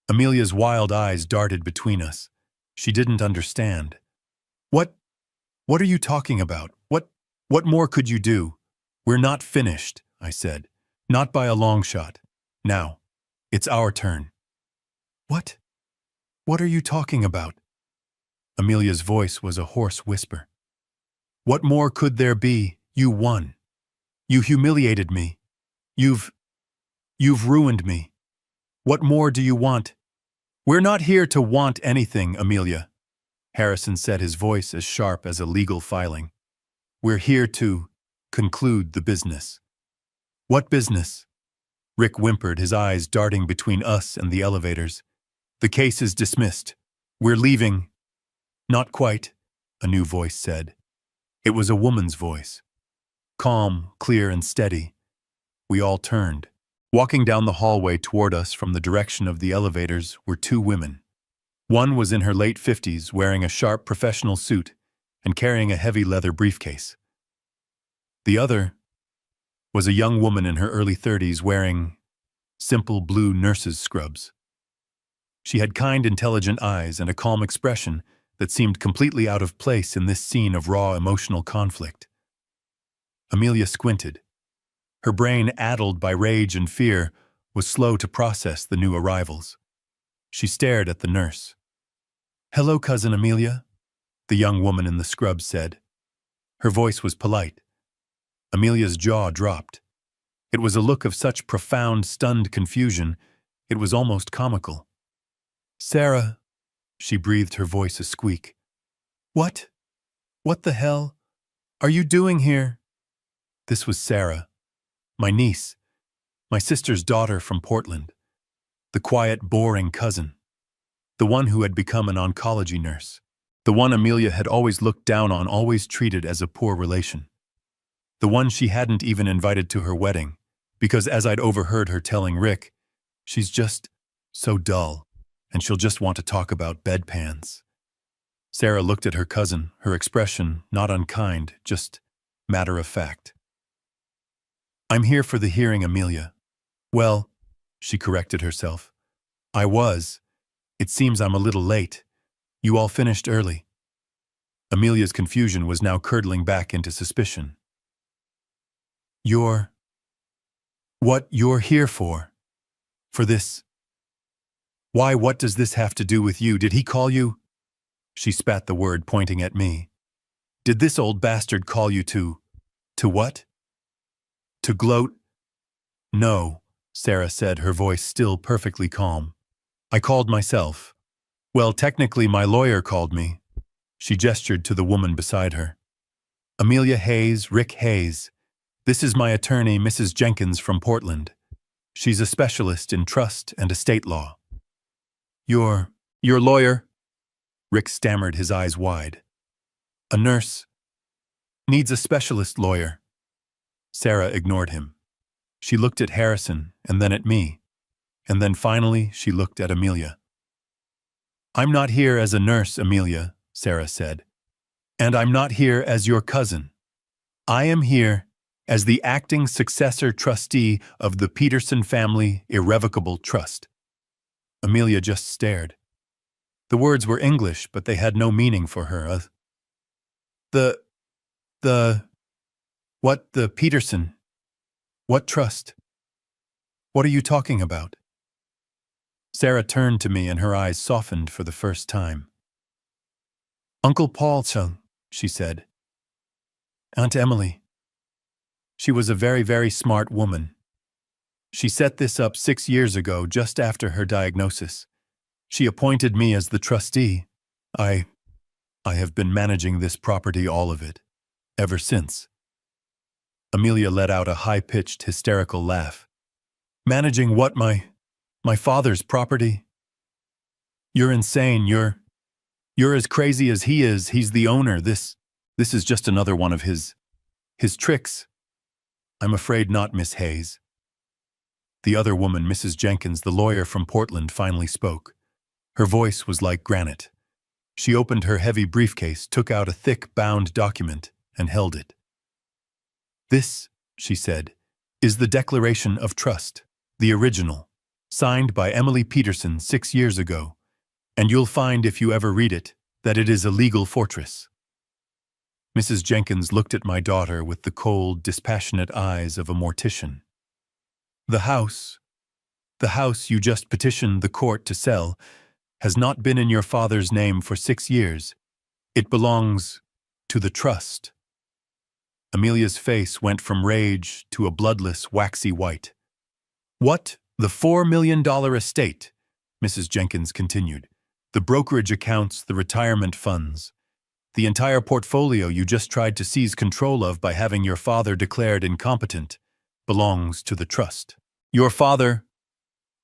Amelia's wild eyes darted between us. She didn't understand. What are you talking about? What more could you do? We're not finished, I said. Not by a long shot. Now, it's our turn. What are you talking about? Amelia's voice was a hoarse whisper. What more could there be? You won. You humiliated me. You've ruined me. What more do you want? We're not here to want anything, Amelia, Harrison said, his voice as sharp as a legal filing. We're here to conclude the business. What business? Rick whimpered, his eyes darting between us and the elevators. The case is dismissed. We're leaving. Not quite, a new voice said. It was a woman's voice. Calm, clear, and steady. We all turned. Walking down the hallway toward us from the direction of the elevators were two women. One was in her late 50s, wearing a sharp professional suit and carrying a heavy leather briefcase. The other was a young woman in her early 30s wearing simple blue nurse's scrubs. She had kind, intelligent eyes and a calm expression that seemed completely out of place in this scene of raw emotional conflict. Amelia squinted. Her brain, addled by rage and fear, was slow to process the new arrivals. She stared at the nurse. "Hello, Cousin Amelia," the young woman in the scrubs said. Her voice was polite. Amelia's jaw dropped. It was a look of such profound, stunned confusion, it was almost comical. "Sarah," she breathed, her voice a squeak. "What? What the hell are you doing here?" This was Sarah, my niece, my sister's daughter from Portland, the quiet, boring cousin, the one who had become an oncology nurse, the one Amelia had always looked down on, always treated as a poor relation, the one she hadn't even invited to her wedding, because as I'd overheard her telling Rick, she's just so dull, and she'll just want to talk about bedpans. Sarah looked at her cousin, her expression not unkind, just matter of fact. "I'm here for the hearing, Amelia." "Well," she corrected herself. "I was. It seems I'm a little late. You all finished early." Amelia's confusion was now curdling back into suspicion. What you're here for? For this? Why, what does this have to do with you? Did he call you?" She spat the word, pointing at me. "Did this old bastard call you to what? To gloat?" "No," Sarah said, her voice still perfectly calm. "I called myself. Well, technically my lawyer called me." She gestured to the woman beside her. "Amelia Hayes, Rick Hayes. This is my attorney, Mrs. Jenkins from Portland. She's a specialist in trust and estate law." Your lawyer?" Rick stammered, his eyes wide. "A nurse needs a specialist lawyer." Sarah ignored him. She looked at Harrison, and then at me, and then finally she looked at Amelia. "I'm not here as a nurse, Amelia," Sarah said. "And I'm not here as your cousin. I am here as the acting successor trustee of the Peterson Family Irrevocable Trust." Amelia just stared. The words were English, but they had no meaning for her. What, the Peterson? What trust? What are you talking about?" Sarah turned to me and her eyes softened for the first time. "Uncle Paul, she said. Aunt Emily. She was a very, very smart woman. She set this up 6 years ago, just after her diagnosis. She appointed me as the trustee. I have been managing this property, all of it, ever since." Amelia let out a high-pitched, hysterical laugh. "Managing what, my father's property? You're insane. You're as crazy as he is. He's the owner. This is just another one of his tricks." "I'm afraid not, Miss Hayes." The other woman, Mrs. Jenkins, the lawyer from Portland, finally spoke. Her voice was like granite. She opened her heavy briefcase, took out a thick, bound document, and held it. "This," she said, "is the Declaration of Trust, the original, signed by Emily Peterson 6 years ago, and you'll find, if you ever read it, that it is a legal fortress." Mrs. Jenkins looked at my daughter with the cold, dispassionate eyes of a mortician. The house you just petitioned the court to sell has not been in your father's name for 6 years. It belongs to the trust." Amelia's face went from rage to a bloodless, waxy white. "What? The $4 million estate?" Mrs. Jenkins continued. "The brokerage accounts, the retirement funds, the entire portfolio you just tried to seize control of by having your father declared incompetent, belongs to the trust. Your father,"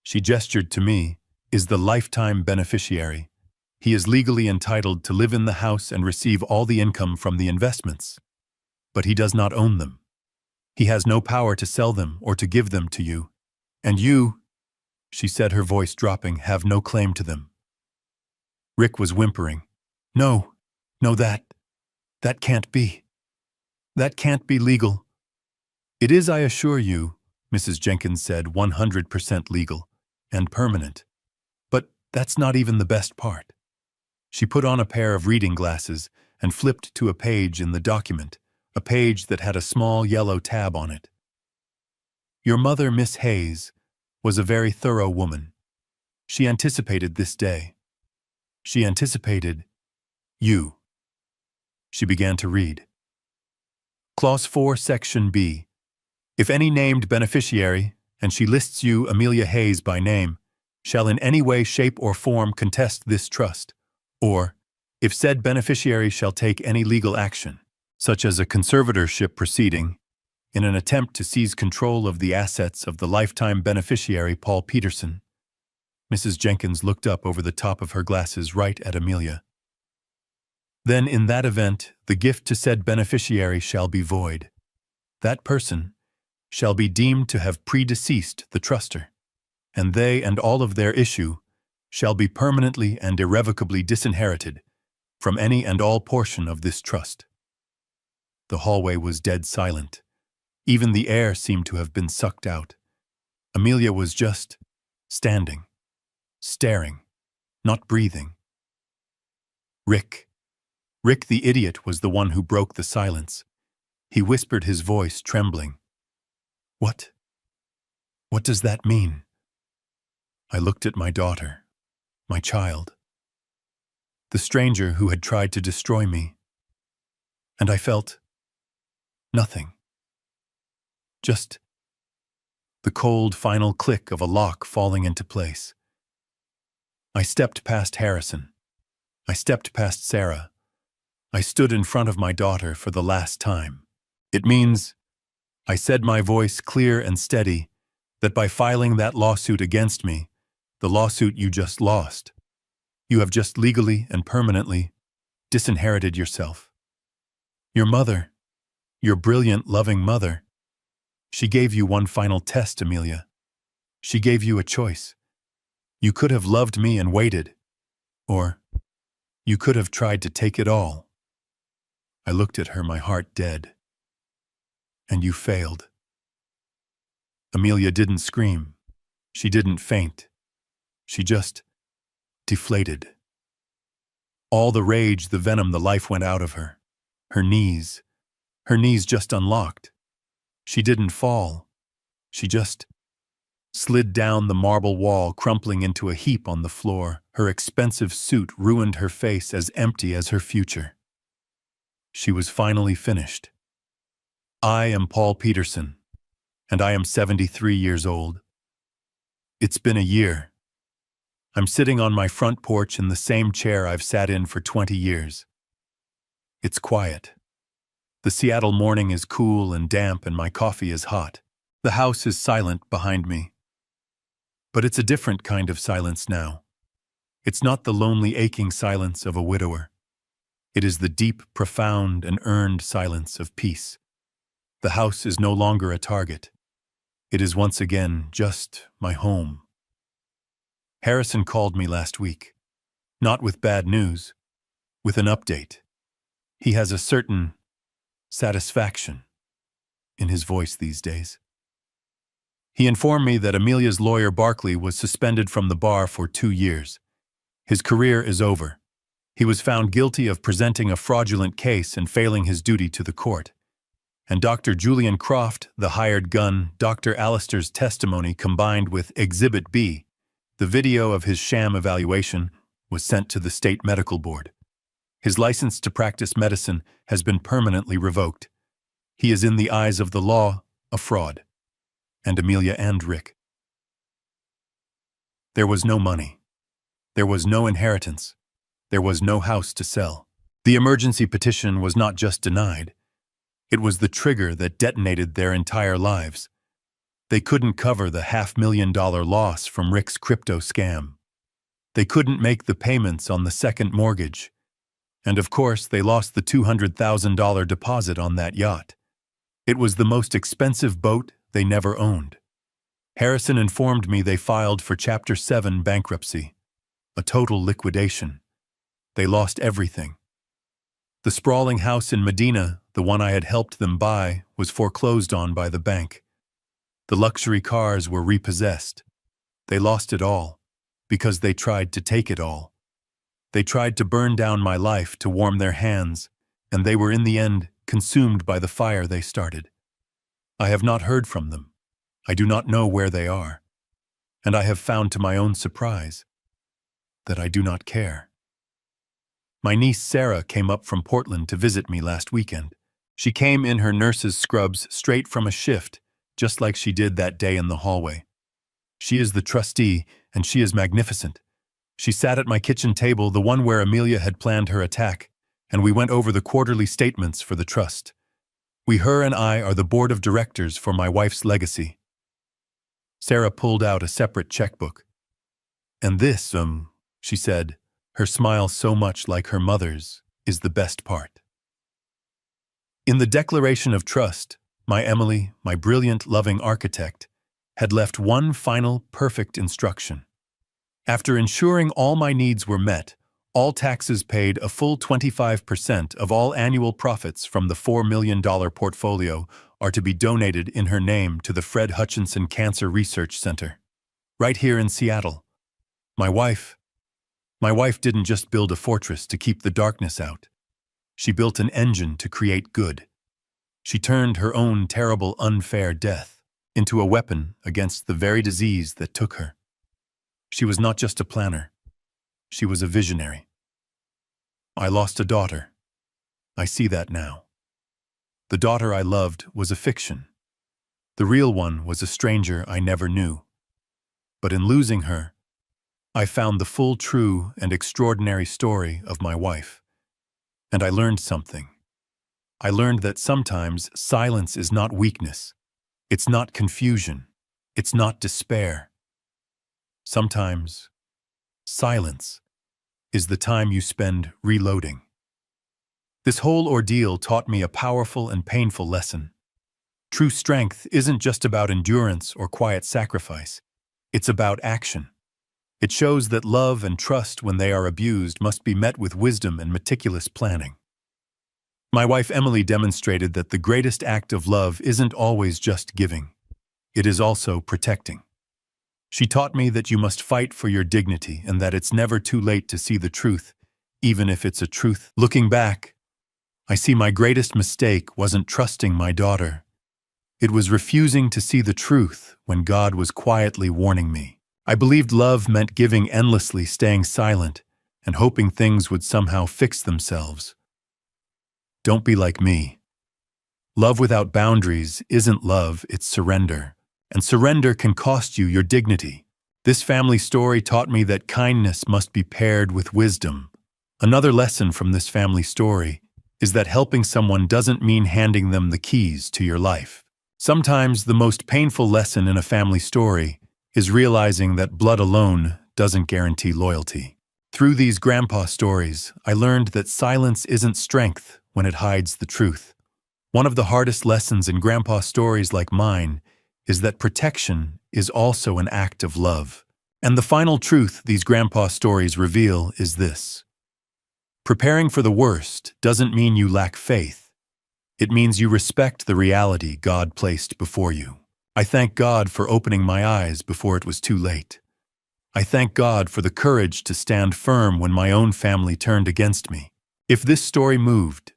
she gestured to me, "is the lifetime beneficiary. He is legally entitled to live in the house and receive all the income from the investments. But he does not own them. He has no power to sell them or to give them to you. And you," she said, her voice dropping, "have no claim to them." Rick was whimpering. No, no, that can't be. That can't be legal. It is, I assure you, Mrs. Jenkins said, 100% legal and permanent. But that's not even the best part. She put on a pair of reading glasses and flipped to a page in the document, a page that had a small yellow tab on it. Your mother, Miss Hayes, was a very thorough woman. She anticipated this day. She anticipated you. She began to read. Clause 4, Section B. If any named beneficiary, and she lists you, Amelia Hayes, by name, shall in any way, shape, or form contest this trust, or, if said beneficiary shall take any legal action, such as a conservatorship proceeding, in an attempt to seize control of the assets of the lifetime beneficiary Paul Peterson. Mrs. Jenkins looked up over the top of her glasses right at Amelia. Then in that event, the gift to said beneficiary shall be void. That person shall be deemed to have predeceased the truster, and they and all of their issue shall be permanently and irrevocably disinherited from any and all portion of this trust. The hallway was dead silent. Even the air seemed to have been sucked out. Amelia was just standing, staring, not breathing. Rick the idiot was the one who broke the silence. He whispered, his voice trembling. What does that mean? I looked at my daughter, my child, the stranger who had tried to destroy me, and I felt nothing. Just the cold final click of a lock falling into place. I stepped past Harrison. I stepped past Sarah. I stood in front of my daughter for the last time. It means, I said, my voice clear and steady, that by filing that lawsuit against me, the lawsuit you just lost, you have just legally and permanently disinherited yourself. Your mother, your brilliant, loving mother, she gave you one final test, Amelia. She gave you a choice. You could have loved me and waited, or you could have tried to take it all. I looked at her, my heart dead. And you failed. Amelia didn't scream. She didn't faint. She just deflated. All the rage, the venom, the life went out of her. Her knees just unlocked. She didn't fall. She just slid down the marble wall, crumpling into a heap on the floor. Her expensive suit ruined her face, as empty as her future. She was finally finished. I am Paul Peterson, and I am 73 years old. It's been a year. I'm sitting on my front porch in the same chair I've sat in for 20 years. It's quiet. The Seattle morning is cool and damp, and my coffee is hot. The house is silent behind me. But it's a different kind of silence now. It's not the lonely, aching silence of a widower. It is the deep, profound, and earned silence of peace. The house is no longer a target. It is once again just my home. Harrison called me last week. Not with bad news, with an update. He has a certain satisfaction in his voice these days. He informed me that Amelia's lawyer, Barkley, was suspended from the bar for 2 years. His career is over. He was found guilty of presenting a fraudulent case and failing his duty to the court. And Dr. Julian Croft, the hired gun, Dr. Allister's testimony combined with Exhibit B, the video of his sham evaluation, was sent to the state medical board. His license to practice medicine has been permanently revoked. He is, in the eyes of the law, a fraud. And Amelia and Rick. There was no money. There was no inheritance. There was no house to sell. The emergency petition was not just denied. It was the trigger that detonated their entire lives. They couldn't cover the $500,000 loss from Rick's crypto scam. They couldn't make the payments on the second mortgage. And of course, they lost the $200,000 deposit on that yacht. It was the most expensive boat they never owned. Harrison informed me they filed for Chapter 7 bankruptcy, a total liquidation. They lost everything. The sprawling house in Medina, the one I had helped them buy, was foreclosed on by the bank. The luxury cars were repossessed. They lost it all, because they tried to take it all. They tried to burn down my life to warm their hands, and they were in the end consumed by the fire they started. I have not heard from them. I do not know where they are. And I have found to my own surprise that I do not care. My niece Sarah came up from Portland to visit me last weekend. She came in her nurse's scrubs straight from a shift, just like she did that day in the hallway. She is the trustee, and she is magnificent. She sat at my kitchen table, the one where Amelia had planned her attack, and we went over the quarterly statements for the trust. Her and I are the board of directors for my wife's legacy. Sarah pulled out a separate checkbook. And this, she said, her smile so much like her mother's, is the best part. In the Declaration of Trust, my Emily, my brilliant, loving architect, had left one final, perfect instruction. After ensuring all my needs were met, all taxes paid, a full 25% of all annual profits from the $4 million portfolio are to be donated in her name to the Fred Hutchinson Cancer Research Center, right here in Seattle. My wife didn't just build a fortress to keep the darkness out. She built an engine to create good. She turned her own terrible, unfair death into a weapon against the very disease that took her. She was not just a planner. She was a visionary. I lost a daughter. I see that now. The daughter I loved was a fiction. The real one was a stranger I never knew. But in losing her, I found the full, true, and extraordinary story of my wife. And I learned something. I learned that sometimes silence is not weakness. It's not confusion. It's not despair. Sometimes silence is the time you spend reloading. This whole ordeal taught me a powerful and painful lesson. True strength isn't just about endurance or quiet sacrifice. It's about action. It shows that love and trust, when they are abused, must be met with wisdom and meticulous planning. My wife Emily demonstrated that the greatest act of love isn't always just giving. It is also protecting. She taught me that you must fight for your dignity and that it's never too late to see the truth, even if it's a truth. Looking back, I see my greatest mistake wasn't trusting my daughter. It was refusing to see the truth when God was quietly warning me. I believed love meant giving endlessly, staying silent, and hoping things would somehow fix themselves. Don't be like me. Love without boundaries isn't love, it's surrender. And surrender can cost you your dignity. This family story taught me that kindness must be paired with wisdom. Another lesson from this family story is that helping someone doesn't mean handing them the keys to your life. Sometimes the most painful lesson in a family story is realizing that blood alone doesn't guarantee loyalty. Through these grandpa stories, I learned that silence isn't strength when it hides the truth. One of the hardest lessons in grandpa stories like mine is that protection is also an act of love. And the final truth these grandpa stories reveal is this: preparing for the worst doesn't mean you lack faith. It means you respect the reality God placed before you. I thank God for opening my eyes before it was too late. I thank God for the courage to stand firm when my own family turned against me. If this story moved,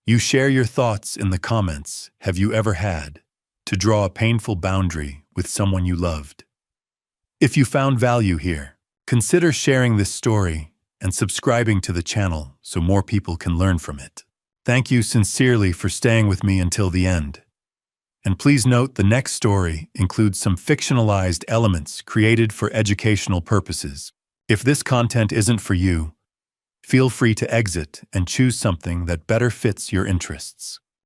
you share your thoughts in the comments. Have you ever had to draw a painful boundary with someone you loved? If you found value here, consider sharing this story and subscribing to the channel so more people can learn from it. Thank you sincerely for staying with me until the end. And please note the next story includes some fictionalized elements created for educational purposes. If this content isn't for you, feel free to exit and choose something that better fits your interests.